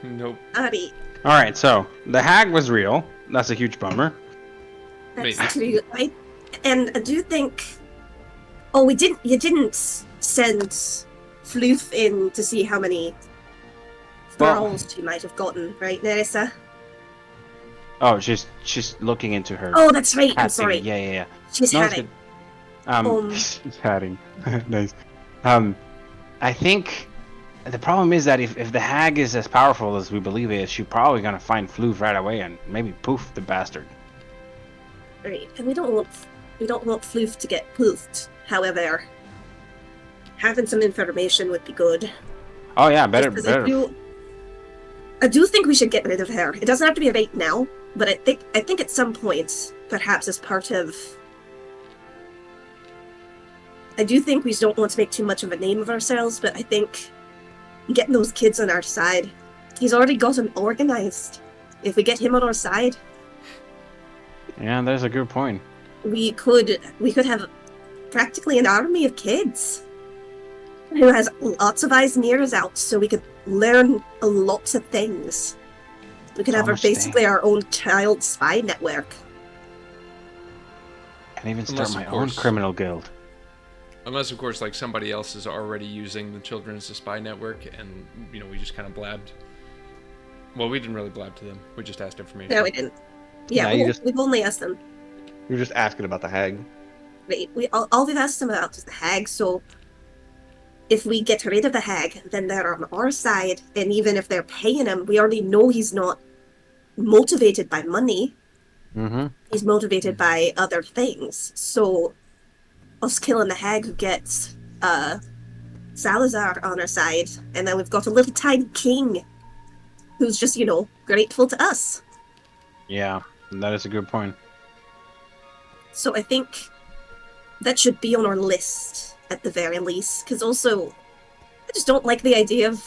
Nope.
Buddy,
All right. So the hag was real. That's a huge bummer.
that's
Wait.
true. And I do think... Oh, you didn't send Floof in to see how many girls she might have gotten, right, Nerissa?
Oh, she's looking into her.
Oh, that's right. I'm
hat
sorry.
thingy. Yeah.
She's
No, it's
hatting.
good. She's hatting. Nice. I think the problem is that if the hag is as powerful as we believe it is, she's probably gonna find Floof right away and maybe poof the bastard.
Right, and we don't want Floof to get poofed. However, having some information would be good.
Oh yeah, better.
Just 'cause I do think we should get rid of her. It doesn't have to be right now, but I think at some point, perhaps as part of... I do think we don't want to make too much of a name of ourselves, but I think getting those kids on our side, he's already got them organized. If we get him on our side,
Yeah, there's a good point.
we could have practically an army of kids who has lots of eyes and ears out, so we could learn lots of things. We could have basically our own child spy network.
And even start
Unless,
my
of
own
course-
criminal guild.
Unless, of course, like somebody else is already using the children as a spy network, and we just kind of blabbed. Well, we didn't really blab to them. We just asked information.
No, we didn't. Yeah,
No, you just-
we've only asked them.
You're just asking about the hag.
Right, all we've asked them about is the hag, so if we get rid of the hag, then they're on our side, and even if they're paying him, we already know he's not motivated by money.
Mm-hmm.
He's motivated by other things. So us killing the hag who gets Salazar on our side, and then we've got a little tiny king who's just, grateful to us.
Yeah, that is a good point.
So I think that should be on our list at the very least, because also I just don't like the idea of.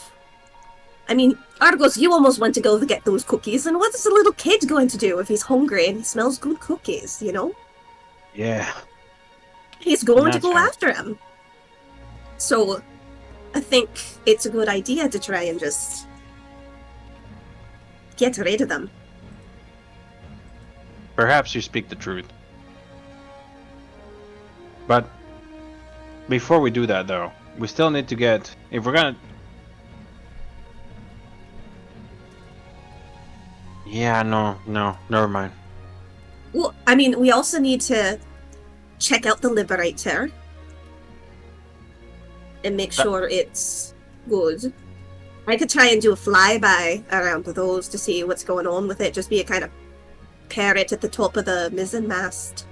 I mean, Argos, you almost went to go to get those cookies, and what is a little kid going to do if he's hungry and he smells good cookies,
Yeah.
He's going to
That's
go
fair.
after him. So, I think it's a good idea to try and just get rid of them.
Perhaps you speak the truth. But before we do that, though, we still need to get. If we're gonna. Yeah, no, never mind.
Well, I mean, we also need to check out the Liberator and make sure it's good. I could try and do a flyby around those to see what's going on with it. Just be a kind of parrot at the top of the mizzen mast.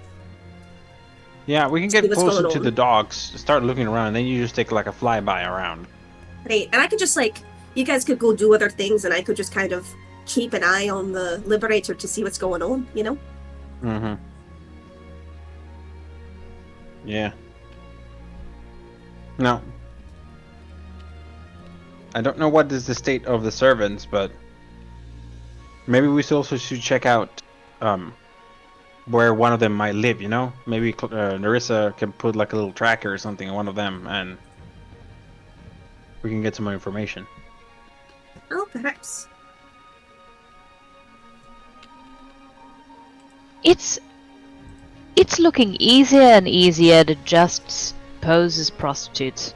Yeah, we can
See
get
what's
closer
going
to
on.
the docks, start looking around, and then you just take like a flyby around.
Right, and I could just you guys could go do other things, and I could just kind of keep an eye on the Liberator to see what's going on,
Mm-hmm. Yeah. No. I don't know what is the state of the servants, but maybe we also should check out where one of them might live, Maybe Narissa can put like a little tracker or something on one of them, and we can get some more information.
Oh, perhaps.
It's looking easier and easier to just pose as prostitutes.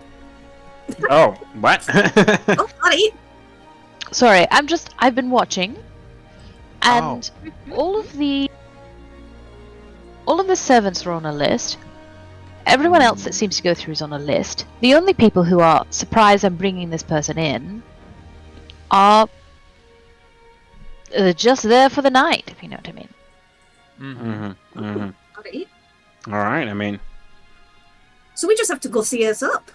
Oh, what?
Oh, buddy!
Sorry, I've been watching, and all of the servants are on a list. Everyone else that seems to go through is on a list. The only people who are surprised I'm bringing this person in are just there for the night, if you know what I mean.
Mm-hmm. Mm-hmm.
Alright.
All right. I mean,
So we just have to go see us up.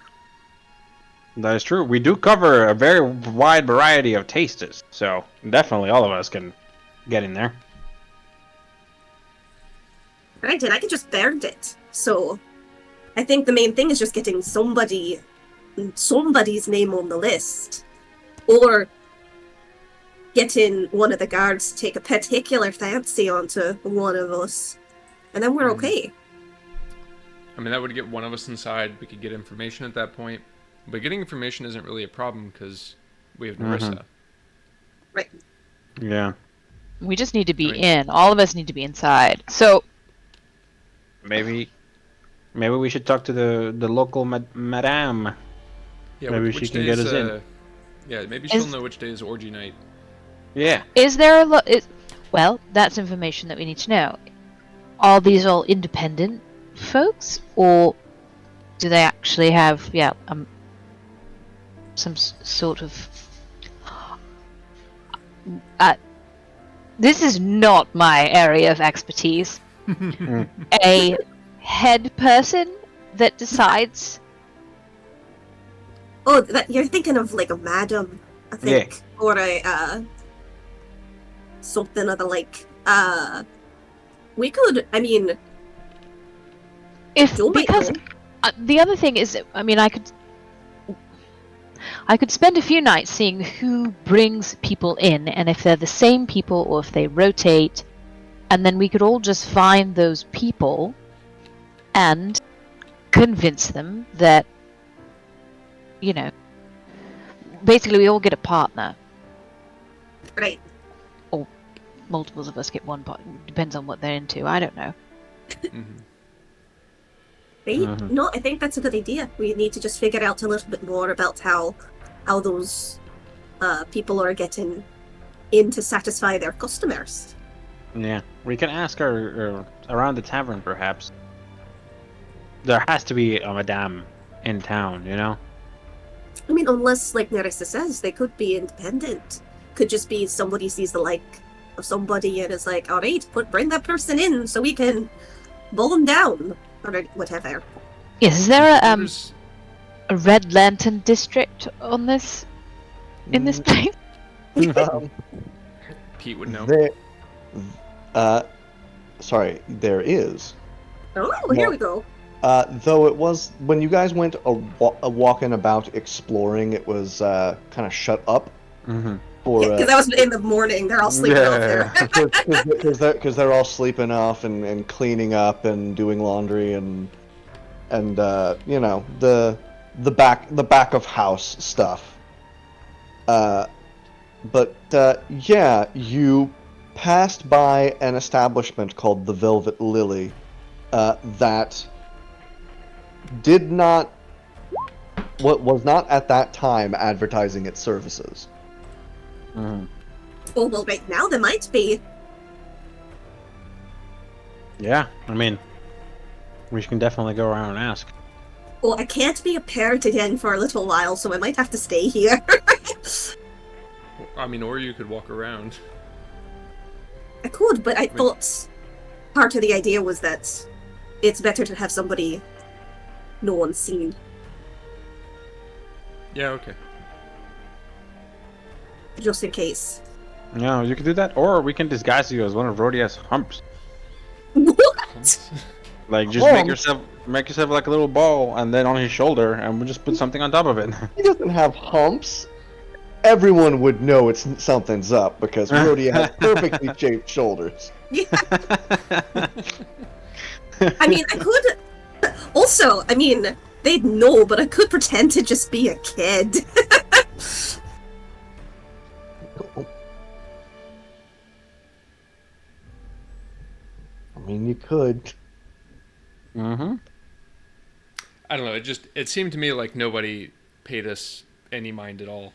that is true. We do cover a very wide variety of tastes, so definitely all of us can get in there.
Right, and I could just burned it. So I think the main thing is just getting somebody's name on the list. Or getting one of the guards to take a particular fancy onto one of us. And then we're okay.
I mean, that would get one of us inside. We could get information at that point. But getting information isn't really a problem because we have Narissa.
Right.
Yeah.
We just need to be
I mean-
in. All of us need to be inside. So
Maybe we should talk to the local madame.
Yeah,
Maybe
which
she can
day
get
is,
us in.
Yeah, maybe she'll
Is-
know which day is orgy night.
Yeah.
is there a lot? Well, that's information that we need to know. Are these all independent folks, or do they actually have some sort of? This is not my area of expertise. A head person that decides.
Oh, you're thinking of like a madam, I think. Or a, something of the like. We could, I mean,
If
Joe might
because
know.
the other thing is, I mean, I could spend a few nights seeing who brings people in, and if they're the same people or if they rotate, and then we could all just find those people and convince them that, basically we all get a partner.
Right.
Multiples of us get one partner. Depends on what they're into. I don't know.
Right?
Mhm.
No, I think that's a good idea. We need to just figure out a little bit more about how those people are getting in to satisfy their customers.
Yeah, we can ask her around the tavern, perhaps. There has to be a madame in town, you know?
I mean, unless, like Nerissa says, they could be independent. Could just be somebody sees the like of somebody and is like, all right, bring that person in so we can bowl them down or whatever.
Is there
There's-
a Red Lantern district on this in this place?
Um,
Pete would know.
sorry, there is.
Oh,
Well,
here we go.
Though it was when you guys went a walking about exploring, it was kind of shut up
Mm-hmm.
for
Yeah, because that was in the morning. They're all sleeping off there.
because they're all sleeping off and cleaning up and doing laundry and you know the back of house stuff. But yeah, you passed by an establishment called the Velvet Lily that did not was not at that time advertising its services.
Mm-hmm.
Oh, well, right now there might be.
Yeah, I mean, we can definitely go around and ask.
Well, I can't be a parrot again for a little while, so I might have to stay here.
I mean, or you could walk around.
I could, but I thought part of the idea was that it's better to have somebody no one's seen.
Yeah, okay.
Just in case.
No, you can do that, or we can disguise you as one of Rodia's humps.
What?
Like, just make yourself like a little ball, and then on his shoulder, and we'll just put something on top of it.
He doesn't have humps. Everyone would know something's up because Rhodia has perfectly shaped shoulders.
Yeah. I mean, I could. Also, I mean, they'd know, but I could pretend to just be a kid.
I mean, you could.
Mm-hmm.
I don't know. It seemed to me like nobody paid us any mind at all.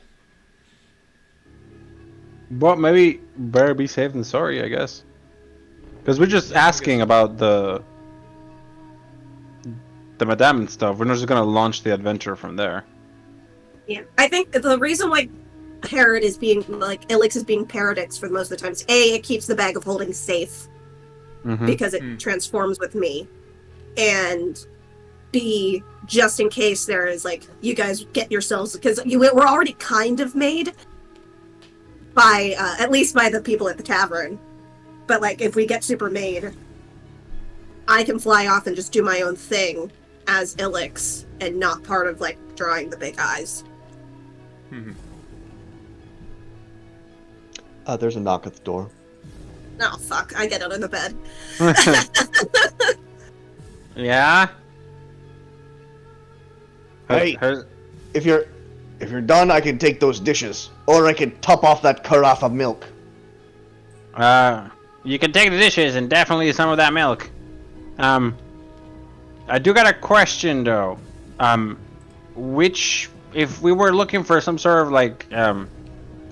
But maybe better be safe than sorry, I guess. Because we're just asking about the madame and stuff. We're not just gonna launch the adventure from there.
Yeah, I think the reason why Parrot is being, like, Elix is being Paradix for the most of the time is A, it keeps the bag of holding safe
Mm-hmm.
because it transforms with me, and B, just in case there is, like, you guys get yourselves, because we're already kind of made by, at least by the people at the tavern, but, like, if we get super made, I can fly off and just do my own thing as Elix and not part of, like, drawing the big eyes.
There's a knock at the door.
Oh, fuck. I get out of the bed.
Yeah.
Hey. If you're done, I can take those dishes, or I can top off that carafe of milk.
You can take the dishes and definitely some of that milk. I do got a question though. If we were looking for some sort of like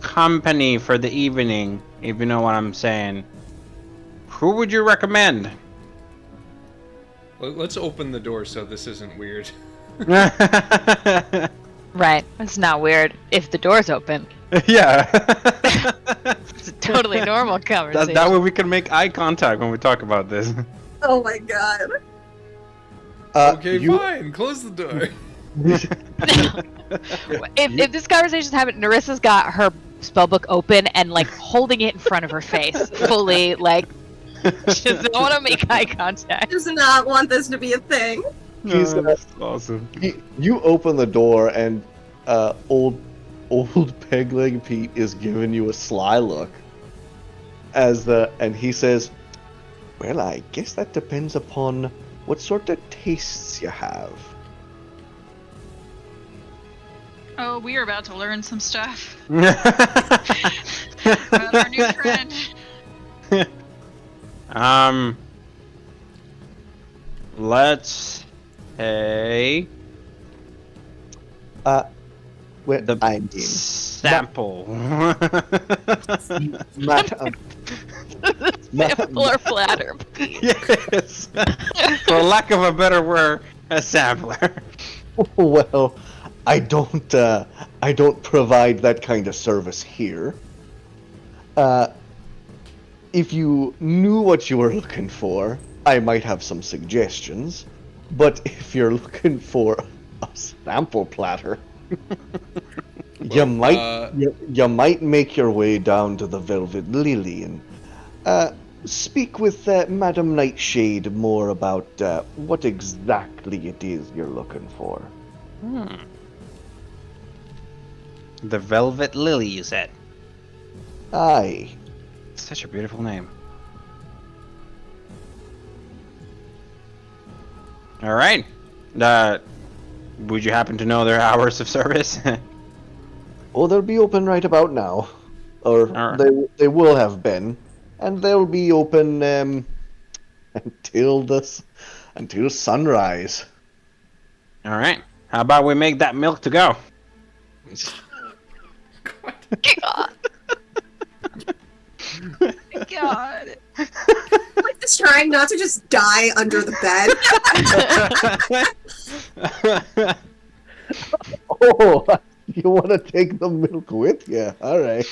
company for the evening, if you know what I'm saying, who would you recommend?
Let's open the door so this isn't weird.
Right. It's not weird if the door's open.
Yeah.
It's a totally normal conversation.
That way we can make eye contact when we talk about this.
Oh my god.
Okay, fine. Close the door.
If this conversation's happening, Narissa's got her spellbook open and like holding it in front of her face, fully like she doesn't want to make eye contact.
Does not want this to be a thing.
He's
That's awesome.
You open the door and old Pegleg Pete is giving you a sly look and he says, "Well, I guess that depends upon what sort of tastes you have."
Oh, we are about to learn some stuff about our new friend.
Let's say
Well,
The
I mean,
sample.
madam,
Sample or platter, please.
Yes. For lack of a better word, a sampler.
well, I don't provide that kind of service here. If you knew what you were looking for, I might have some suggestions. But if you're looking for a sample platter, you might make your way down to the Velvet Lily and speak with Madam Nightshade more about what exactly it is you're looking for.
The Velvet Lily, you said.
Aye.
Such a beautiful name. All right. Would you happen to know their hours of service?
Oh, they'll be open right about now, or
Alright.
they will have been, and they'll be open until sunrise.
All right. How about we make that milk to go?
God.
God.
Like just trying not to just die under the bed.
Oh, you want to take the milk with you? All right.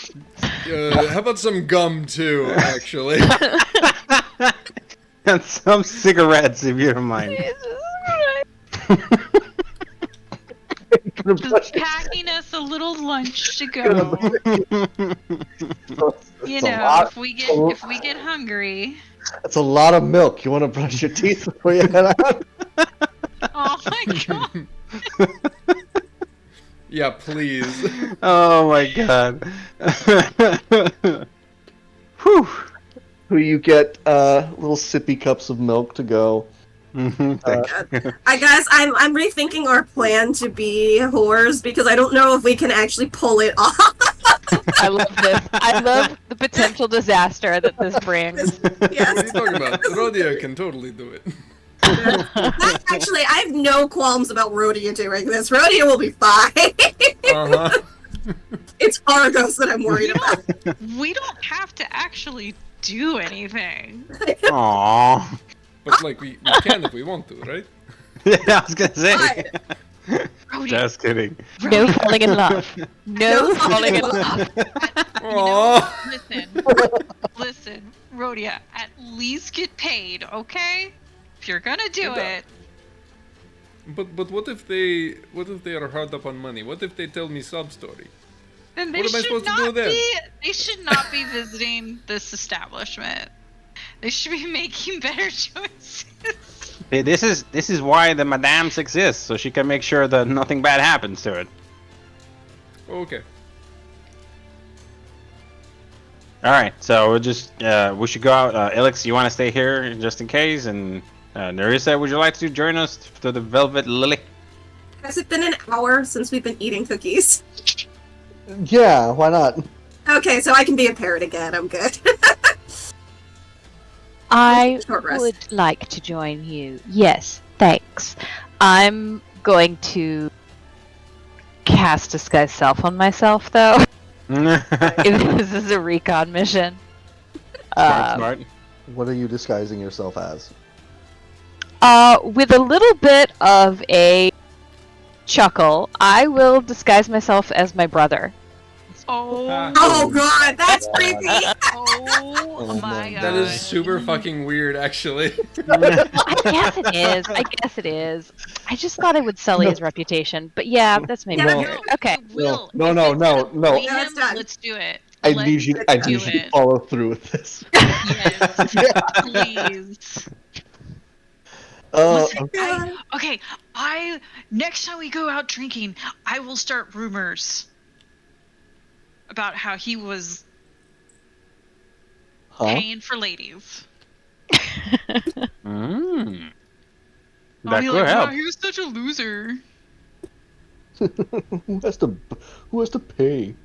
How about some gum too? Actually,
And some cigarettes, if you don't mind.
Just packing us a little lunch to go. You know, if we get hungry.
That's a lot of milk. You want to brush your teeth before you head out?
Oh my god.
yeah, please.
Oh my god. Whew.
You get little sippy cups of milk to go.
I guess I'm rethinking our plan to be whores because I don't know if we can actually pull it off.
I love this. I love the potential disaster that this brings.
What are you
Yes.
talking about? Rhodia can totally do it.
Actually, I have no qualms about Rhodia doing this. Rhodia will be fine.
Uh huh.
It's Argos that I'm worried about.
We don't have to actually do anything.
Aww.
But like we can if we want to, right?
Yeah, I was gonna say.
Rhodia,
Just kidding.
No falling in love. No falling in love.
Aww.
Listen, Rhodia, at least get paid, okay? If you're gonna do it.
But what if they are hard up on money? What if they tell me sub story?
Then they
What am I
should
supposed to
not
do then?
they should not be visiting this establishment. They should be making better choices.
Hey, this is why the Madames exist, so she can make sure that nothing bad happens to it.
Okay.
All right, so we'll just we should go out. Elix, you want to stay here just in case? And Nerissa, would you like to join us to the Velvet Lily?
Has it been an hour since we've been eating cookies?
Yeah, why not?
Okay, so I can be a parrot again. I'm good.
I
Short rest.
would like to join you. Yes, thanks. I'm going to cast Disguise Self on myself, though. If this is a recon mission.
Smart.
What are you disguising yourself as?
With a little bit of a chuckle, I will disguise myself as my brother.
Oh,
Oh god, that's creepy.
oh my god.
That is super fucking weird, actually.
I guess it is. I guess it is. I just thought I would sully his reputation, but yeah, that's maybe
Yeah,
weird. Okay.
Will,
No,
if
no,
it's
no,
gonna
no.
bully
Yeah, it's
him,
done.
let's do it.
I
Let's
need you
do
to
it.
follow through with this.
Yes, please. Listen,
God.
I next time we go out drinking, I will start rumors about how he was
Huh?
paying for ladies.
Mm.
I'll
That
be
could
like,
help.
wow, he was such a loser.
Who has to pay?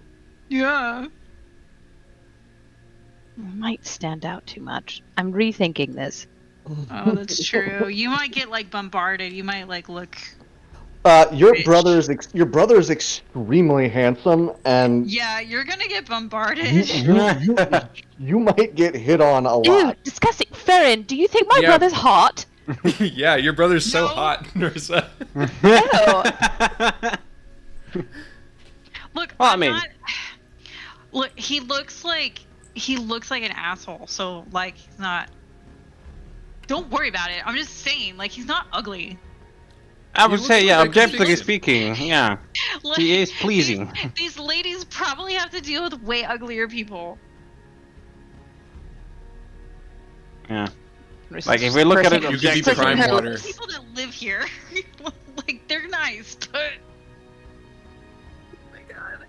Yeah.
Might stand out too much. I'm rethinking this.
Oh, that's true. You might get like bombarded. You might like look
Your
Bitch.
brother is extremely handsome, and
Yeah, you're gonna get bombarded.
you might get hit on a
Ew,
lot.
disgusting. Farron, do you think my
Yeah.
brother's hot?
Yeah, your brother's so
No.
hot, Narissa.
Look,
Well, I
I'm
mean-
not. Look, he looks like an asshole. So like, he's not. Don't worry about it. I'm just saying, like, he's not ugly.
I would
looks
say,
like
yeah,
a
objectively
complete-
speaking, yeah,
Like,
he is pleasing.
These ladies probably have to deal with way uglier people.
Yeah. Like, if we look at it
You could be
objectively,
prime
her-
water.
People that live here, like, they're nice, but
Oh my god.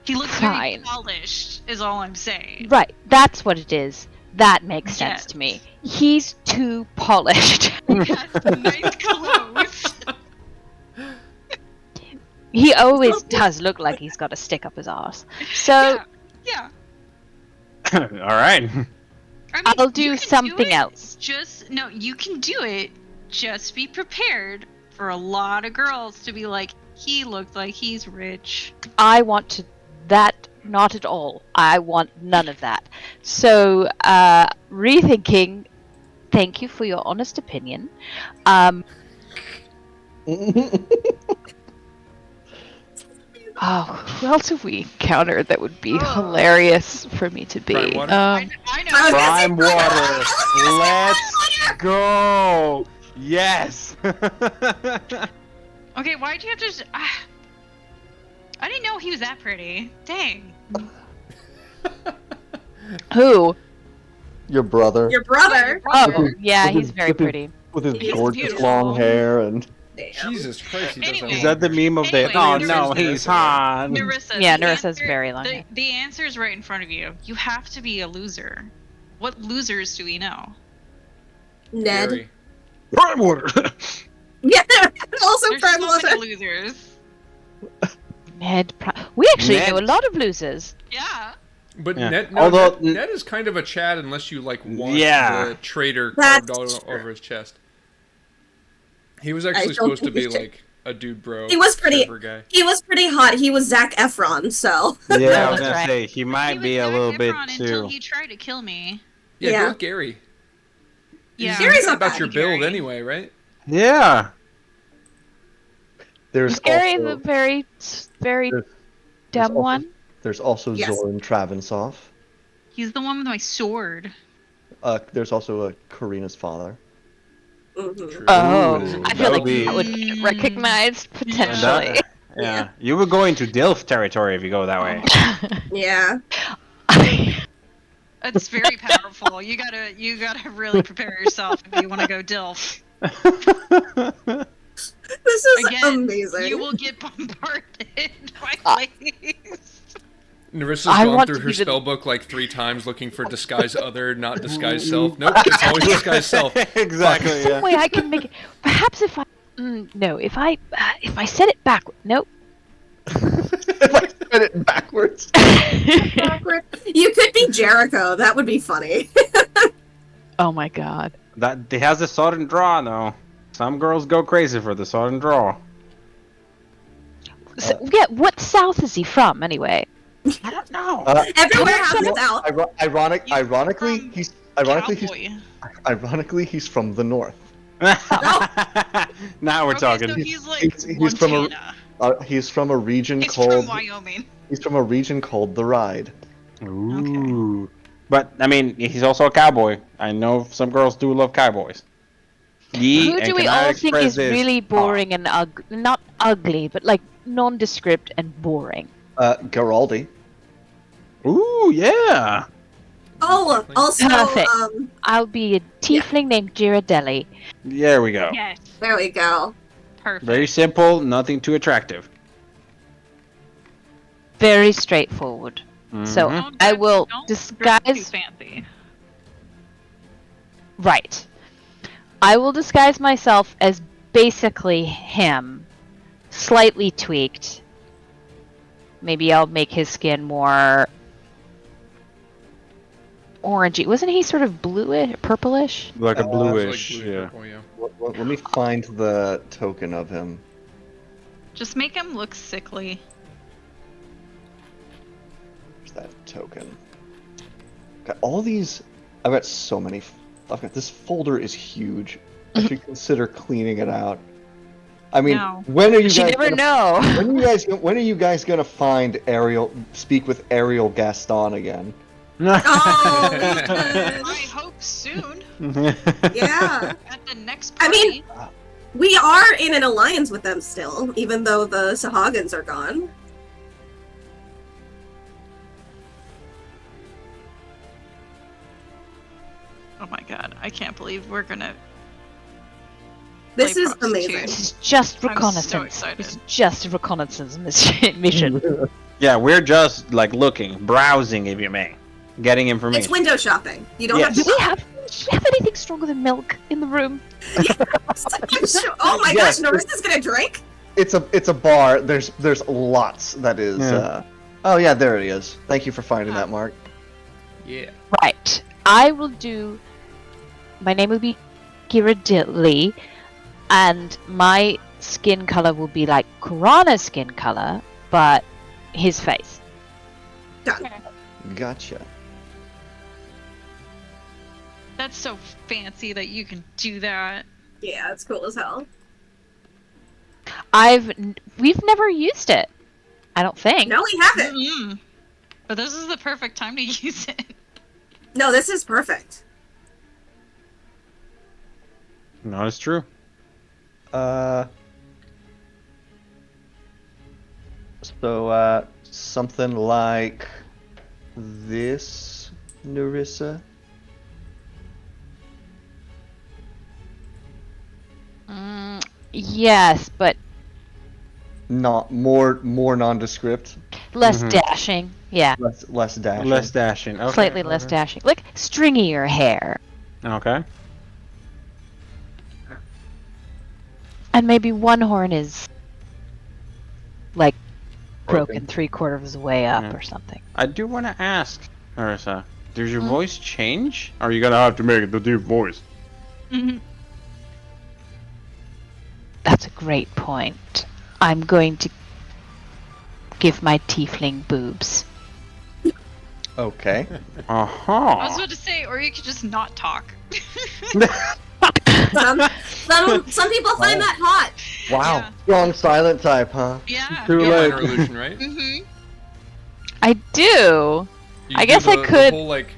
he looks very
Fine.
polished. Is all I'm saying.
Right, that's what it is. That makes sense
Yes.
to me. He's too polished.
He has nice clothes.
He always does look like he's got a stick up his arse. So
Yeah.
all right.
I mean,
I'll
you
do
can
something
it,
else.
No, you can do it. Just be prepared for a lot of girls to be like, he looked like he's rich.
I want to that not at all. I want none of that. So rethinking, thank you for your honest opinion. Oh, who else have we encountered that would be hilarious for me to be?
Prime water?
I know.
I was
Prime
gonna say
water.
Let's
Let's go. Yes.
Okay, why'd you have to? I didn't know he was that pretty. Dang.
Who?
Your brother
Your brother.
Oh, yeah,
with
he's
his-
very
with his-
pretty.
with his
He's
gorgeous
beautiful.
long hair and
Damn.
Jesus Christ, he does
Anyway.
have
Is that the meme of
Anyway,
the? Oh
Narissa-
no, he's hot.
Narissa.
Yeah,
the
Narissa's
answer-
very long hair.
The answer is right in front of you. You have to be a loser. What losers do we know?
Ned.
Gary.
Prime water.
Yeah, also
There's
Prime
so
Water.
many losers.
We actually
Ned.
know a lot of losers.
Yeah.
But
Yeah.
Ned,
Although-
Ned is kind of a Chad unless you like want
Yeah.
the traitor
That's
carved all
true.
over his chest. He was actually
don't
supposed to
think
be
he should.
like a dude bro.
He was pretty-
server guy.
He was pretty hot. He was Zac Efron, so.
Yeah, I was
That's
gonna
right.
say he might
He
be
was
a
Zac
little bit
Efron until
too.
he tried to kill me.
Yeah,
Yeah.
go with Gary.
Yeah.
He's
Gary's
good
not
about
bad,
your build
Gary.
anyway, right?
Yeah.
there's
Gary,
also,
the very
there's
dumb
also-
one.
there's also
Yes.
Zoran Travansoff.
He's the one with my sword.
There's also Karina's father.
Mhm.
True.
Oh,
Ooh,
I
that
feel
would
like
be-
that would get recognized potentially.
Yeah. You would go into Dilf territory if you go that way.
Yeah.
It's very powerful. You gotta really prepare yourself if you want to go Dilf.
This is
Again,
amazing.
you will get bombarded by ladies.
Narissa's
I
gone
want
through
to
her
be the-
spell book like 3 times looking for disguise other, not disguise self. Nope, it's always disguise self.
Exactly.
Some way I can make it. Perhaps if I. No, if I said it backward. Nope.
If I said it backwards.
Awkward. You could be Jericho. That would be funny.
Oh my god.
That he has a sudden draw though. Some girls go crazy for the sudden draw.
So, yeah, what south is he from anyway?
I don't know.
Everywhere
well,
has its out.
Ironically,
From
ironically
Cowboy.
he's from the north.
Now we're
Okay,
talking.
so he's like
he's from a-
Montana.
He's from a region
He's
called
from Wyoming.
the Ride.
Ooh. But I mean, he's also a cowboy. I know some girls do love cowboys.
Who do we all think is really boring and not ugly, but like nondescript and boring?
Geraldi.
Ooh, yeah.
Oh, also,
Perfect. I'll be a tiefling named Girardelli.
There we go.
Yes,
there we go.
perfect.
Very simple, nothing too attractive.
Very straightforward. So
Mhm.
Don't
I
dress-
will
don't dress too
disguise.
fancy.
Right. I will disguise myself as basically him, slightly tweaked. Maybe I'll make his skin more orangey. Wasn't he sort of bluish, purplish?
Like a
It's like
bluish,
blue
yeah.
purple, yeah.
Let me find the token of him.
Just make him look sickly.
Where's that token? Got all these. I've got so many. I've got this folder is huge. I should consider cleaning it out. I mean,
No.
when are you
You
guys?
never
gonna,
know.
When are you guys gonna find Ariel? Speak with Ariel Gaston again?
Oh,
I hope soon.
yeah.
At the next
I
party.
mean- We are in an alliance with them still, even though the Sahagins are gone.
Oh my god, I can't believe we're gonna.
This
play
is
prostitute.
amazing.
This is just
I'm so
reconnaissance.
excited.
It's just a reconnaissance mission.
Yeah, we're just like looking, browsing, if you may, getting
It's
information.
window shopping. You don't
Yes.
Do
have
we have anything stronger than milk in the room?
to. Oh my
Yes.
gosh, Narissa's gonna drink?
It's a bar. There's lots. That is.
Yeah.
Oh yeah, there it is. Thank you for finding that, Mark.
Yeah.
Right. I will do. My name will be Kira Ditley, and my skin color will be like Kurana's skin color, but his face.
Done.
Gotcha.
That's so fancy that you can do that.
Yeah, it's cool as hell.
We've never used it. I don't think.
No, we haven't.
Mm-mm. But this is the perfect time to use it.
No, this is perfect.
No, it's true.
So something like this, Narissa.
Yes, but
Not more nondescript,
less
Mhm.
dashing. Yeah,
less dashing.
Less dashing. Okay,
slightly less
okay.
dashing. Like stringier hair,
Okay.
and maybe one horn is like
Broken.
broken 3/4 of the way up
Yeah.
or something.
I do want to ask, Marissa, does your voice change? Or are you gonna have to make it the deep voice?
Mm-hmm.
That's a great point. I'm going to give my tiefling boobs.
Okay.
I was
Uh-huh.
about to say, or you could just not talk.
Some people find that hot.
Wow.
Yeah.
Strong silent type, huh?
Yeah.
Too
You
late.
have minor illusion, right?
Mm-hmm.
I do.
You
I
do
guess I
the
could-
whole, like,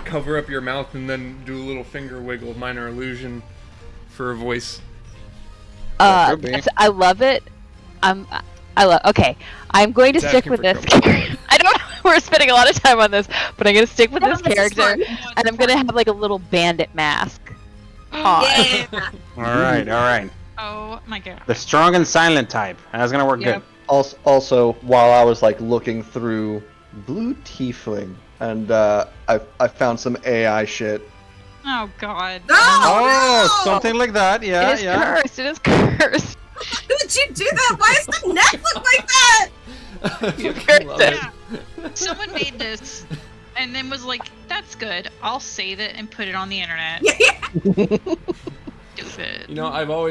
cover up your mouth and then do a little finger wiggle, minor illusion, for a voice.
could be.
I love it. Okay, I'm going to
It's
stick
asking
with
for
this.
trouble.
I don't know. We're spending a lot of time on this, but I'm going to stick with
No,
this
this is
character,
fun.
and I'm going to have like a little bandit mask.
Yeah.
Alright, alright.
Oh my god.
The strong and silent type. That's gonna work
Yep.
Also, while I was like looking through Blue Tiefling, and I found some AI shit.
Oh god.
good.
Oh, no!
Something like that. Yeah,
it is
yeah.
cursed. It is cursed.
How did you do that? Why does the neck look like that?
You
cursed
love
it.
Yeah. Someone made this and then was like, that's good. I'll save it and put it on the internet. Stupid.
You know,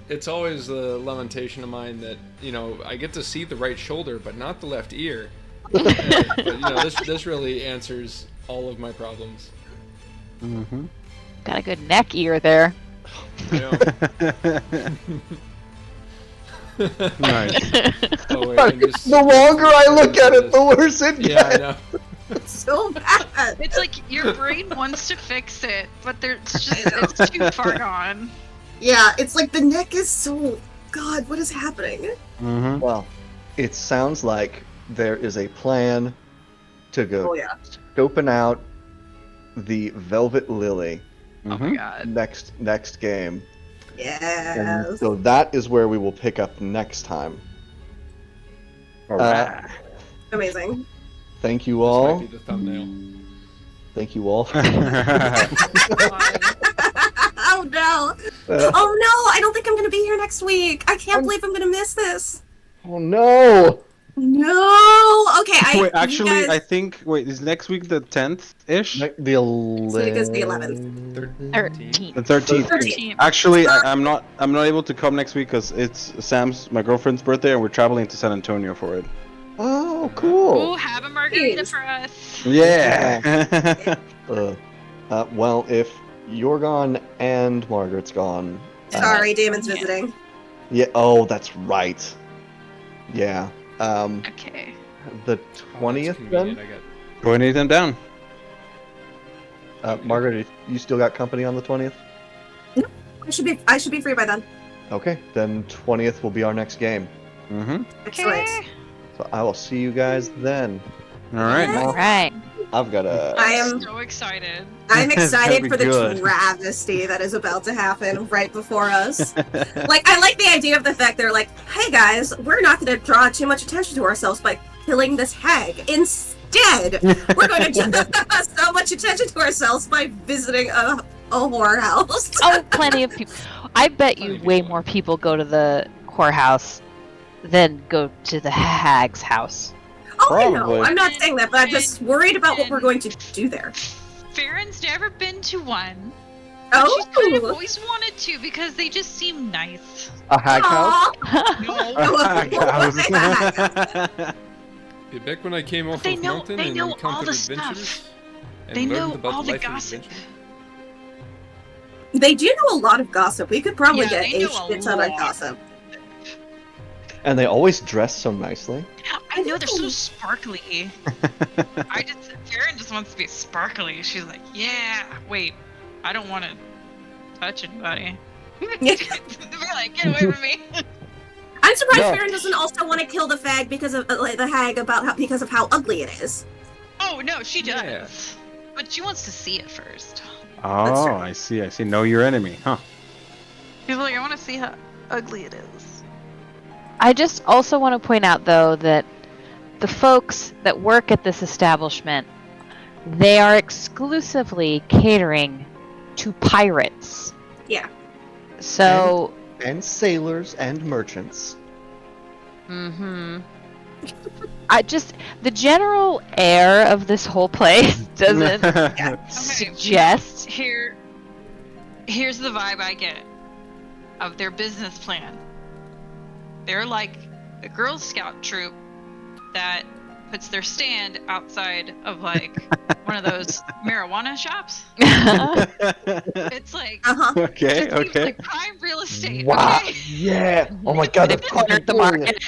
it's always the lamentation of mine that, you know, I get to see the right shoulder, but not the left ear. But, you know, this really answers all of my problems.
Mm-hmm.
Got a good neck ear there.
You know?
Nice.
Oh, wait, and just-
The longer I look at it, the worse it gets.
Yeah, I know.
It's so bad.
It's like your brain wants to fix it, but it's too far gone.
Yeah, it's like the neck is so. God, what is happening?
Mm-hmm.
Well, it sounds like there is a plan to go
Oh yeah.
scoping out the Velvet Lily
Oh my
Mm-hmm.
god.
next game. And
Yes.
so that is where we will pick up next time.
Alright.
Amazing.
Thank you
This
all.
might be the thumbnail.
Thank you all.
Oh no. Oh no, I don't think I'm gonna be here next week. I can't believe I'm gonna miss this.
Oh no!
No. Okay.
Wait, actually,
you guys,
I think. Wait, is next week the 10th ish?
The
Next week is the
11th.
13.
The 13th.
13th.
Actually, I'm not able to come next week because it's my girlfriend's birthday, and we're traveling to San Antonio for it.
Oh,
Ooh,
cool.
have a margarita
Jeez.
for us.
Yeah.
Well, if you're gone and Margaret's gone.
Sorry, Damon's
Yeah.
visiting.
Yeah. Oh, that's right. Yeah.
Okay.
The
Oh,
20th
that's
then.
convenient, I got.
Coordinate them down.
Margaret, you still got company on the 20th?
I should be free by then.
Okay, then 20th will be our next game.
Mm-hmm.
Excellent.
Okay.
So I will see you guys then.
All right.
Yeah.
All right.
I've got a.
I am-
so excited.
I'm
It's gonna
excited
be
for the
good.
travesty that is about to happen right before us. Like, I like the idea of the fact they're like, hey guys, we're not going to draw too much attention to ourselves by killing this hag. Instead, we're going to draw so much attention to ourselves by visiting a whorehouse.
Oh, plenty of people. I bet you way more people go to the whorehouse than go to the hag's house.
Oh, I know.
Probably.
I'm not saying that, but I'm just worried about what we're going to do there.
Farron's never been to one. But she's kind of
Oh!
always wanted to because they just seem nice.
A hag house?
Aw.
No.
Yeah, back when I came off
They
of
know-
mountain
they
and
know all
encountered
the stuff.
adventures, and
They
learned
know
about
all
the
the
life of
gossip.
adventure.
They do know a lot of gossip. We could probably
Yeah,
get
they
a
know a
shit ton of
lot.
gossip.
And they always dress so nicely.
I know they're so sparkly. Farron just wants to be sparkly. She's like, yeah. Wait, I don't want to touch anybody. They're like, get away from me.
I'm surprised
No.
Farron doesn't also want to kill the fag because of the hag because of how ugly it is.
Oh no, she does.
Yeah.
But she wants to see it first.
Oh,
true.
I see. Know your enemy, huh?
She's like, I want to see how ugly it is.
I just also want to point out, though, that the folks that work at this establishment, they are exclusively catering to pirates.
Yeah.
So,
And sailors and merchants.
the general air of this whole place doesn't
Okay,
suggest.
Here's the vibe I get of their business plan. They're like a Girl Scout troop that puts their stand outside of like one of those marijuana shops. It's like
Uh-huh.
Okay,
just seems
okay.
like prime real estate.
Wow.
Okay?
Yeah. Oh my god,
They've
that's
cornered the
fucking
market.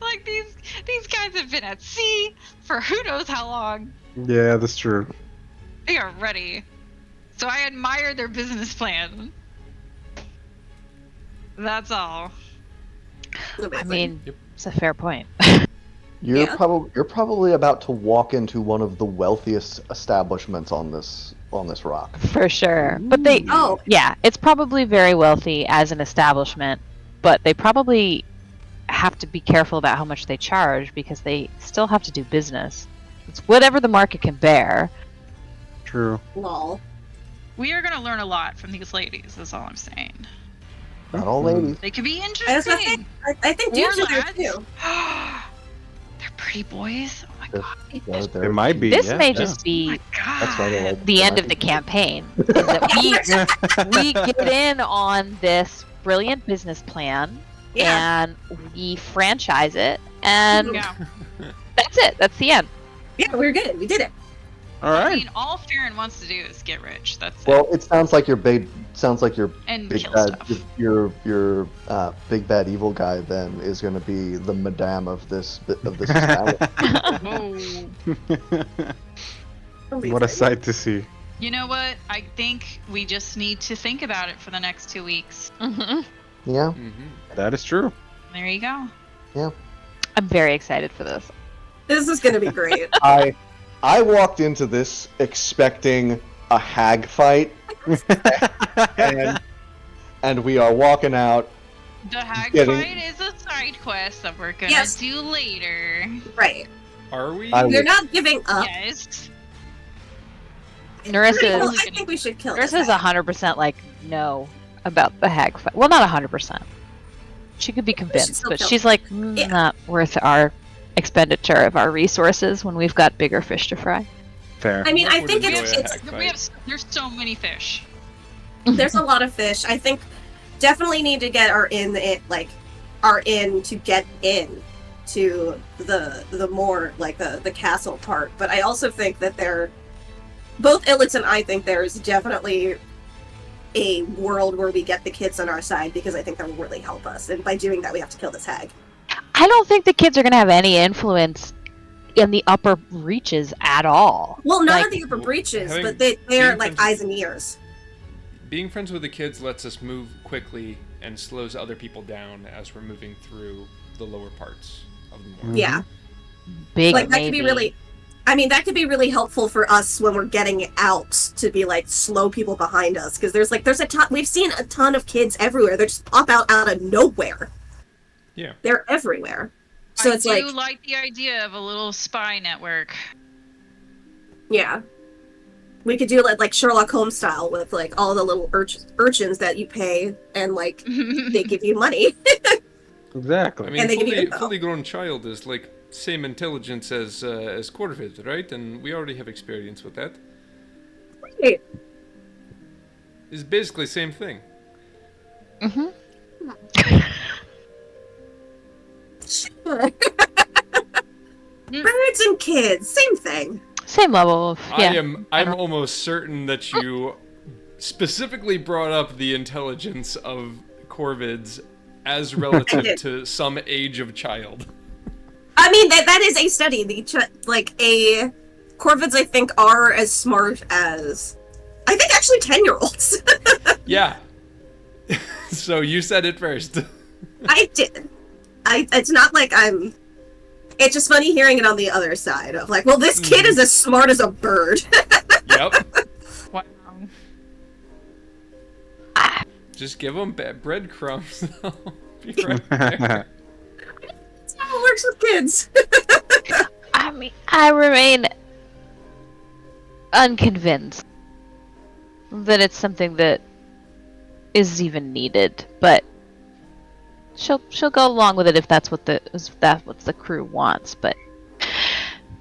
like these guys have been at sea for who knows how long.
Yeah, that's true.
They are ready. So I admire their business plan. That's all.
I mean, it's a fair point.
You're
Yeah.
probably about to walk into one of the wealthiest establishments on this rock.
For sure. But
Oh.
yeah, it's probably very wealthy as an establishment, but they probably have to be careful about how much they charge because they still have to do business. It's whatever the market can bear.
True.
Lol.
We are gonna learn a lot from these ladies, is all I'm saying.
Not all ladies.
They could be
I was gonna say,
interesting.
I think
Or
dudes are there
lads.
too.
They're pretty boys. Oh my god.
It might be.
This
yeah,
may
yeah.
just
Oh
be
my god.
That's why they like
the end of the campaign. Is that we get in on this brilliant business plan
Yeah.
and we franchise it, and
Yeah.
that's it. That's the end.
Yeah, we're good. We did it.
All
I
right.
mean, all Farron wants to do is get rich. That's
Well,
it.
it sounds like your big
And
big
kill
bad
stuff.
your big bad evil guy then is going to be the madame of this establishment.
Whoa.
What a sight to see.
You know what? I think we just need to think about it for the next 2 weeks.
Hmm.
Yeah.
That is true.
There you go.
I'm very excited for this.
This is gonna be great.
I walked into this expecting a hag fight, and we are walking out.
The hag
Getting-
fight is a side quest that we're gonna
Yes.
do later.
Right.
Are we?
We're not giving up.
Yes.
Narissa
Well,
is,
I think we should kill
Narissa's
this.
100% like no about the hag fight. Well, not 100%. She could be convinced,
still
but
kill
she's like,
Yeah.
not worth our expenditure of our resources when we've got bigger fish to fry.
Fair.
I mean, I
Would
think
enjoy
it's,
a
it's
hag
We
fight.
have there's so many fish.
there's a lot of fish. I think definitely need to get our in to get in to the more like the castle part. But I also think that both Illix and I think there's definitely a world where we get the kids on our side because I think that will really help us. And by doing that, we have to kill this hag.
I don't think the kids are going to have any influence in the upper reaches at all.
Well, not
Like-
of the upper breaches,
having-
but they're
being
like
friends with-
eyes and ears.
Being friends with the kids lets us move quickly and slows other people down as we're moving through the lower parts of the moor.
Yeah.
Big
Like that
maybe.
could be really that could be really helpful for us when we're getting out to be like slow people behind us because there's a ton we've seen a ton of kids everywhere. They just pop out of nowhere.
Yeah.
They're everywhere. So
I
it's
do like the idea of a little spy network.
yeah. We could do like Sherlock Holmes style with like all the little urchins that you pay and like they give you money.
Exactly.
I mean,
And they give you info.
fully grown child is like same intelligence as Corvid, right? And we already have experience with that.
Right.
It's basically same thing.
Sure. Birds and kids, same thing.
Same level of, yeah.
I'm almost certain that you specifically brought up the intelligence of Corvids as relative to some age of child.
I mean that is a study. Corvids I think are as smart as I think actually 10-year-olds.
Yeah. So you said it first.
I did. It's not like I'm. It's just funny hearing it on the other side of like, well, this kid is as smart as a bird.
Yep.
Wow.
Just give them breadcrumbs. They'll be right there.
That's how it works with kids.
I mean, I remain unconvinced that it's something that is even needed, but she'll go along with it if that's what the crew wants. But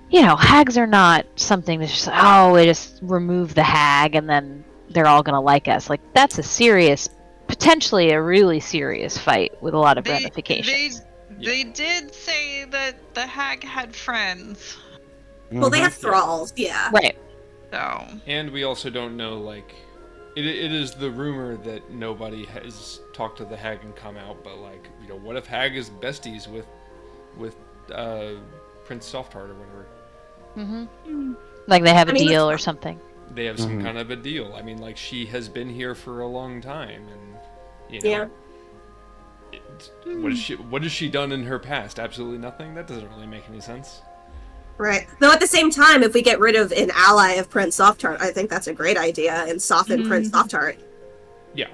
you know, hags are not something that's just we just remove the hag and then they're all gonna like us. Like that's a serious, potentially a really serious fight with a lot of ramifications.
They did say that the hag had friends,
Well, they have thralls, yeah.
Right.
so
And we also don't know, like, it is the rumor that nobody has talked to the hag and come out, but like, you know, what if hag is besties with Prince Softheart or whatever?
Like they have a
I mean,
deal
that's
or something.
They have some kind of a deal. I mean, like, she has been here for a long time, and you know,
Yeah.
what has she done in her past? Absolutely nothing. That doesn't really make any sense.
Right. Though at the same time, if we get rid of an ally of Prince Softheart, I think that's a great idea and soften Prince Softheart.
Yeah,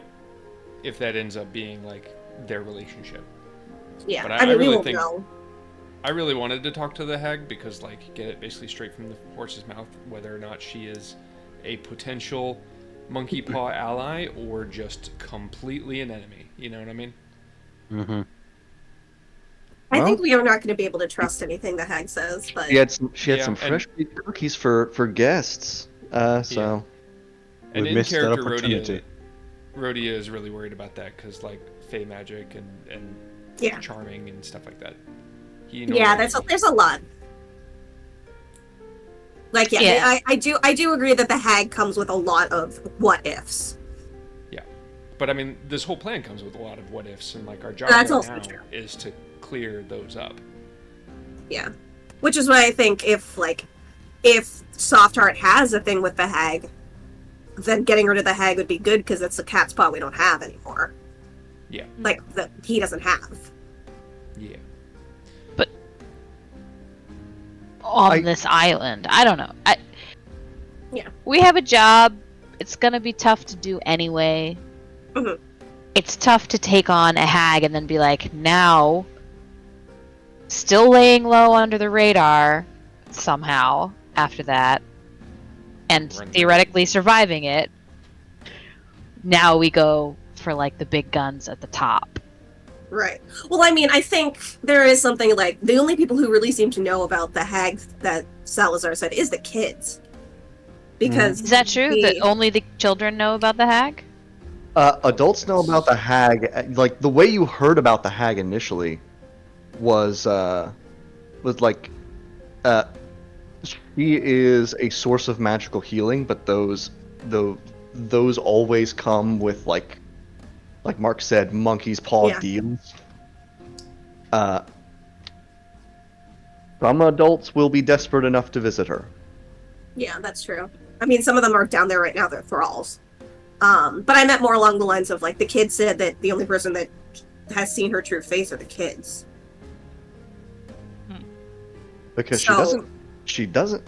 if that ends up being like their relationship.
Yeah.
But
I
I
mean, we
really
won't
think-
know.
I really wanted to talk to the hag because, like, get it basically straight from the horse's mouth whether or not she is a potential monkey paw ally or just completely an enemy. You know what I mean?
I think we are not going to be able to trust anything the hag says, but
She had
Yeah,
some
and-
fresh baked cookies for guests. So
And
We
in
missed that
character,
opportunity.
Rhodia is really worried about that because, like, fey magic and
yeah.
charming and stuff like that.
Yeah, there's a lot. Like, yeah,
Yeah.
I do agree that the hag comes with a lot of what ifs.
But I mean, this whole plan comes with a lot of what ifs, and like our job
That's
right
also
now
true.
is to clear those up.
Yeah. Which is why I think if Softheart has a thing with the hag, then getting rid of the hag would be good because it's a cat's paw we don't have anymore.
Yeah.
Like, that he doesn't have.
Yeah.
On this island, I don't know.
Yeah.
We have a job. It's gonna be tough to do anyway.
Mhm.
It's tough to take on a hag and then be like, now, still laying low under the radar somehow after that, and
Run through
theoretically surviving it. Now we go for like the big guns at the top.
Right. Well, I mean, I think there is something like the only people who really seem to know about the hag that Salazar said is the kids. Because
Is that true? That only the children know about the hag?
Adults know about the hag. Like the way you heard about the hag initially was like she is a source of magical healing, but those always come with like Mark said, monkey's paw
Yeah.
deals. Some adults will be desperate enough to visit her.
Yeah, that's true. I mean, some of them are down there right now. They're thralls. But I meant more along the lines of like the kids said that the only person that has seen her true face are the kids.
Because
So-
she doesn't,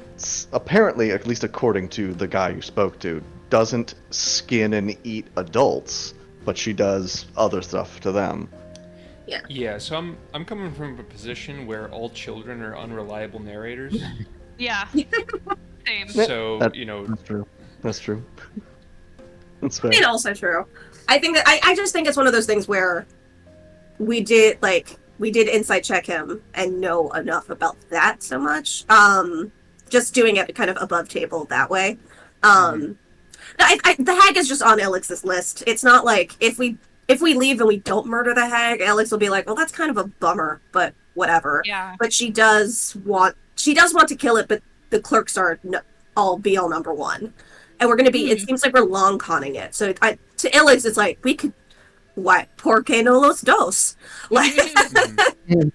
apparently, at least according to the guy you spoke to, doesn't skin and eat adults, but she does other stuff to them.
Yeah, so I'm coming from a position where all children are unreliable narrators.
Yeah. Same.
So,
That-
you know,
That's true. That's true. That's fair.
It's also true. I think that I just think it's one of those things where we did insight check him and know enough about that so much. Just doing it kind of above table that way. The hag is just on Alex's list. It's not like if we leave and we don't murder the hag, Alex will be like, well, that's kind of a bummer, but whatever.
Yeah.
But she does want to kill it, but the clerks are all be all number one. And we're going to be, it seems like we're long conning it. So to Alex, it's like, we could, what? Por que no los dos? Like,
Yeah, I mean,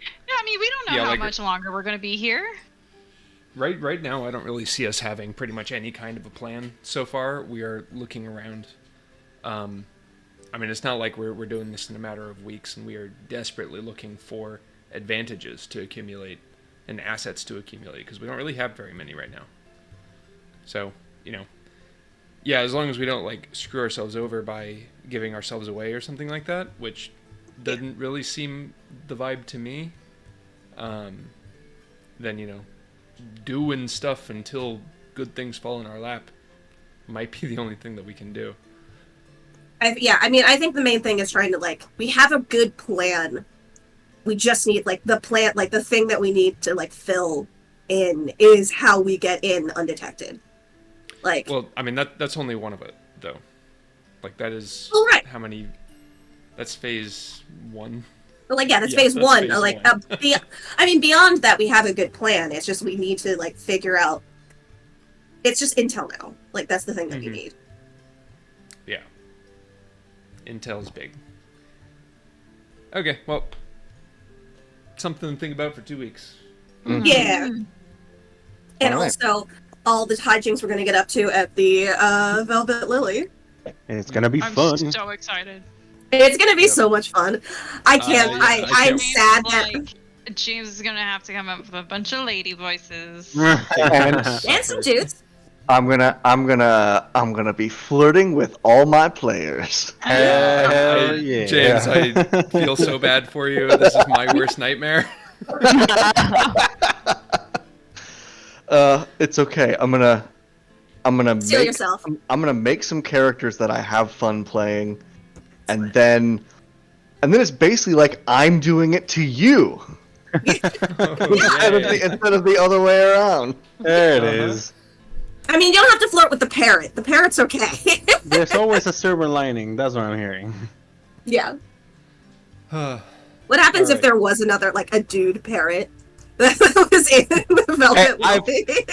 we don't know
Yeah,
how
like-
much longer we're going to be here.
right now, I don't really see us having pretty much any kind of a plan so far. We are looking around. I mean, it's not like we're doing this in a matter of weeks, and we are desperately looking for advantages to accumulate and assets to accumulate, because we don't really have very many right now. So, you know, yeah, as long as we don't, like, screw ourselves over by giving ourselves away or something like that, which doesn't really seem the vibe to me, then, you know, doing stuff until good things fall in our lap might be the only thing that we can do.
I mean, I think the main thing is trying to, like, we have a good plan. We just need, like, the plan, like, the thing that we need to, like, fill in is how we get in undetected. Like,
Well, I mean, that's only one of it, though. Like, that is
Oh, right.
how many... That's phase 1.
but, like, yeah, that's
yeah,
phase
that's
one.
phase
Like,
one.
I mean, beyond that, we have a good plan. It's just we need to, like, figure out. It's just intel now. Like, that's the thing that we
Mhm.
need.
Yeah. Intel's big. Okay, well... Something to think about for 2 weeks.
Yeah. And
All right.
also, all the hijinks we're going to get up to at the Velvet Lily.
It's gonna be
I'm
fun.
so excited.
It's going to be
Yep.
so much fun. I can't.
yeah,
I'm
can't-
sad that.
Like, James is going to have to come up with a bunch of lady voices.
And some dudes.
I'm gonna be flirting with all my players.
Hell
I-
yeah.
James, I feel so bad for you. This is my worst nightmare.
It's okay. I'm gonna
Seal
make
yourself.
I'm gonna make some characters that I have fun playing, and then it's basically like I'm doing it to you instead of the other way around.
There it
Uh-huh.
is.
I mean, you don't have to flirt with the parrot. The parrot's okay.
There's always a silver lining. That's what I'm hearing.
Yeah.
Oh,
What happens if
Alright.
there was another, like, a dude parrot that was in the Velvet
I've-
Lily?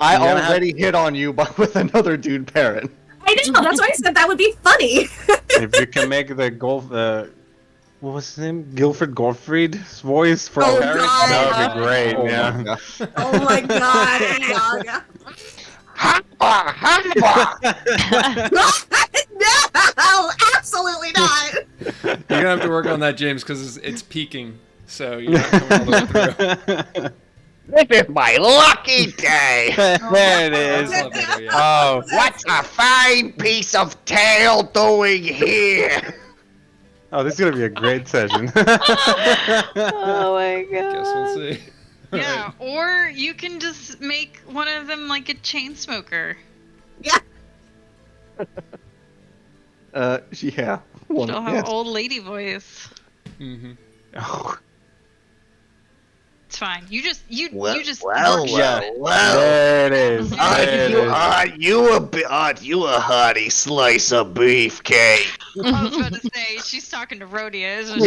I
You're gonna
already hit on you with another dude parrot.
I know. That's why I said that would be funny.
If you can make the golf, what was his name? Guilford Gottfried's voice for
Oh,
a parrot,
God.
that would be great.
Oh my
yeah.
gosh.
Oh my god, Yaga. No, absolutely not.
You're gonna have to work on that, James, because it's peaking. So you're not coming all the way through.
This is my lucky day.
There it
That's
is.
a lot better, yeah.
Oh,
What's a fine piece of tail doing here?
oh, this is gonna be a great session.
Oh my god.
Guess we'll see.
Yeah, or you can just make one of them like a chain smoker.
Yeah.
Yeah. One,
She'll have
yes.
old lady voice.
Mm-hmm.
It's fine. You just
Well,
just
well,
work
Yeah.
it.
well.
There it is.
Aren't
There it
you,
is.
aren't you a hearty slice of beefcake?
I was about to say she's talking to Rhodia, isn't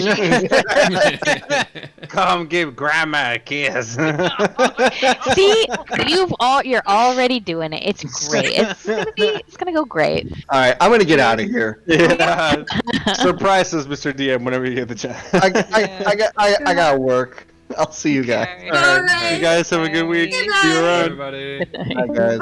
she?
Come give Grandma a kiss.
See, you're already doing it. It's great. It's gonna go great.
All right, I'm gonna get out of here.
Yeah. Surprise us, Mr. DM, whenever you get the chance.
I got work. I'll see you guys.
Okay.
All right. You guys have a good week.
Good
See you
night.
around.
Everybody.
Bye, guys.